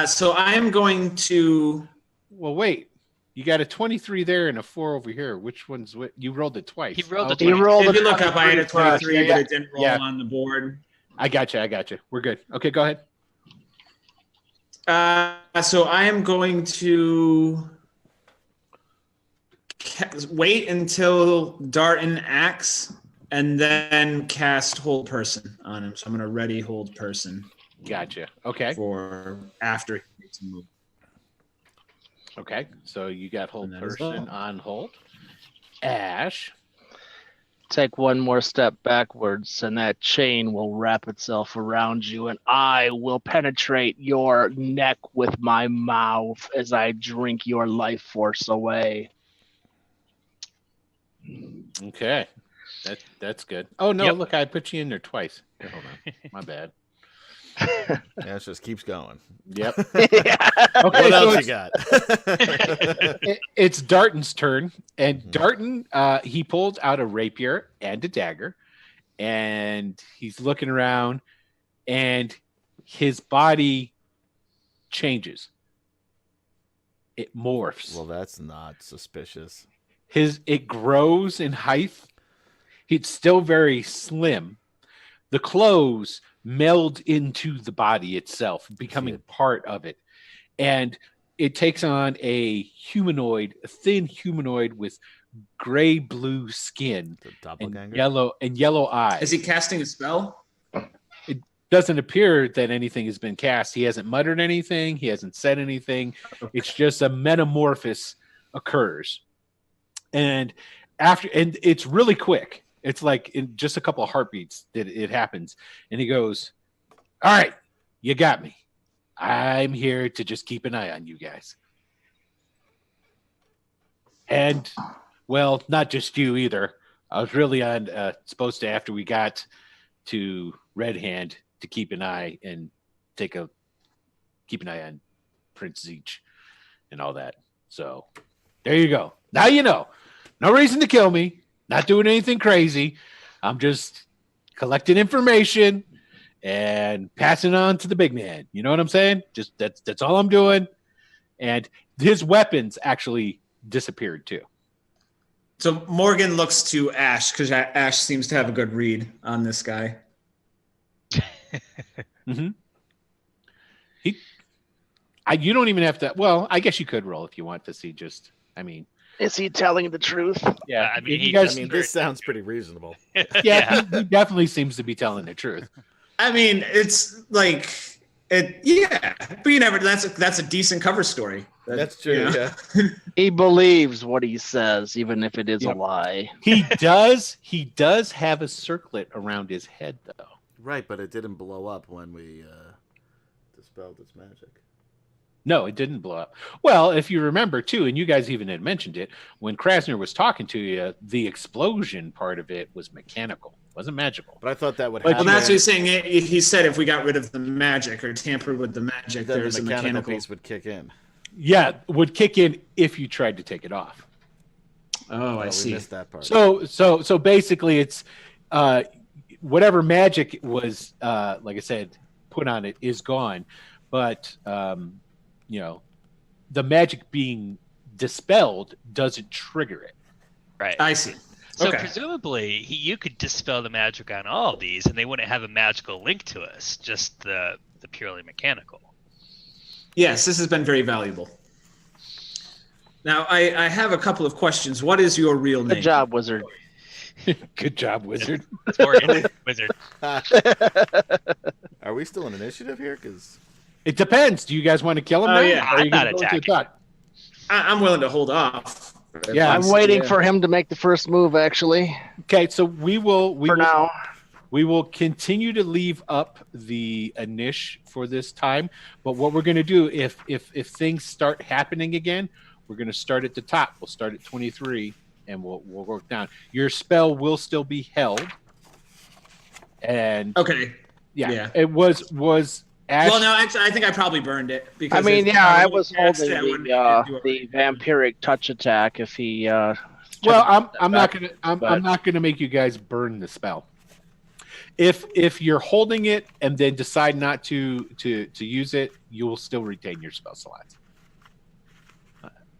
So I am going to. well wait. You got a 23 there and a 4 over here. Which one's what? You rolled it twice. He rolled it He twice. rolled If a you look up, I had a 23, Yeah, but it didn't roll yeah. on the board. I got you. We're good. Okay, go ahead. So I am going to wait until Darton acts and then cast Hold Person on him. So I'm going to ready Hold Person Gotcha. Okay. for after he makes a move. Okay. So you got hold And that is person all. on hold. Ash. Take one more step backwards, and that chain will wrap itself around you, and I will penetrate your neck with my mouth as I drink your life force away. Okay. That's good. Oh no, Yep. look, I put you in there twice. Here, hold on. My bad. Yeah, it just keeps going. Yep. Yeah. Okay, What so else it's, you got? it's Darton's turn, and Mhm. Darton he pulled out a rapier and a dagger, and he's looking around, and his body changes. It morphs. Well, that's not suspicious. It grows in height. It's still very slim. The clothes meld into the body itself, becoming Shit. part of it. And it takes on a thin humanoid with gray blue skin The and doppelganger. yellow eyes. Is he casting a spell? Doesn't appear that anything has been cast. He hasn't muttered anything. He hasn't said anything. It's just a metamorphosis occurs. And it's really quick. It's like in just a couple of heartbeats that it happens. And he goes, "All right, you got me. I'm here to just keep an eye on you guys." And, well, not just you either. I was really supposed to, after we got to Red Hand, to keep an eye and keep an eye on Prince Zeech and all that. So there you go. Now you know. No reason to kill me. Not doing anything crazy. I'm just collecting information and passing it on to the big man. You know what I'm saying? Just that's all I'm doing. And his weapons actually disappeared too. So Morgan looks to Ash because Ash seems to have a good read on this guy. Mm-hmm. You don't even have to. Well, I guess you could roll if you want to see. Just, I mean, Is he telling the truth? yeah. I mean, you guys, This sounds pretty reasonable. yeah, he definitely seems to be telling the truth. I mean, it's like it. Yeah, but you never. That's a decent cover story. That's true. Yeah. He believes what he says, even if it is Yep. a lie. He does have a circlet around his head, though. Right, but it didn't blow up when we dispelled its magic. No, it didn't blow up. Well, if you remember too, and you guys even had mentioned it, when Krasner was talking to you, the explosion part of it was mechanical. It wasn't magical. But I thought that would Well, happen. Well, that's what he's saying. He said if we got rid of the magic or tampered with the magic, Then there's the a mechanical mechanical. piece would kick in. Yeah, would kick in if you tried to take it off. Oh, I We see. missed that part. So basically, it's whatever magic was, like I said, put on it is gone, but the magic being dispelled doesn't trigger it. Right. I see. So Okay. presumably, you could dispel the magic on all of these, and they wouldn't have a magical link to us, just the purely mechanical. Yes, this has been very valuable. Now, I have a couple of questions. What is your real name? Good job, wizard. Good job, wizard. It's Morgan, wizard. Are we still in initiative here? Because It depends. Do you guys want to kill him Oh, now? yeah. Or are you I'm not gonna go into attacking. attack? I'm willing to hold off. Yeah, I'm waiting for him to make the first move, actually, Okay, so we will now. we will continue to leave up the Anish for this time. But what we're going to do, if things start happening again, we're going to start at the top. We'll start at 23, and we'll work down. Your spell will still be held, and Okay. yeah. It was Ash. Well, no, actually, I think I probably burned it. I Because mean, if yeah, I would've was cast holding it, I wouldn't do the it. vampiric touch attack if he. Well, I'm not gonna make you guys burn the spell. If you're holding it and then decide not to use it, you will still retain your spell slots.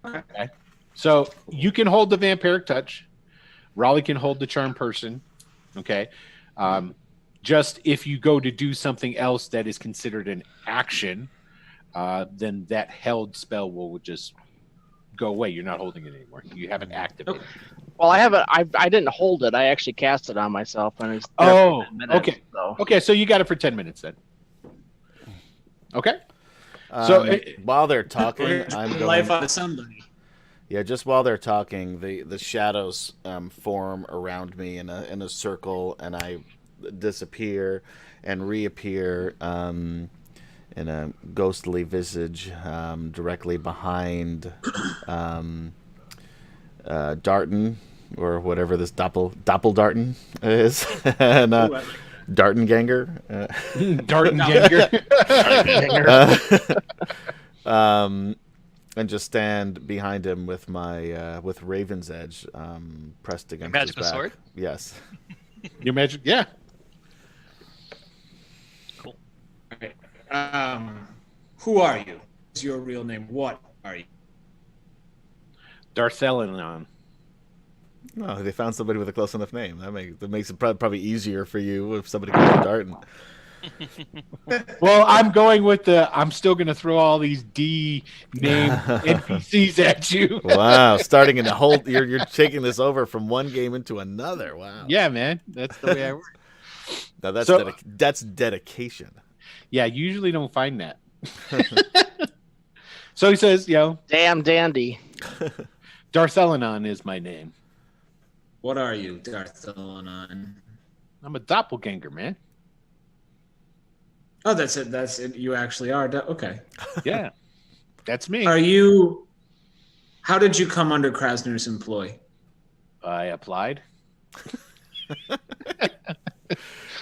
Okay. So you can hold the vampiric touch. Raleigh can hold the charm person. Okay. Just if you go to do something else that is considered an action, then that held spell will just go away. You're not holding it anymore. You haven't activated. Okay. Well, I haven't. I didn't hold it. I actually cast it on myself, and it's. there Oh, for 10 minutes, okay. So. Okay, so you got it for 10 minutes then. Okay. So while they're talking, I'm going. Life out of somebody. Yeah, just while they're talking, the shadows form around me in a circle, and I disappear and reappear in a ghostly visage directly behind Darton, or whatever this Doppeldarton is, and Dartenganger. Dartenganger. And just stand behind him with my with Raven's Edge pressed against magical his back. sword? Yes. Your magic, yeah. Cool. Who are you? What's your real name? What are you? Darthelion. Oh, they found somebody with a close enough name. That makes it probably easier for you if somebody goes to Darton. Well, I'm going with I'm still going to throw all these D name NPCs at you. Wow, starting in the whole, you're taking this over from one game into another. Wow. Yeah, man, that's the way I work. Now that's So- that's dedication. Yeah, you usually don't find that. So he says, Damn dandy. Darthelion is my name. What are you, Darthelion? I'm a doppelganger, man. Oh, that's it. That's it. You actually are. Okay. Yeah, that's me. Are you? How did you come under Krasner's employ? I applied. I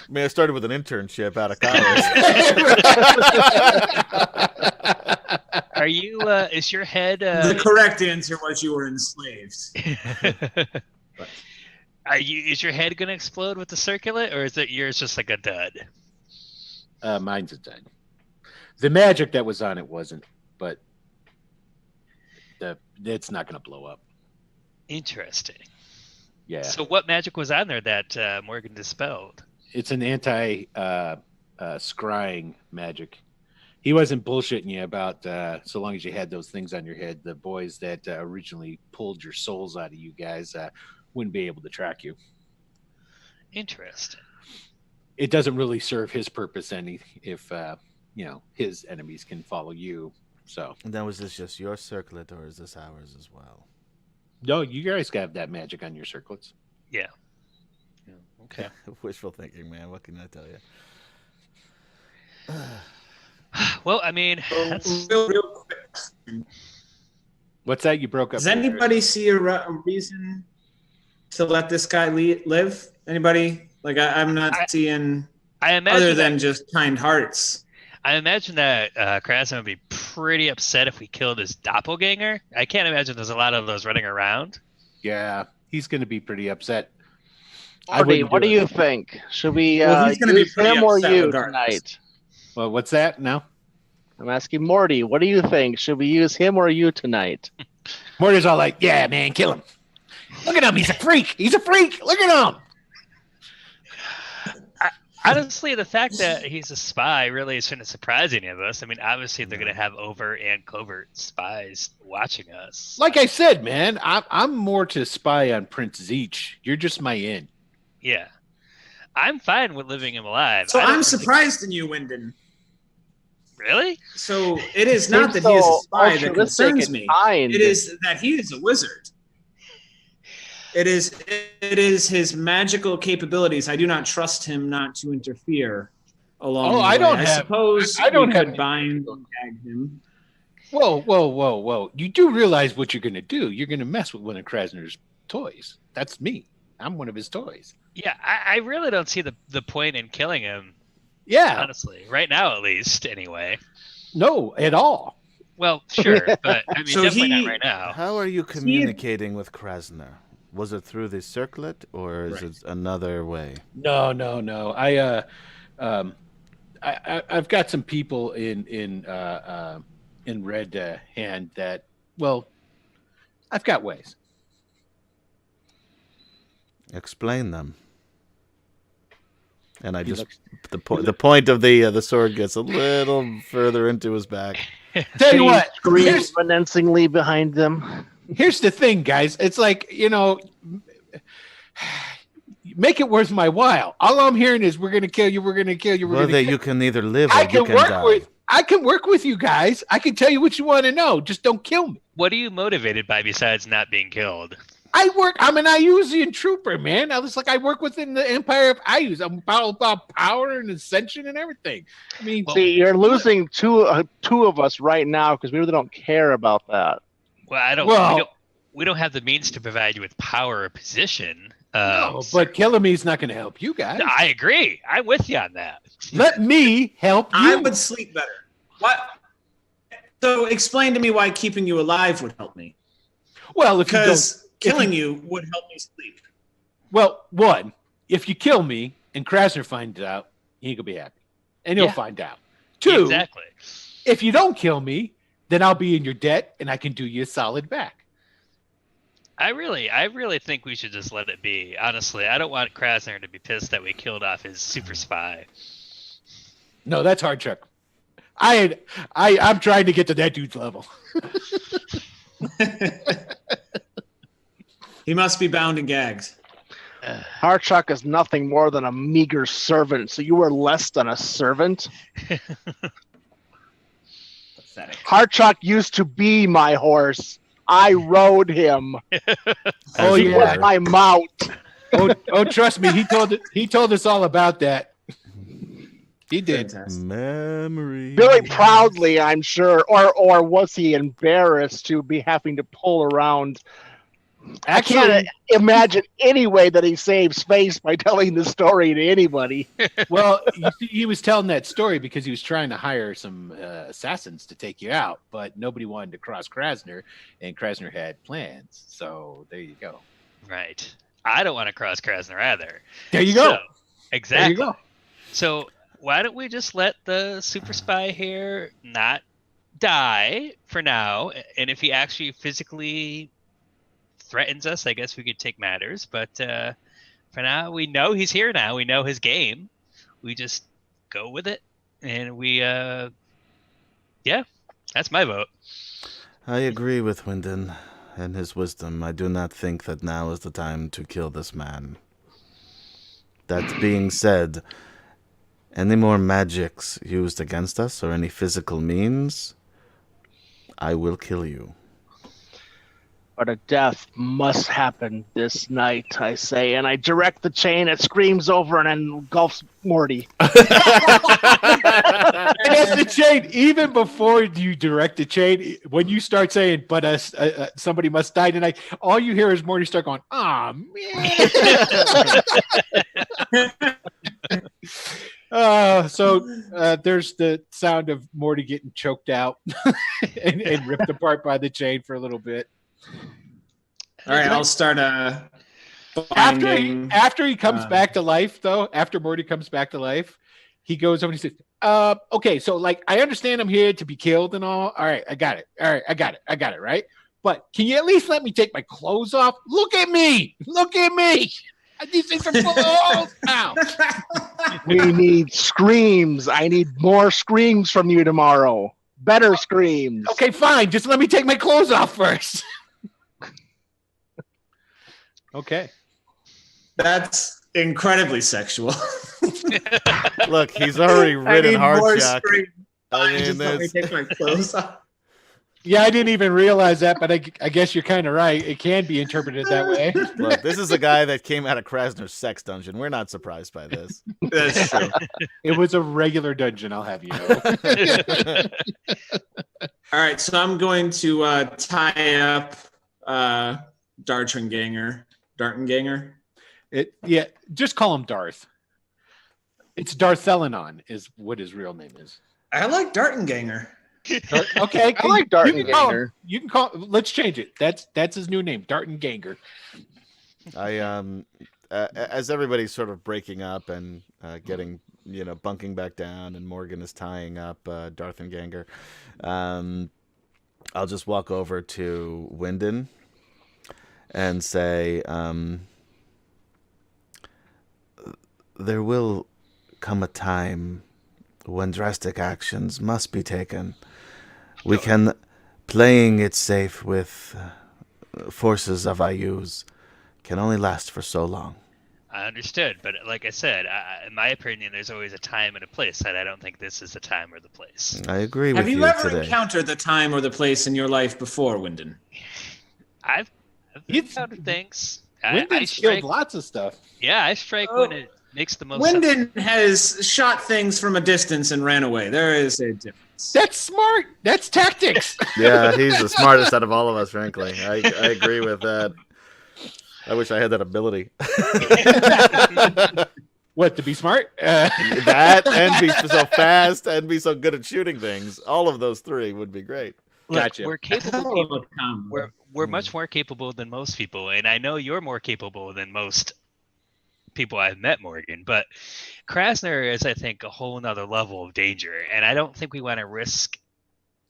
mean, I started with an internship out of college. Are you? Is your head? The correct answer was you were enslaved. Are you? Is your head gonna explode with the circuit, or is it yours just like a dud? Mine's a 10. The magic that was on it wasn't, but it's not going to blow up. Interesting. Yeah. So what magic was on there that Morgan dispelled? It's an scrying magic. He wasn't bullshitting you about so long as you had those things on your head, the boys that originally pulled your souls out of you guys wouldn't be able to track you. Interesting. It doesn't really serve his purpose any if his enemies can follow you. So Then was this just your circlet, or is this ours as well? no, you guys have that magic on your circlets. Yeah. Okay. Wishful thinking, man. What can I tell you? Well, I mean, that's... Real quick. What's that? You broke up. Does anybody see a reason to let this guy live? Anybody? Like, I'm not seeing I imagine other than just kind hearts. I imagine that Krasno would be pretty upset if we killed his doppelganger. I can't imagine there's a lot of those running around. Yeah, he's going to be pretty upset. Morty, what do you think? Should we He's gonna be use pretty him or upset you regardless. tonight? Well, what's that now? I'm asking Morty, what do you think? Should we use him or you tonight? Morty's all like, yeah, man, kill him. Look at him. He's a freak. He's a freak. Look at him. Honestly, the fact that he's a spy really shouldn't surprise any of us. I mean, obviously, they're going to have overt and covert spies watching us. Like I said, man, I'm more to spy on Prince Zeech. You're just my in. Yeah. I'm fine with living him alive. So I don't I'm think- surprised in you, Wyndon. Really? So it is not that he is a spy that concerns me. It is that he is a wizard. It is his magical capabilities. I do not trust him not to interfere along the way. I suppose I don't have could bind and gag him. Whoa. You do realize what you're going to do. You're going to mess with one of Krasner's toys. That's me. I'm one of his toys. Yeah, I really don't see the point in killing him. Yeah. Honestly, right now at least, anyway. No, at all. Well, sure, but I mean, So definitely not right now. How are you communicating with Krasner? Was it through the circlet, or is it another way? No. I've got some people in Red Hand that, well, I've got ways. Explain them. And the point of the sword gets a little further into his back. Tell you what, screams menacingly behind them. Here's the thing, guys. It's like, make it worth my while. All I'm hearing is we're going to kill you. We're going to kill you. Well, you can either live or you can die. I can work with you guys. I can tell you what you want to know. Just don't kill me. What are you motivated by besides not being killed? I'm an Iusian trooper, man. I work within the Empire of Ius. I'm about power and ascension and everything. I mean, See, you're losing two of us right now because we really don't care about that. Well, we don't have the means to provide you with power or position. No, but killing me is not going to help you guys. I agree. I'm with you on that. Let me help you. I would sleep better. What? So explain to me why keeping you alive would help me. Well, because killing you would help me sleep. Well, one, if you kill me and Krasner finds out, he ain't gonna be happy, and he'll find out. Two, exactly. If you don't kill me, then I'll be in your debt, and I can do you a solid back. I really think we should just let it be. Honestly, I don't want Krasner to be pissed that we killed off his super spy. No, that's hard, Chuck. I'm trying to get to that dude's level. He must be bound and gagged. Harchuk is nothing more than a meager servant, so you are less than a servant. Pathetic. Harchuk used to be my horse. I rode him. He was my mount. Oh, trust me, he told us all about that. He did. Memory. Very proudly, I'm sure. Or was he embarrassed to be having to pull around? Actually, I can't imagine any way that he saves face by telling the story to anybody. Well, he was telling that story because he was trying to hire some assassins to take you out, but nobody wanted to cross Krasner, and Krasner had plans. So there you go. Right. I don't want to cross Krasner either. There you go. So, exactly. There you go. So why don't we just let the super spy here not die for now? And if he actually physically threatens us, I guess we could take matters. But for now, we know he's here now. We know his game. We just go with it. And we, yeah, that's my vote. I agree with Wyndon and his wisdom. I do not think that now is the time to kill this man. That being said, any more magics used against us or any physical means, I will kill you. But a death must happen this night, I say, and I direct the chain. It screams over and engulfs Morty. And that's the chain. Even before you direct the chain, when you start saying, but somebody must die tonight, all you hear is Morty start going, "Ah, man." There's the sound of Morty getting choked out and ripped apart by the chain for a little bit. All right, I'll start after he comes back to life, though. After Morty comes back to life, he goes over and he says, "Okay, so like I understand I'm here to be killed and all. All right, I got it. All right, I got it. Right? But can you at least let me take my clothes off? Look at me! These things are full of holes now." We need screams. I need more screams from you tomorrow. Better screams. Okay, fine. Just let me take my clothes off first. Okay. That's incredibly sexual. Look, he's already ridden Hardjack. Just let me take my clothes off. Yeah, I didn't even realize that, but I guess you're kind of right. It can be interpreted that way. Look, this is a guy that came out of Krasner's sex dungeon. We're not surprised by this. That's true. It was a regular dungeon, I'll have you know. All right, so I'm going to tie up Dartenganger. Yeah, just call him Darth. It's Darthelenon is what his real name is. I like Dartenganger. Okay, I like Dartenganger. You can call. Let's change it. That's his new name, Dartenganger. As everybody's sort of breaking up and getting, bunking back down, and Morgan is tying up Dartenganger, I'll just walk over to Wyndon and say, there will come a time when drastic actions must be taken. We can, playing it safe with forces of Ayus can only last for so long. I understood, but like I said, in my opinion, there's always a time and a place, and I don't think this is the time or the place. I agree with you today. Have you ever encountered the time or the place in your life before, Wyndon? I've encountered things. Wyndon's killed lots of stuff. Yeah, I strike when it makes the most Wyndon sense. has shot things from a distance and ran away. There is a difference. That's smart. That's tactics. Yeah, he's the smartest out of all of us, frankly. I agree with that. I wish I had that ability. What, to be smart? That, and be so fast, and be so good at shooting things. All of those three would be great. Gotcha. We're capable people. We're much more capable than most people, and I know you're more capable than most people I've met, Morgan. But Krasner is, I think, a whole nother level of danger, and I don't think we want to risk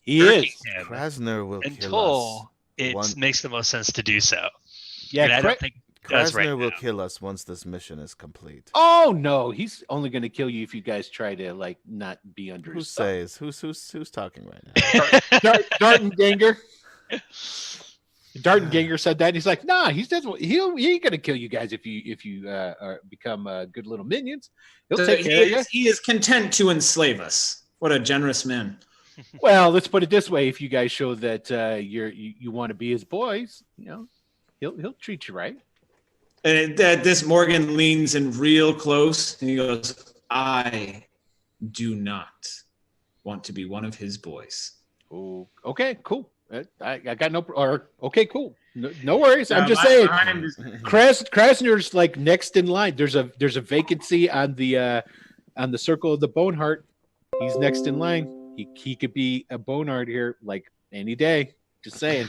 him Krasner will until it makes the most sense to do so. Yeah, and I don't think Krasner will kill us once this mission is complete. Oh no, he's only going to kill you if you guys try to not be under his thumb. Who's talking right now? Dartenganger. Dartenganger said that. And he's like, nah, he ain't gonna kill you guys if you become good little minions. He'll take care of you. He is content to enslave us. What a generous man. Well, let's put it this way: if you guys show that you want to be his boys, he'll treat you right. And this Morgan leans in real close and he goes, "I do not want to be one of his boys." Oh, okay, cool. I got okay, cool. No worries. I'm just saying. Krasner's like next in line. There's a vacancy on the circle of the Boneheart. He's next in line. He could be a Boneheart here like any day. Just saying.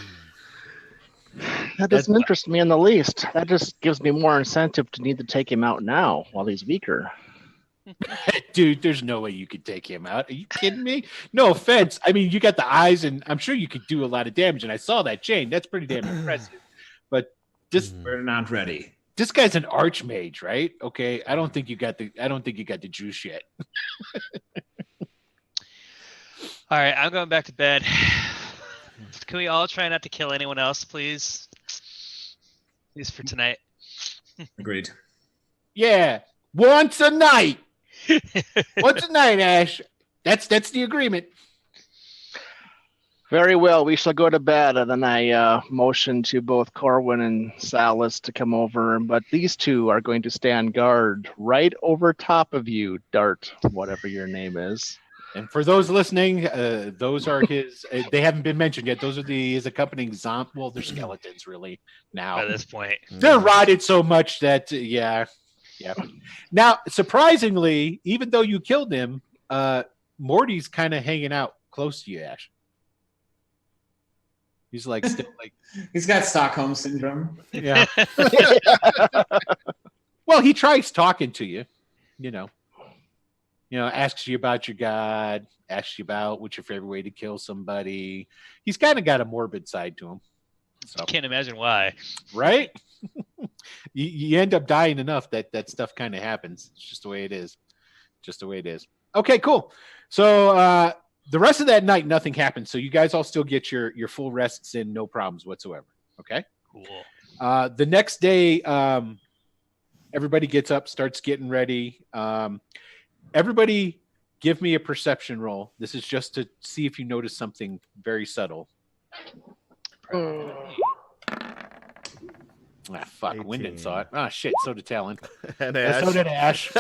That doesn't interest me in the least. That just gives me more incentive to need to take him out now while he's weaker. Dude, there's no way you could take him out. Are you kidding me? No offense. I mean, you got the eyes, and I'm sure you could do a lot of damage. And I saw that chain. That's pretty damn impressive. But We're not ready. this guy's an archmage, right? Okay, I don't think you got the juice yet. All right, I'm going back to bed. Can we all try not to kill anyone else, please? Please for tonight. Agreed. Yeah, once a night. Once a night, Ash. That's the agreement. Very well. We shall go to bed. And then I motion to both Corwin and Salas to come over. But these two are going to stand guard right over top of you, Dart, whatever your name is. And for those listening, those are his. They haven't been mentioned yet. Those are his accompanying zombie. Well, they're skeletons, really. Now At this point, they're rotted so much that yeah. Now, surprisingly, even though you killed him, Morty's kind of hanging out close to you, Ash. He's like still like. He's got Stockholm syndrome. Yeah. Well, he tries talking to you. Asks you about your god, asks you about what's your favorite way to kill somebody. He's kind of got a morbid side to him. So, can't imagine why. right? you end up dying enough that stuff kind of happens. It's just the way it is. Okay, cool. So the rest of that night, nothing happens. So you guys all still get your full rests in, no problems whatsoever. Okay? Cool. The next day, everybody gets up, starts getting ready. Everybody give me a perception roll. This is just to see if you notice something very subtle. Fuck. 18. Wyndon saw it. Ah, shit. So did Talon. And Ash. So did Ash.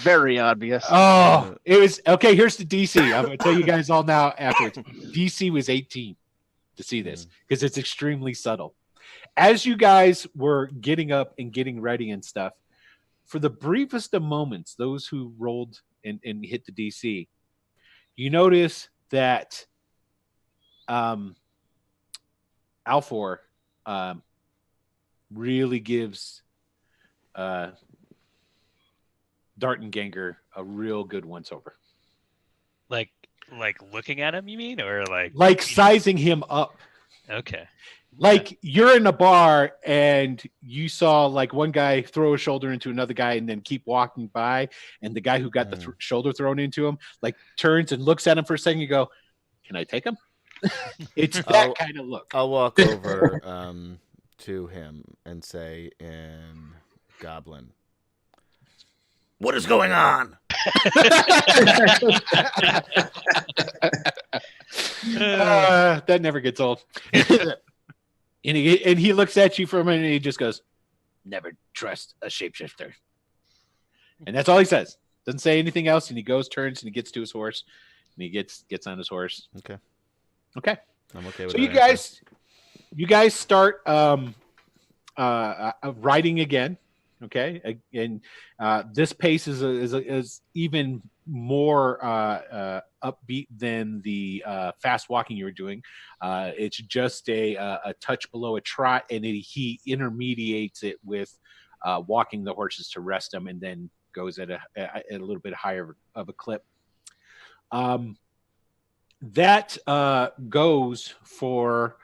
Very obvious. Oh, it was okay. Here's the DC. I'm going to tell you guys all now afterwards. DC was 18 to see this because it's extremely subtle. As you guys were getting up and getting ready and stuff, for the briefest of moments, those who rolled and hit the DC, you notice that Alfor really gives Dartenganger a real good once over. Like looking at him, you mean, or like sizing him up? Okay. Like you're in a bar and you saw like one guy throw a shoulder into another guy and then keep walking by, and the guy who got the shoulder thrown into him like turns and looks at him for a second. You go, "Can I take him?" It's that kind of look. I'll walk over to him and say in Goblin, What is going on? That never gets old. And he looks at you for a minute and he just goes, "Never trust a shapeshifter." And that's all he says. Doesn't say anything else. And he goes, turns, and he gets to his horse, and he gets on his horse. Okay. So I'm okay with that. you guys start riding again. Okay, and this pace is even more upbeat than the fast walking you were doing. It's just a touch below a trot, and he intermediates it with walking the horses to rest them, and then goes at a little bit higher of a clip. That goes for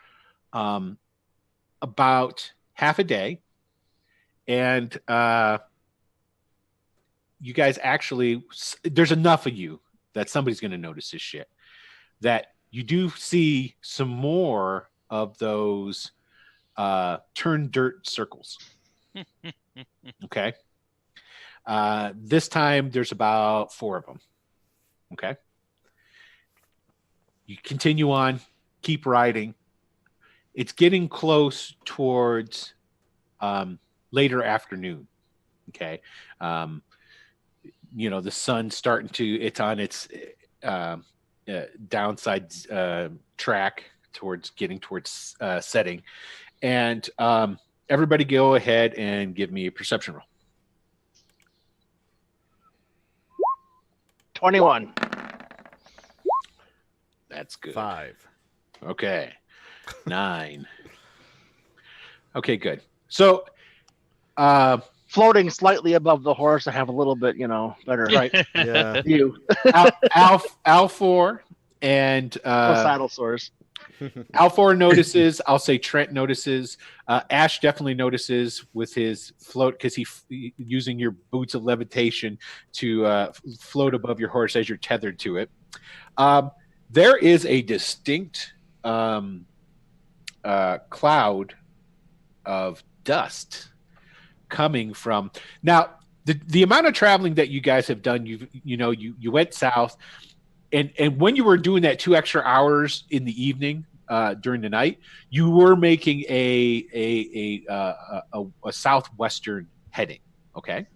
about half a day. And you guys actually, there's enough of you that somebody's going to notice this shit. That you do see some more of those turn dirt circles. Okay. This time there's about 4 of them. Okay. You continue on, keep riding. It's getting close towards later afternoon. Okay. The sun's starting to, it's on its downside track towards getting towards setting. And everybody go ahead and give me a perception roll. 21. That's good. 5. Okay. 9. Okay, good. So floating slightly above the horse, I have a little bit, better Right. Yeah. view. Alfor and Saddle sores. Alfor notices. I'll say Trent notices. Ash definitely notices with his float because he's using your boots of levitation to float above your horse as you're tethered to it. There is a distinct cloud of dust coming from now. The amount of traveling that you guys have done, you went south, and when you were doing that 2 extra hours in the evening during the night, you were making a southwestern heading. Okay,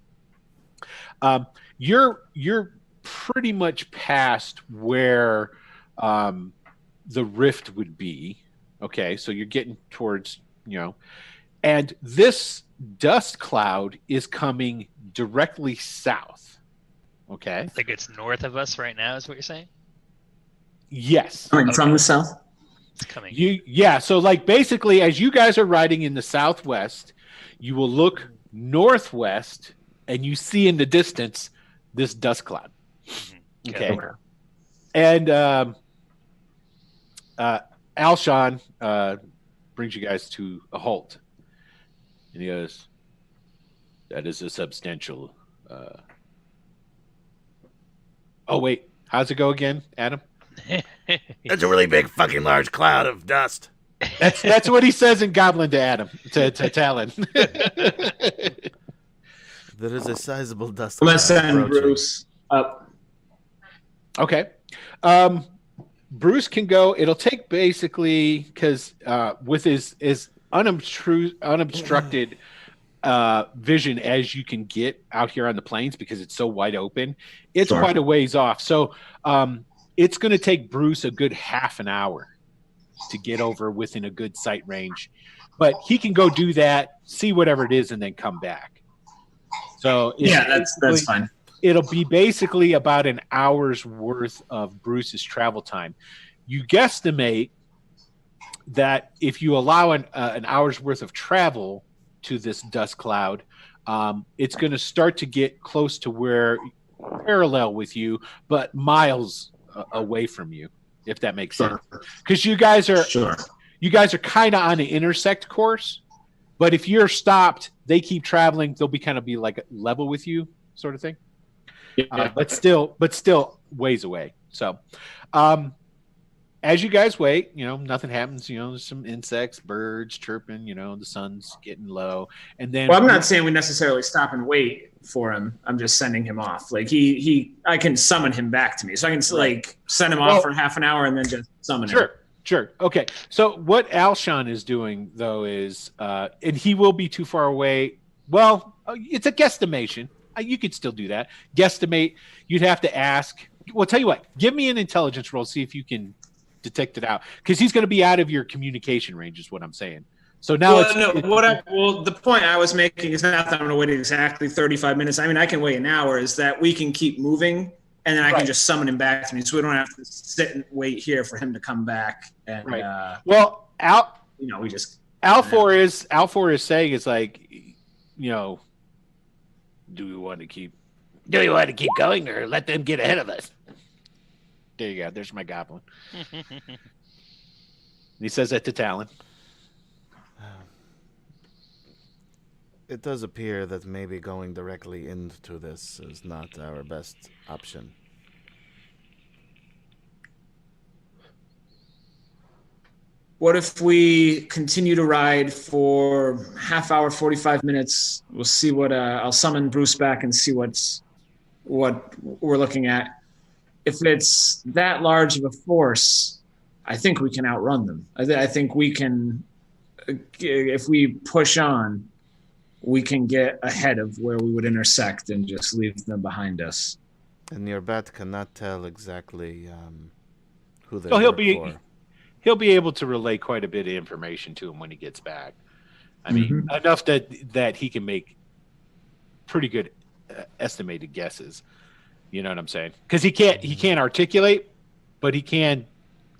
you're pretty much past where the rift would be. Okay, so you're getting towards and this dust cloud is coming directly south. Okay, I think it's north of us right now, is what you're saying? yes. Coming from the south. It's coming. So like basically as you guys are riding in the southwest, you will look northwest and you see in the distance this dust cloud. Okay. And Alshon brings you guys to a halt. And he goes, that is a substantial oh wait, how's it go again, Adam? That's a really big fucking large cloud of dust. That's what he says in Goblin to Adam, to Talon. There is a sizable dust I'm gonna cloud send approaching. Bruce up. Okay. Bruce can go. It'll take basically because with his unobstructed vision as you can get out here on the plains because it's so wide open, it's Sure. quite a ways off. So it's going to take Bruce a good half an hour to get over within a good sight range, but he can go do that, see whatever it is, and then come back. So Yeah, that's fine. it'll be basically about an hour's worth of Bruce's travel time. You guesstimate that if you allow an hour's worth of travel to this dust cloud, it's going to start to get close to where parallel with you, but miles away from you, if that makes sense. Because you guys are kind of on an intersect course, but if you're stopped, they keep traveling. They'll be like level with you, sort of thing. But still ways away. So, as you guys wait, nothing happens. There's some insects, birds chirping. The sun's getting low, and then. Well, I'm not saying we necessarily stop and wait for him. I'm just sending him off. Like I can summon him back to me, so I can send him off for half an hour and then just summon him. Sure. Okay. So what Alshon is doing though is, and he will be too far away. Well, it's a guesstimation. You could still do that. Guesstimate. You'd have to ask. Well, tell you what. Give me an intelligence roll. See if you can detect it out, because he's going to be out of your communication range. Is what I'm saying. So now the point I was making is not that I'm going to wait exactly 35 minutes. I mean, I can wait an hour. Is that we can keep moving, and then I can just summon him back to me, so we don't have to sit and wait here for him to come back. And we just Alfor is saying is like, do we want to keep going or let them get ahead of us? There you go. There's my goblin. He says that to Talon. It does appear that maybe going directly into this is not our best option. What if we continue to ride for half hour, 45 minutes? We'll see what I'll summon Bruce back and see what we're looking at. If it's that large of a force, I think we can outrun them. I think we can, if we push on, we can get ahead of where we would intersect and just leave them behind us. And your bat cannot tell exactly who they He'll work be for. He'll be able to relay quite a bit of information to him when he gets back. I mean, enough that he can make pretty good estimated guesses. You know what I'm saying? Because he can't articulate, but he can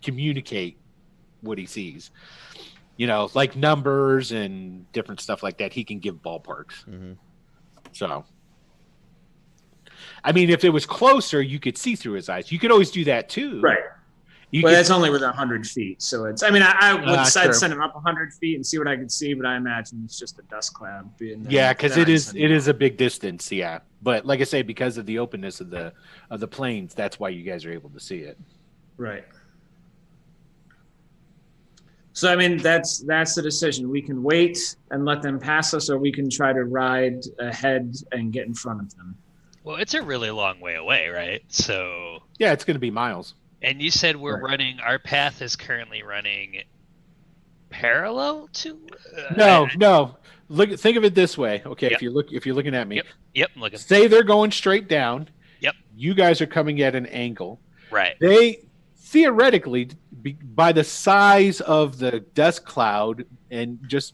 communicate what he sees. Like numbers and different stuff like that. He can give ballparks. Mm-hmm. So, I mean, if it was closer, you could see through his eyes. You could always do that too. Right. You Well, could- that's only within 100 feet. So it's, I mean, I'd true. send him up 100 feet and see what I could see, but I imagine it's just a dust cloud. yeah, because it is a big distance. Yeah, but like I say, because of the openness of the plains, that's why you guys are able to see it. Right. So, I mean, that's the decision. We can wait and let them pass us, or we can try to ride ahead and get in front of them. Well, it's a really long way away, right? So. Yeah, it's going to be miles. And you said we're Right. running. Our path is currently running parallel to. No. Think of it this way. Okay, Yep. if you're looking at me, Yep, I'm looking. say they're going straight down. Yep. You guys are coming at an angle. Right. They theoretically, by the size of the dust cloud and just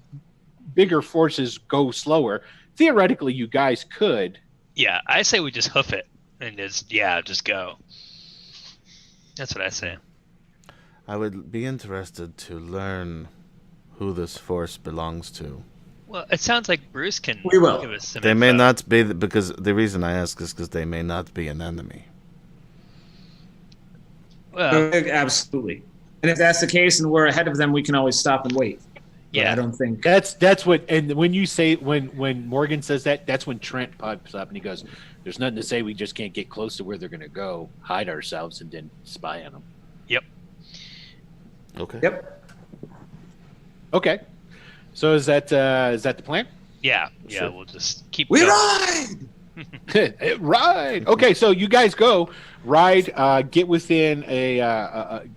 bigger forces go slower. Theoretically, you guys could. Yeah, I say we just hoof it and just go. That's what I say. I would be interested to learn who this force belongs to. Well, it sounds like Bruce can We will. give us some They may info. not be, because the reason I ask is because they may not be an enemy. Well, Absolutely. And if that's the case and we're ahead of them, we can always stop and wait. But yeah. I don't think. That's what. And when you say when Morgan says that, that's when Trent pops up and he goes, "There's nothing to say. We just can't get close to where they're going to go, hide ourselves, and then spy on them." Yep. Okay. Yep. Okay. So is that the plan? Yeah. Sure. We'll just keep We going. ride! Ride. Okay, so you guys go ride. Get within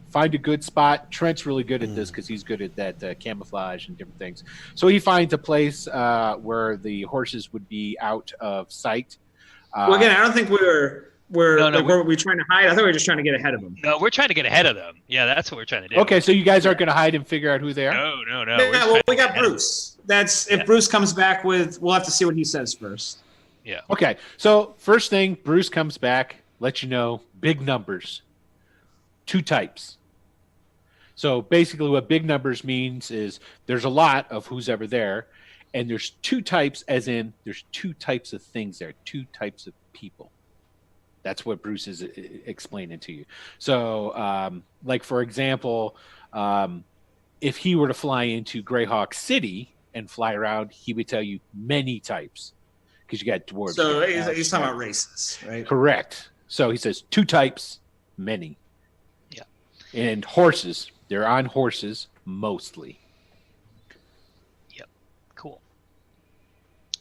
find a good spot. Trent's really good at this because he's good at that camouflage and different things. So he finds a place where the horses would be out of sight. Well, again, I don't think were we trying to hide? I thought we were just trying to get ahead of them. No, we're trying to get ahead of them. Yeah, that's what we're trying to do. Okay, so you guys aren't going to hide and figure out who they are. No. Yeah, we're well, trying we to got get ahead of Bruce. That's if Bruce comes back with. We'll have to see what he says first. them. Yeah. Okay, so first thing, Bruce comes back, let you know, big numbers, 2 types. So basically what big numbers means is there's a lot of who's ever there, and there's 2 types, as in there's 2 types of things there, 2 types of people. That's what Bruce is explaining to you. So, like, for example, if he were to fly into Greyhawk City and fly around, he would tell you many types. Because you got dwarves. So you got he's talking about races, right? Correct. So he says 2 types, many. Yeah. And horses. They're on horses mostly. Cool.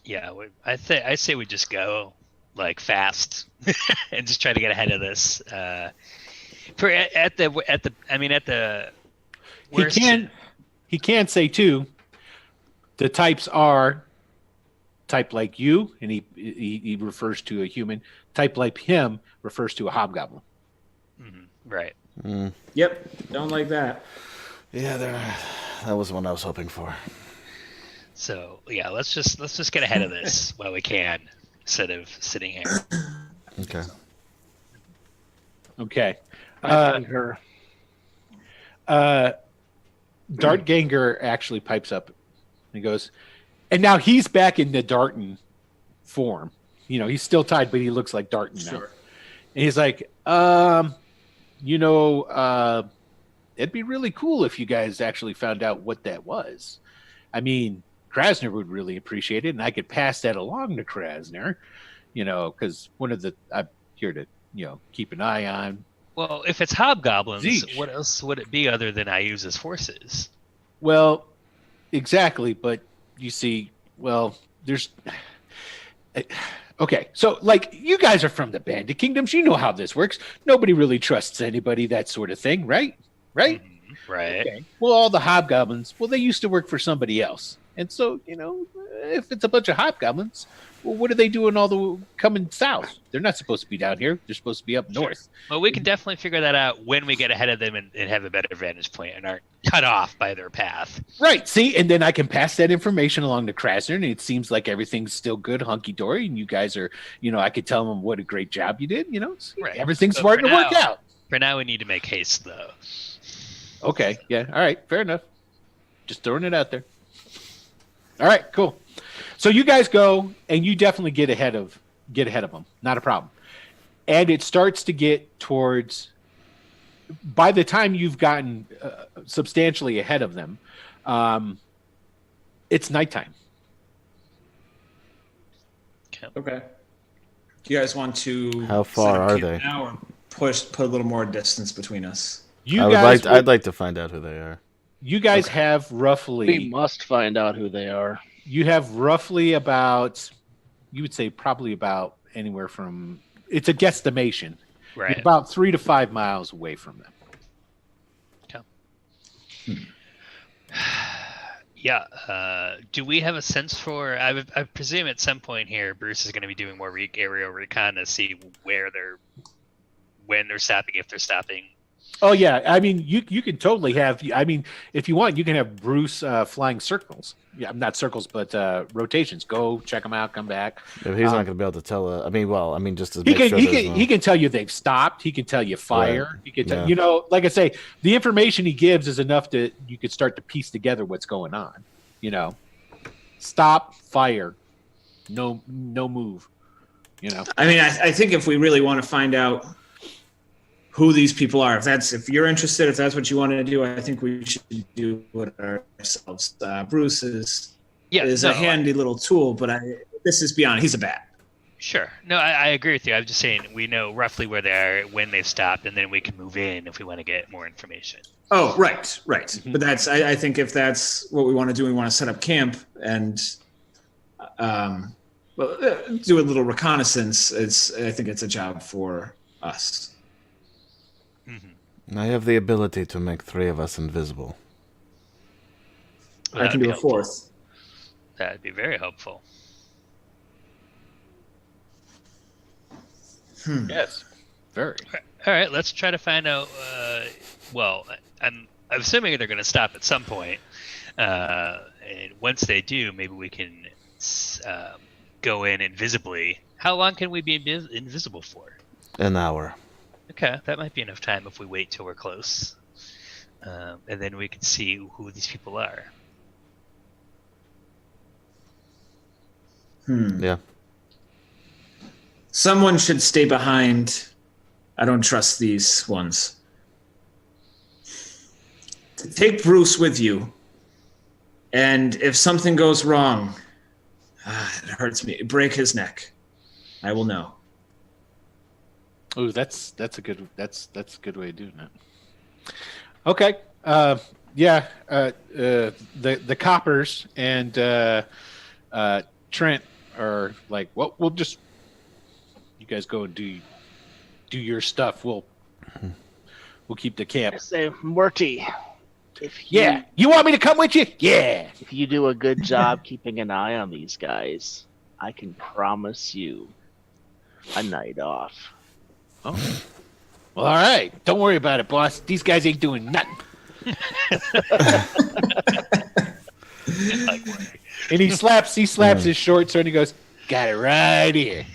Yeah, I say we just go like fast and just try to get ahead of this. At the worst. He can say too. The types are type like you, and he refers to a human. Type like him refers to a hobgoblin. Right. Yep. Don't like that. Yeah, that was one I was hoping for. So yeah, let's just get ahead of this while we can, instead of sitting here. Okay. Okay. Her. Dart Ganger actually pipes up. He goes, and now he's back in the Darton form. You know, he's still tied, but he looks like Darton now. Sure. And he's like, it'd be really cool if you guys actually found out what that was. I mean, Krasner would really appreciate it, and I could pass that along to Krasner, because one of the I'm here to, keep an eye on. Well, if it's hobgoblins, Zeech. what else would it be other than I use as forces? Well, exactly, but you see, there's okay, so like you guys are from the Bandit Kingdoms, you know how this works. Nobody really trusts anybody, that sort of thing, right? Right? Right. Okay. Well, all the hobgoblins, they used to work for somebody else. And so, if it's a bunch of hobgoblins, well, what are they doing coming south? They're not supposed to be down here. They're supposed to be up north. Well, we can definitely figure that out when we get ahead of them and have a better vantage point and aren't cut off by their path. Right. See, and then I can pass that information along to Krasner, and it seems like everything's still good, hunky-dory, and you guys are, I could tell them what a great job you did, Right. Everything's But starting for to work now- out. For now, we need to make haste, though. Okay. Yeah. All right. Fair enough. Just throwing it out there. All right. Cool. So you guys go, and you definitely get ahead of them. Not a problem. And it starts to get towards. By the time you've gotten substantially ahead of them, it's nighttime. Okay. Do you guys want to? How far set up are camp they? now, or put a little more distance between us? I'd like to find out who they are. You guys have roughly. We must find out who they are. You have roughly about. You would say probably about anywhere from. It's a guesstimation. Right. You're about 3 to 5 miles away from them. Okay. Yeah. Do we have a sense for? I presume at some point here, Bruce is going to be doing more aerial recon to see when they're stopping, if they're stopping. Oh yeah, I mean you can totally have. I mean, if you want, you can have Bruce flying circles. Yeah, not circles, but rotations. Go check them out, come back. If he's not going to be able to tell. Just to He make can sure he can tell you they've stopped. He can tell you fire. Right. He can tell Yeah. like I say, the information he gives is enough that you could start to piece together what's going on. Stop, fire, no move. I mean, I think if we really want to find out who these people are, if you're interested, if that's what you want to do, I think we should do it ourselves. Bruce is a handy little tool, but this is beyond. He's a bat. Sure. No, I agree with you. I'm just saying we know roughly where they are, when they've stopped, and then we can move in if we want to get more information. Oh, right. Mm-hmm. But I think if that's what we want to do, we want to set up camp and do a little reconnaissance. I think it's a job for us. Mm-hmm. I have the ability to make 3 of us invisible. I can do a 4th. That'd be very helpful. Yes, very. All right, let's try to find out. I'm assuming they're going to stop at some point, and once they do, maybe we can go in invisibly. How long can we be invisible for? An hour. Okay, that might be enough time if we wait till we're close, and then we can see who these people are. Yeah. Someone should stay behind. I don't trust these ones. Take Bruce with you. And if something goes wrong, it hurts me. Break his neck. I will know. Oh, that's a good way of doing it. Okay. The coppers and Trent are like, well, we'll just you guys go and do your stuff. We'll keep the camp. I say, Morty, you want me to come with you? Yeah. If you do a good job keeping an eye on these guys, I can promise you a night off. Oh. Well, all right. Don't worry about it, boss. These guys ain't doing nothing. And he slaps his shorts and he goes, got it right here.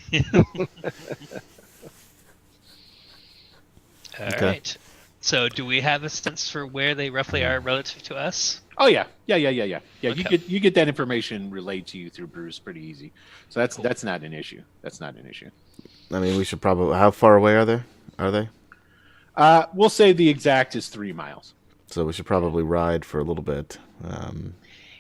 All right. So, do we have a sense for where they roughly are relative to us? Oh yeah. Okay. You get that information relayed to you through Bruce pretty easy. So that's not an issue. I mean, we should probably. How far away are they? We'll say the exact is 3 miles. So we should probably ride for a little bit.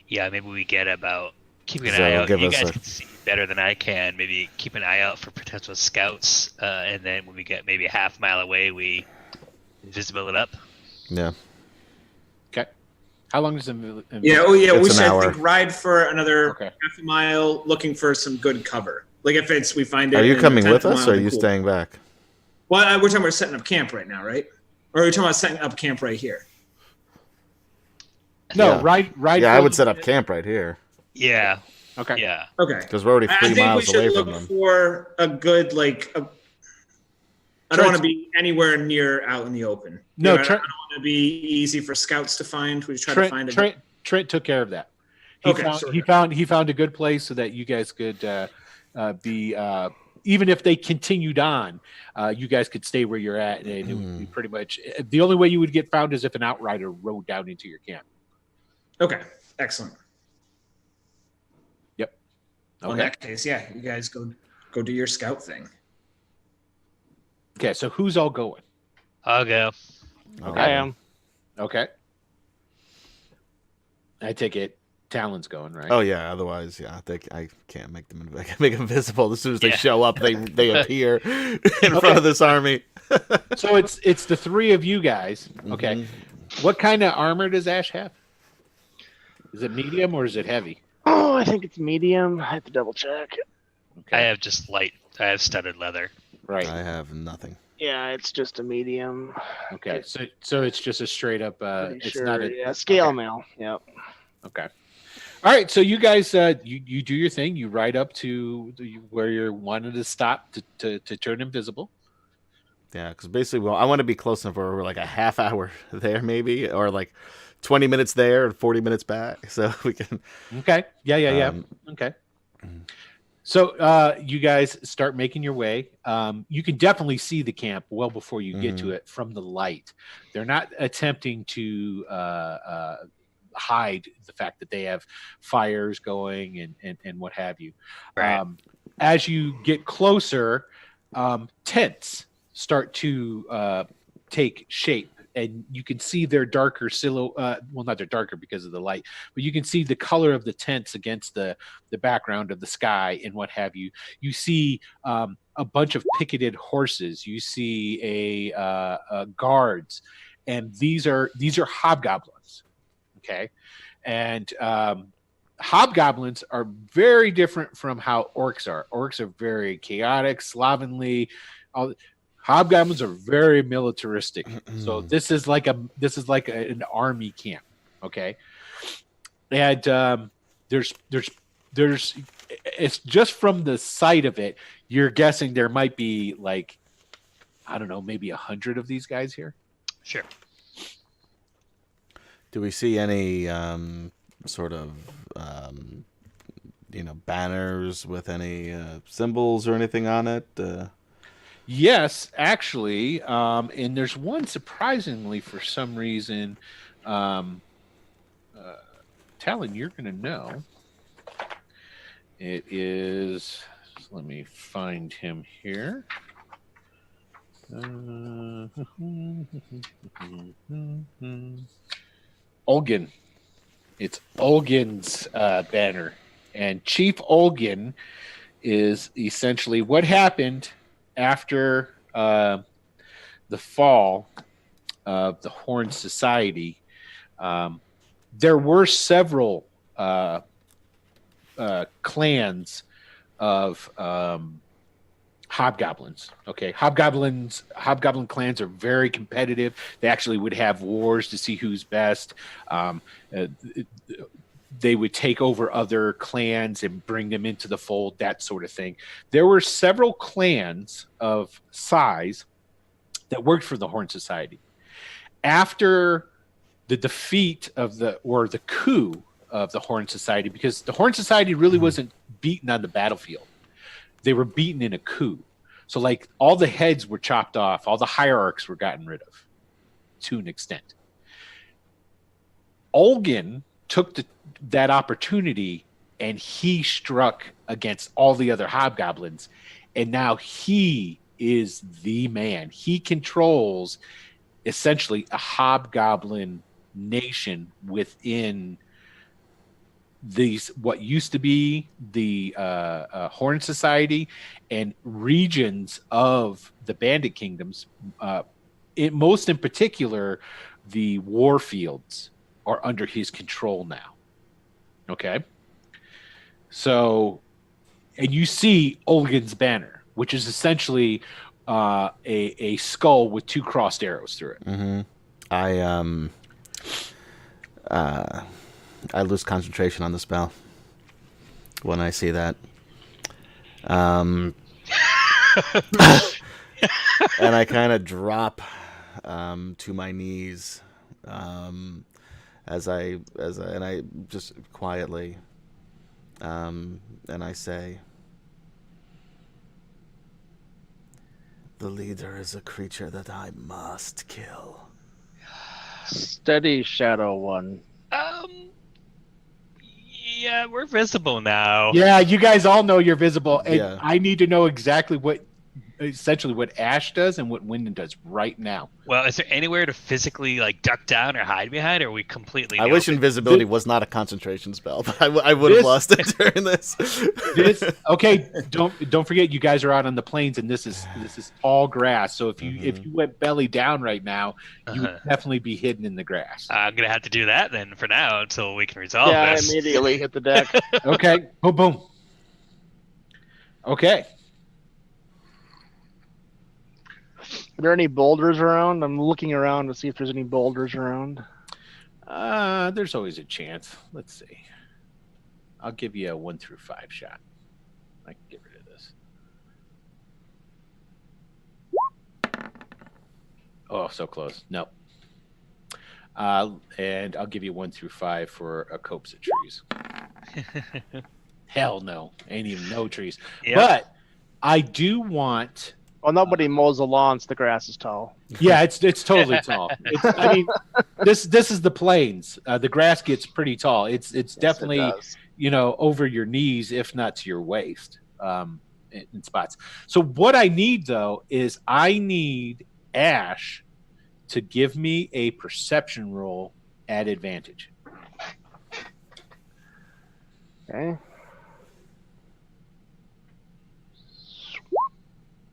Yeah, maybe we get about keeping an So eye out. give You us guys a- can see better than I can. Maybe keep an eye out for potential scouts, and then when we get maybe a half mile away, we invisible it up. Yeah. Okay. How long does it? Yeah. We It's should an hour. I think, ride for another Okay. half a mile, looking for some good cover. Like if we find it. Are you in coming a with tenth us, mile, or are then you cool. staying back? Well, we're talking about setting up camp right now, right? Or are we talking about setting up camp right here? No, Yeah. ride. Yeah, I for- would set up camp right here Yeah. Okay. Yeah. Okay. because we're already I 3 think we miles should away look from them. for a good I don't want to be anywhere near out in the open. No, I don't Trent- want to be easy for scouts to find. We try to find Trent took care of that. Okay, He found a good place so that you guys could be even if they continued on, you guys could stay where you're at, and it would be pretty much the only way you would get found is if an outrider rode down into your camp. Okay, excellent. Yep. Well, in that case, yeah, you guys go do your scout thing. Okay, so who's all going? I'll go. Okay. I am. Okay. I take it Talon's going, right? Oh yeah. Otherwise, yeah, I can't make them. I can make them invisible. As soon as they show up, they appear in front of this army. So it's the three of you guys. Okay. Mhm. What kind of armor does Ash have? Is it medium or is it heavy? Oh, I think it's medium. I have to double check. I have just light. I have studded leather. Right. I have nothing. Yeah, it's just a medium. Okay. So it's just a straight up. Pretty It's sure, not a yeah, scale okay. mail. Yep. Okay. All right. So you guys, you do your thing. You ride up to where you're wanting to stop to turn invisible. Yeah, because basically, I want to be close enough where we're like a half hour there, maybe, or like 20 minutes there and 40 minutes back, so we can. Okay. Yeah. Um, Okay. So you guys start making your way. You can definitely see the camp well before you get to it from the light. They're not attempting to hide the fact that they have fires going and what have you. Right. As you get closer, tents start to take shape. And you can see their darker silhouette. Well, not they're darker because of the light, but you can see the color of the tents against the background of the sky and what have you. You see a bunch of picketed horses. You see a guards, and these are hobgoblins. Okay, and hobgoblins are very different from how orcs are. Orcs are very chaotic, slovenly. Hobgoblins are very militaristic. So this is like an army camp, okay? And there's it's just from the sight of it, you're guessing there might be like, I don't know, maybe 100 of these guys here. Sure. Do we see any sort of banners with any symbols or anything on it? Yes, actually, and there's one surprisingly for some reason. Talon, you're going to know. It is. Let me find him here. Olgin. It's Olgin's banner, and Chief Olgin is essentially what happened after the fall of the Horn Society. There were several clans of hobgoblins. Okay, hobgoblin clans are very competitive. They actually would have wars to see who's best. They would take over other clans and bring them into the fold, that sort of thing. There were several clans of size that worked for the Horn Society. After the defeat of the coup of the Horn Society, because the Horn Society really wasn't beaten on the battlefield. They were beaten in a coup. So like all the heads were chopped off, all the hierarchs were gotten rid of to an extent. Olgin took that opportunity and he struck against all the other hobgoblins, and now he is the man. He controls essentially a hobgoblin nation within these what used to be the Horn Society and regions of the Bandit kingdoms. Most in particular, the war fields are under his control now. Okay. So, and you see Olgin's banner, which is essentially a skull with two crossed arrows through it. Mm-hmm. I lose concentration on the spell when I see that. And I kind of drop to my knees as I just quietly and I say, the leader is a creature that I must kill. Steady, Shadow One. Yeah, we're visible now. Yeah, you guys all know you're visible, and Yeah. I need to know exactly essentially what Ash does and what Wyndon does right now. Well, is there anywhere to physically like duck down or hide behind, or are we completely? I wish open? invisibility was not a concentration spell, but I would have lost it during this. Okay, don't forget you guys are out on the plains, and this is all grass. So if you went belly down right now, you would definitely be hidden in the grass. I'm gonna have to do that then for now until we can resolve Yeah, this. immediately hit the deck. Okay, boom, boom. Okay. Are there any boulders around? I'm looking around to see if there's any boulders around. There's always a chance. Let's see. I'll give you a 1 through 5 shot. I can get rid of this. Oh, so close. No. And I'll give you 1 through 5 for a copse of trees. Hell no. Ain't even no trees. Yep. But I do want... Well, nobody mows the lawn, so the grass is tall. Yeah, it's totally tall. I mean, this is the plains. The grass gets pretty tall. It's definitely Yes, it does. over your knees, if not to your waist, in spots. So what I need though is I need Ash to give me a perception roll at advantage. Okay.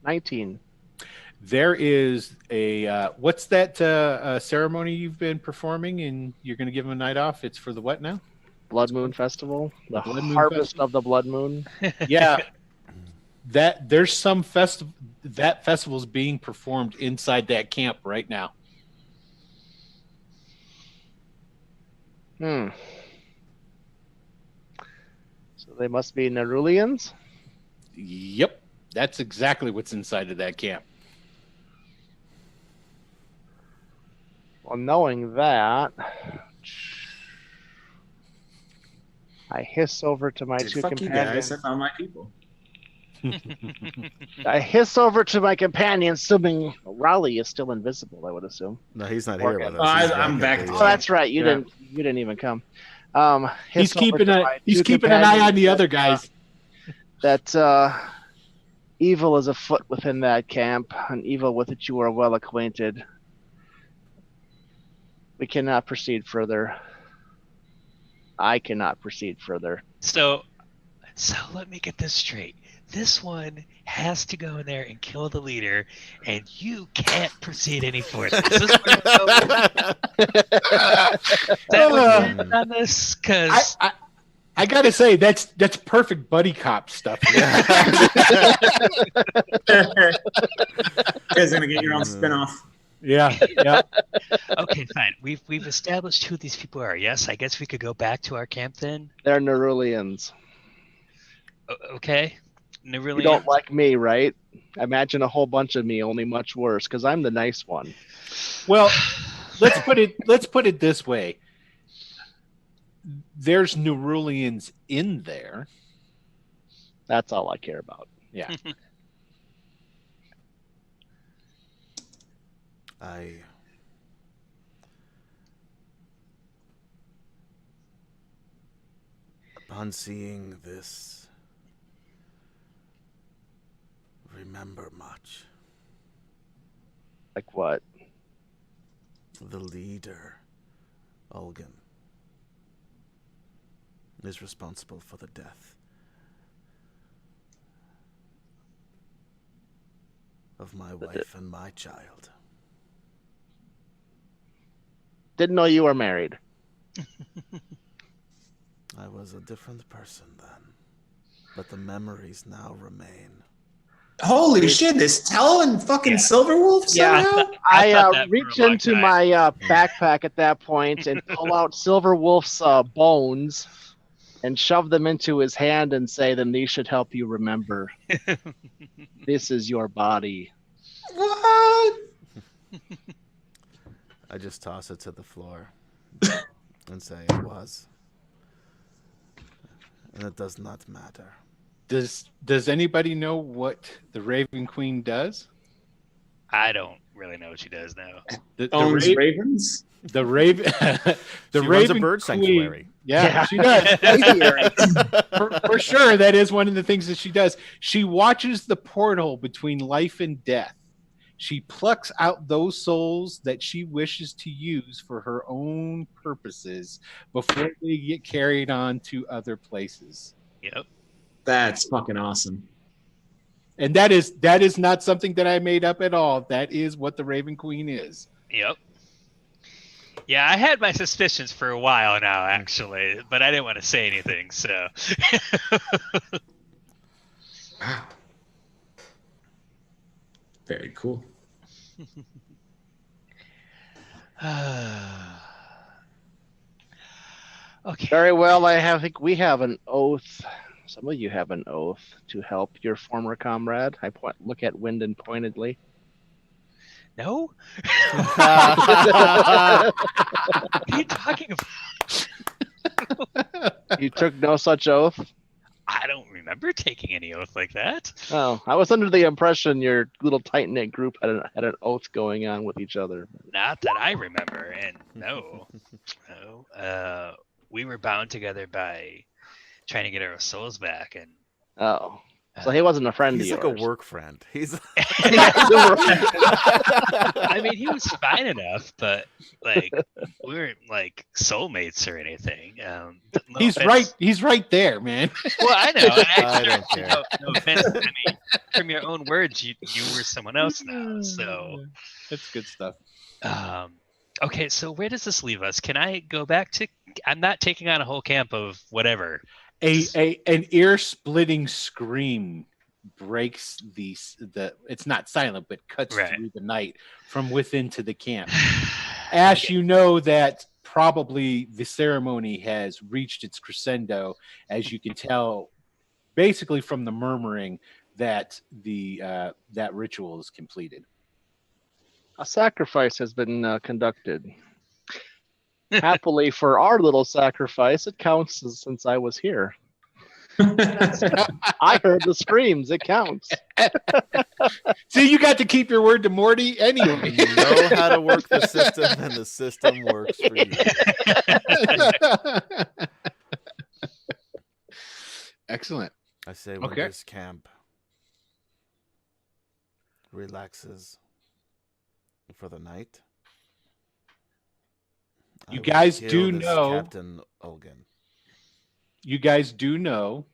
19. There is a what's that ceremony you've been performing, and you're going to give him a night off? It's for the what now? Blood Moon Festival. The Blood Moon harvest Festival? of the Blood Moon. Yeah, that there's some festival's being performed inside that camp right now. So they must be Nerulians. Yep, that's exactly what's inside of that camp. Well, knowing that, I hiss over to my two Fuck you companions. guys, I found my people. I hiss over to my companions, assuming Raleigh is still invisible. I would assume. No, he's not here with us. Oh, He's I'm back. at Oh, the, that's right. You Yeah. didn't even come. He's Hiss over keeping to my he's two keeping an eye on the companions other guys. that evil is afoot within that camp, an evil with which you are well acquainted. We cannot proceed further. I cannot proceed further. So let me get this straight. This one has to go in there and kill the leader, and you can't proceed any further. Is this where we're going? Is that what you're on this? Because I gotta say that's perfect buddy cop stuff. You guys gonna get your own spinoff. Yeah. okay, fine. We've established who these people are. Yes, I guess we could go back to our camp then. They're Nerulians. Okay, You Nerulian. don't like me, right? Imagine a whole bunch of me, only much worse, because I'm the nice one. Well, let's put it this way. There's Nerulians in there. That's all I care about. Yeah. Upon seeing this, remember much. Like what? The leader, Ulgan, is responsible for the death of my wife and my child. Didn't know you were married. I was a different person then, but the memories now remain. Holy shit, is Talon fucking Silverwolf somehow? I I thought that for a reach long into time. my backpack at that point and pull out Silverwolf's bones and shove them into his hand and say, then these should help you remember. This is your body. What? I just toss it to the floor and say it was. And it does not matter. Does anybody know what the Raven Queen does? I don't really know what she does now. Owns ravens? The Raven the She runs Raven a bird Queen, sanctuary. Yeah, she does. Crazy earrings. For sure, that is one of the things that she does. She watches the portal between life and death. She plucks out those souls that she wishes to use for her own purposes before they get carried on to other places. Yep. That's fucking awesome. And that is not something that I made up at all. That is what the Raven Queen is. Yep. Yeah, I had my suspicions for a while now, actually, but I didn't want to say anything, so. Wow. Very cool. Okay. Very well. I think we have an oath. Some of you have an oath to help your former comrade. Look at Wyndon pointedly. No? What are you talking about? You took no such oath? I don't remember taking any oath like that. Oh, I was under the impression your little tight-knit group had an oath going on with each other. Not that I remember, and no. We were bound together by trying to get our souls back, and Oh, so he wasn't a friend He's of like yours. a work friend. He's. I mean, he was fine enough, but like we weren't like soulmates or anything. No He's offense. right. He's right there, man. Well, I know. And I don't care. No offense. I mean, from your own words, you were someone else now. So, That's good stuff. okay. So where does this leave us? Can I go back to? I'm not taking on a whole camp of whatever. An ear-splitting scream breaks the it's not silent but cuts Right. through the night from within to the camp. Ash, you know that probably the ceremony has reached its crescendo, as you can tell basically from the murmuring that that ritual is completed. A sacrifice has been conducted. Happily for our little sacrifice, it counts since I was here. I heard the screams. It counts. See, you got to keep your word to Morty anyway. You know how to work the system, and the system works for you. Excellent. I say when Okay. this camp relaxes for the night. You I will guys kill do this know- Captain Olgin. You guys do know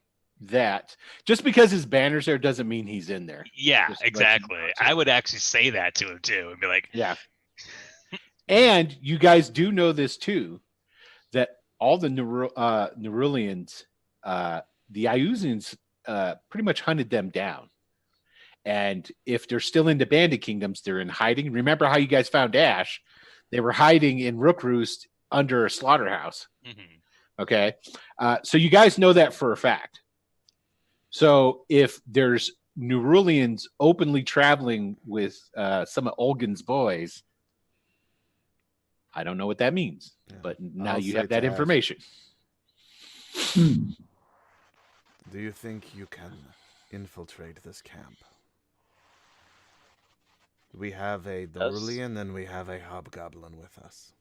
that just because his banner's there doesn't mean he's in there. Yeah, Just to let you exactly. know. I would actually say that to him too, and be like, Yeah. And you guys do know this too, that all the Nerulians, the Iusians pretty much hunted them down. And if they're still in the Bandit Kingdoms, they're in hiding. Remember how you guys found Ash? They were hiding in Rook Roost under a slaughterhouse. mhm. Okay. So you guys know that for a fact. So if there's Nerulians openly traveling with some of Olgin's boys, I don't know what that means. Yeah. But now I'll you say have that to Ash, information. Hmm. Do you think you can infiltrate this camp? We have a Nerulian and we have a hobgoblin with us.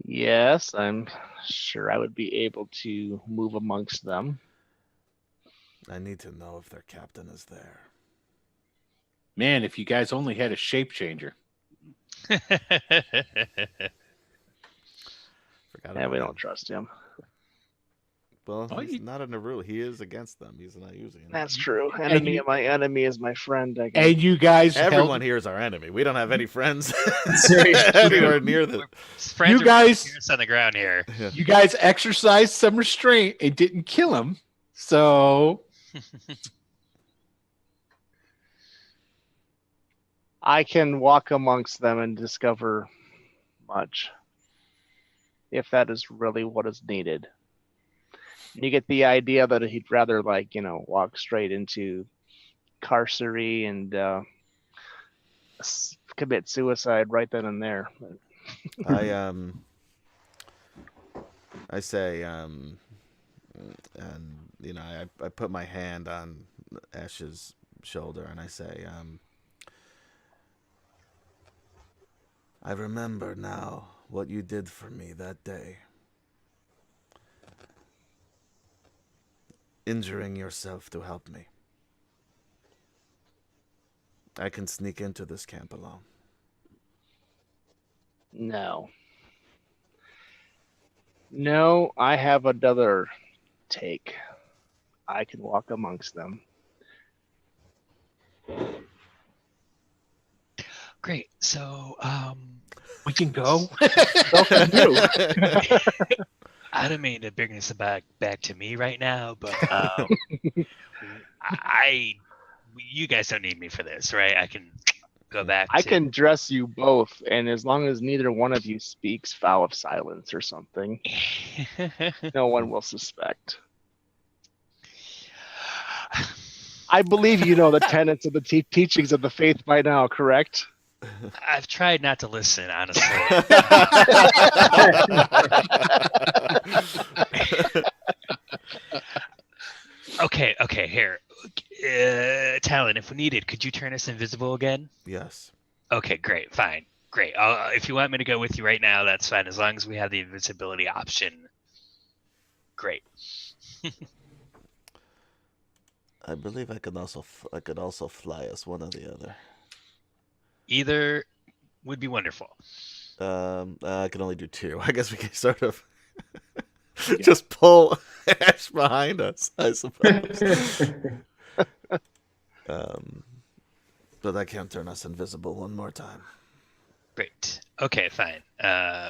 Yes, I'm sure I would be able to move amongst them. I need to know if their captain is there. Man, if you guys only had a shape changer. Forgot Yeah, about we him. don't trust him. Well, Oh, he's you- not a Nerulian. He is against them. He's not using it. That's true. Enemy of my enemy is my friend. I guess. And you guys Everyone held, here is our enemy. We don't have any friends very anywhere near this. Friends You are guys- fierce on the ground here. you guys exercised some restraint. It didn't kill him. So I can walk amongst them and discover much, if that is really what is needed. You get the idea that he'd rather, walk straight into carcery and commit suicide right then and there. I say, and I put my hand on Ash's shoulder and I say, I remember now what you did for me that day. Injuring yourself to help me. I can sneak into this camp alone. No. No, I have another take. I can walk amongst them. Great. So, We can go. I don't mean to bring this back to me right now, but you guys don't need me for this, right? I can go back. I can dress you both, and as long as neither one of you speaks vow of silence or something, no one will suspect. I believe you know the tenets of the teachings of the faith by now, correct? I've tried not to listen, honestly. Okay, here. Talon, if we needed, could you turn us invisible again? Yes. Okay, great, fine. Great. If you want me to go with you right now, that's fine, as long as we have the invisibility option. Great. I believe I could also fly us, one or the other. Either would be wonderful. I can only do 2. I guess we can sort of just pull Ash behind us, I suppose. But I can't turn us invisible one more time. Great. Okay, fine.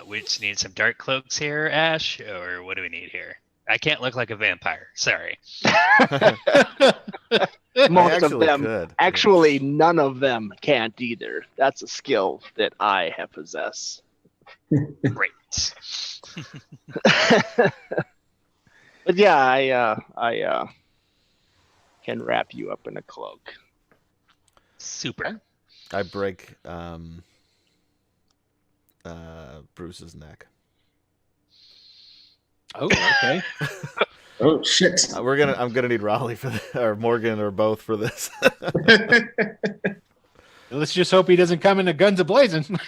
We just need some dark cloaks here, Ash, or what do we need here? I can't look like a vampire. Sorry. Most of them. Could. Actually, none of them can't either. That's a skill that I have possessed. Great. But yeah, I can wrap you up in a cloak. Super. I break Bruce's neck. Oh, okay. Oh shit! I'm gonna need Raleigh for or Morgan or both for this. Let's just hope he doesn't come into guns a-blazing. Take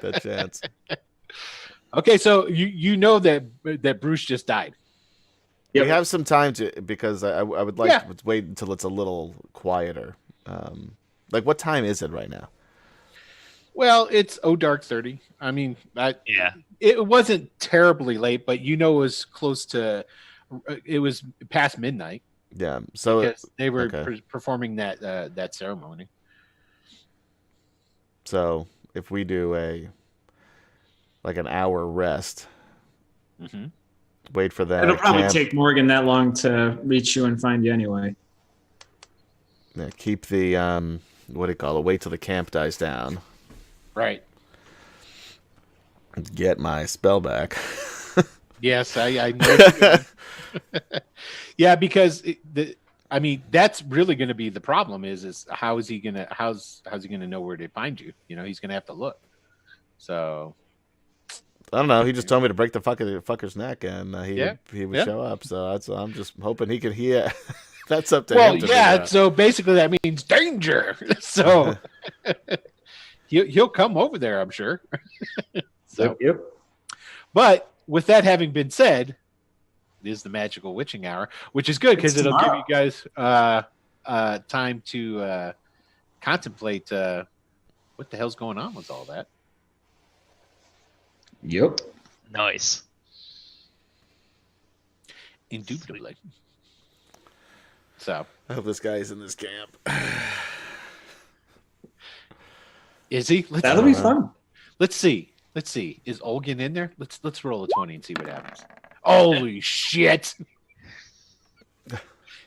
that chance. Okay, so you know that Bruce just died. Yep. We have some time because I would like to wait until it's a little quieter. Like, what time is it right now? Well, it's dark 30. I mean, it wasn't terribly late, but it was close to. It was past midnight. Yeah, so because they were performing that ceremony. So if we do an hour rest, wait for that. It'll probably take Morgan that long to reach you and find you anyway. Yeah, keep the what do you call it? Wait till the camp dies down. Right. Get my spell back. Yes, I know. Yeah, because that's really going to be the problem. Is how's he gonna know where to find you? He's gonna have to look. So I don't know. He just told me to break the fucker's neck, and he would show up. So I'm just hoping he could hear. That's up to him. Well, yeah. So basically, that means danger. So he'll come over there, I'm sure. So, yep. But with that having been said, it is the magical witching hour, which is good because it'll give you guys time to contemplate what the hell's going on with all that. Yep. Nice. Indubitably. So I hope this guy's in this camp. Is he? That'll be fun. Let's see. Is Olgan in there? Let's roll a 20 and see what happens. Holy shit!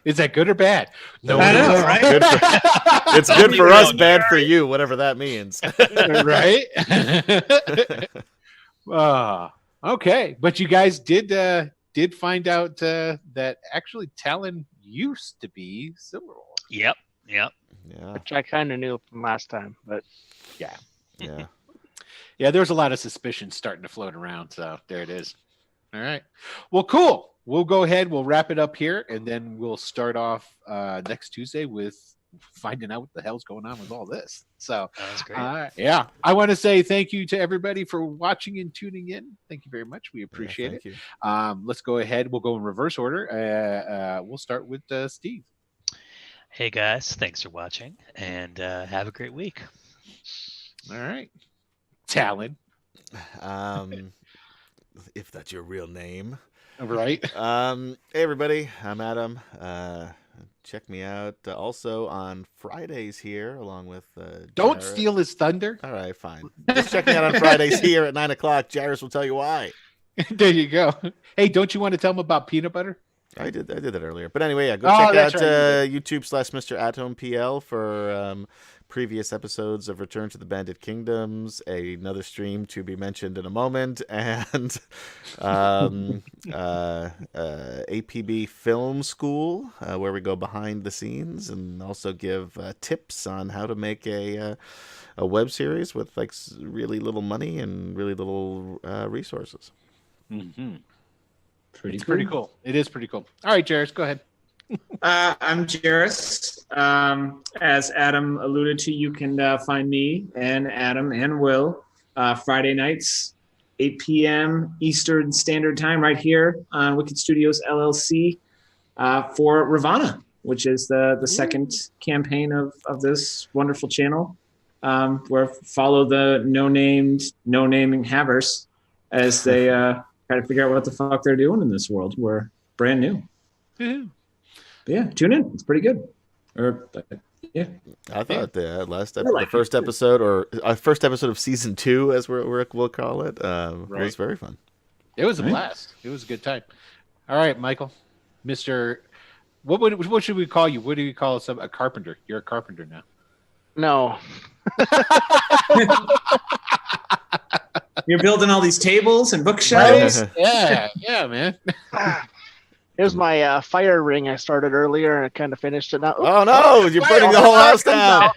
Is that good or bad? No, I know, right? It's good for us, bad for you, whatever that means. Right? Okay, but you guys did find out that actually Talon used to be Silverwolf. Yep. Yeah. Which I kind of knew from last time, but Yeah. Yeah, there's a lot of suspicion starting to float around, so there it is. All right. Well, cool. We'll go ahead. We'll wrap it up here, and then we'll start off next Tuesday with finding out what the hell's going on with all this. So, That was great. yeah, I want to say thank you to everybody for watching and tuning in. Thank you very much. We appreciate it. Thank you. Let's go ahead. We'll go in reverse order. We'll start with Steve. Hey guys, thanks for watching, and have a great week. All right, Talon. If that's your real name. Right. Hey everybody, I'm Adam. Check me out also on Fridays here, along with Don't Jared. steal his thunder. All right, fine. Just check me out on Fridays here at 9:00. Jairus will tell you why. There you go. Hey, don't you want to tell him about peanut butter? I did that earlier. But anyway, yeah, go Oh, check that's out right, YouTube/Mr. Atom PL for previous episodes of Return to the Bandit Kingdoms, another stream to be mentioned in a moment, and APB Film School, where we go behind the scenes and also give tips on how to make a web series with like really little money and really little resources. Mm-hmm. Pretty Cool. It is pretty cool. All right, Jairus, go ahead. I'm Jairus. As Adam alluded to, you can find me and Adam and Will Friday nights, 8 p.m. Eastern Standard Time, right here on Wicked Studios LLC for Ravana, which is the second campaign of this wonderful channel, where follow the no naming havers as they try to figure out what the fuck they're doing in this world. We're brand new. Woohoo. But yeah, tune in. It's pretty good. Yeah. I thought the first episode, or first episode of season 2, as we'll call it, was very fun. It was a blast. It was a good time. All right, Michael, Mr. What should we call you? What do you call us? A carpenter? You're a carpenter now. No. You're building all these tables and bookshelves. Yeah, man. Here's my fire ring I started earlier, and I kind of finished it now. Oh no, you're burning the whole house down.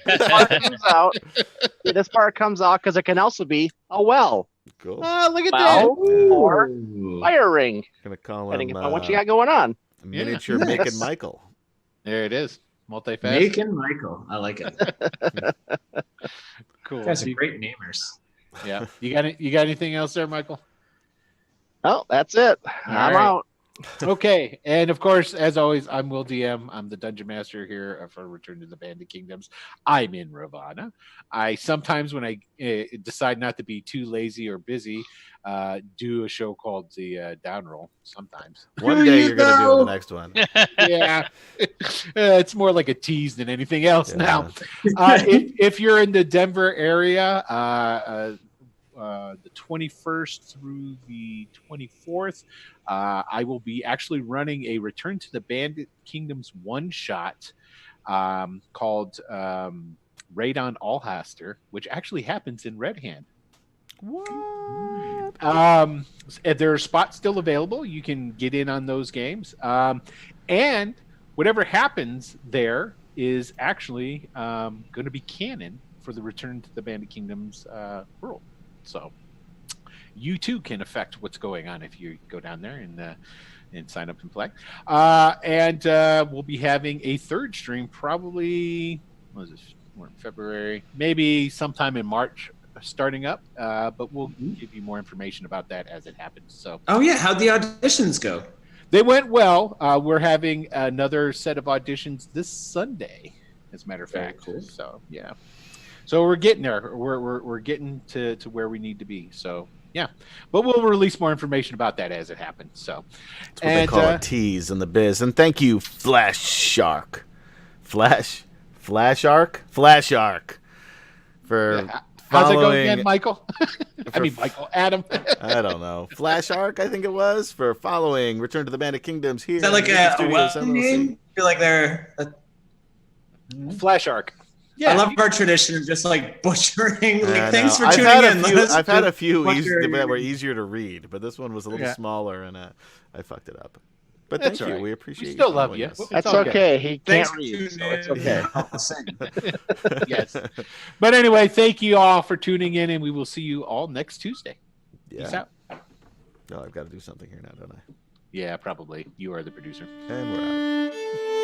This part comes out because it can also be a well. Cool. Oh, look at Well, that. or fire ring, Gonna call depending him upon what you got going on. miniature Yeah. Mick and Yes. Michael. There it is. Multifaceted. Make and Michael. I like it. Cool. You guys are great namers. Yeah. You got anything else there, Michael? Oh, that's it. I'm right. out. Okay, and of course, as always, I'm Will DM. I'm the Dungeon Master here for Return to the Bandit Kingdoms. I'm in Ravana. I sometimes, when I decide not to be too lazy or busy, do a show called the Down Roll. Sometimes. One day you're gonna do the next one. Yeah, it's more like a tease than anything else. Yeah. Now, if you're in the Denver area, the 21st through the 24th, I will be actually running a Return to the Bandit Kingdoms one-shot called Raid on Alhaster, which actually happens in Red Hand. What? There are spots still available. You can get in on those games. And whatever happens there is actually going to be canon for the Return to the Bandit Kingdoms world. So you too can affect what's going on if you go down there and sign up and play. And we'll be having a third stream probably, what is this? We're in February, maybe sometime in March starting up. But we'll give you more information about that as it happens. So Oh yeah, how'd the auditions go? they went well. We're having another set of auditions this Sunday, as a matter of Very fact. cool. So yeah. So we're getting there. We're getting to where we need to be. So yeah, but we'll release more information about that as it happens. So That's what they call a tease in the biz. And thank you, Flash Shark, Flash Arc, for how's it go following. again, Michael? I mean, Michael, Adam. I don't know. Flash Arc, I think it was, for following Return to the Bandit Kingdoms here. Is that like in a Studios web LLC. name? I feel like they're. Flash Arc. Yeah, I love our tradition of just like butchering. Like, I thanks know. for tuning in. I've had a few butcher- that were easier to read, but this one was a little Yeah. smaller, and I fucked it up. But That's thank you. all right. We appreciate We you still love following you. us. It's That's all good. okay. He Thanks can't for read, tuning so it's in. okay. All the same. Yes. But anyway, thank you all for tuning in, and we will see you all next Tuesday. Peace Yeah. out. No, I've got to do something here now, don't I? Yeah, probably. You are the producer. And we're out.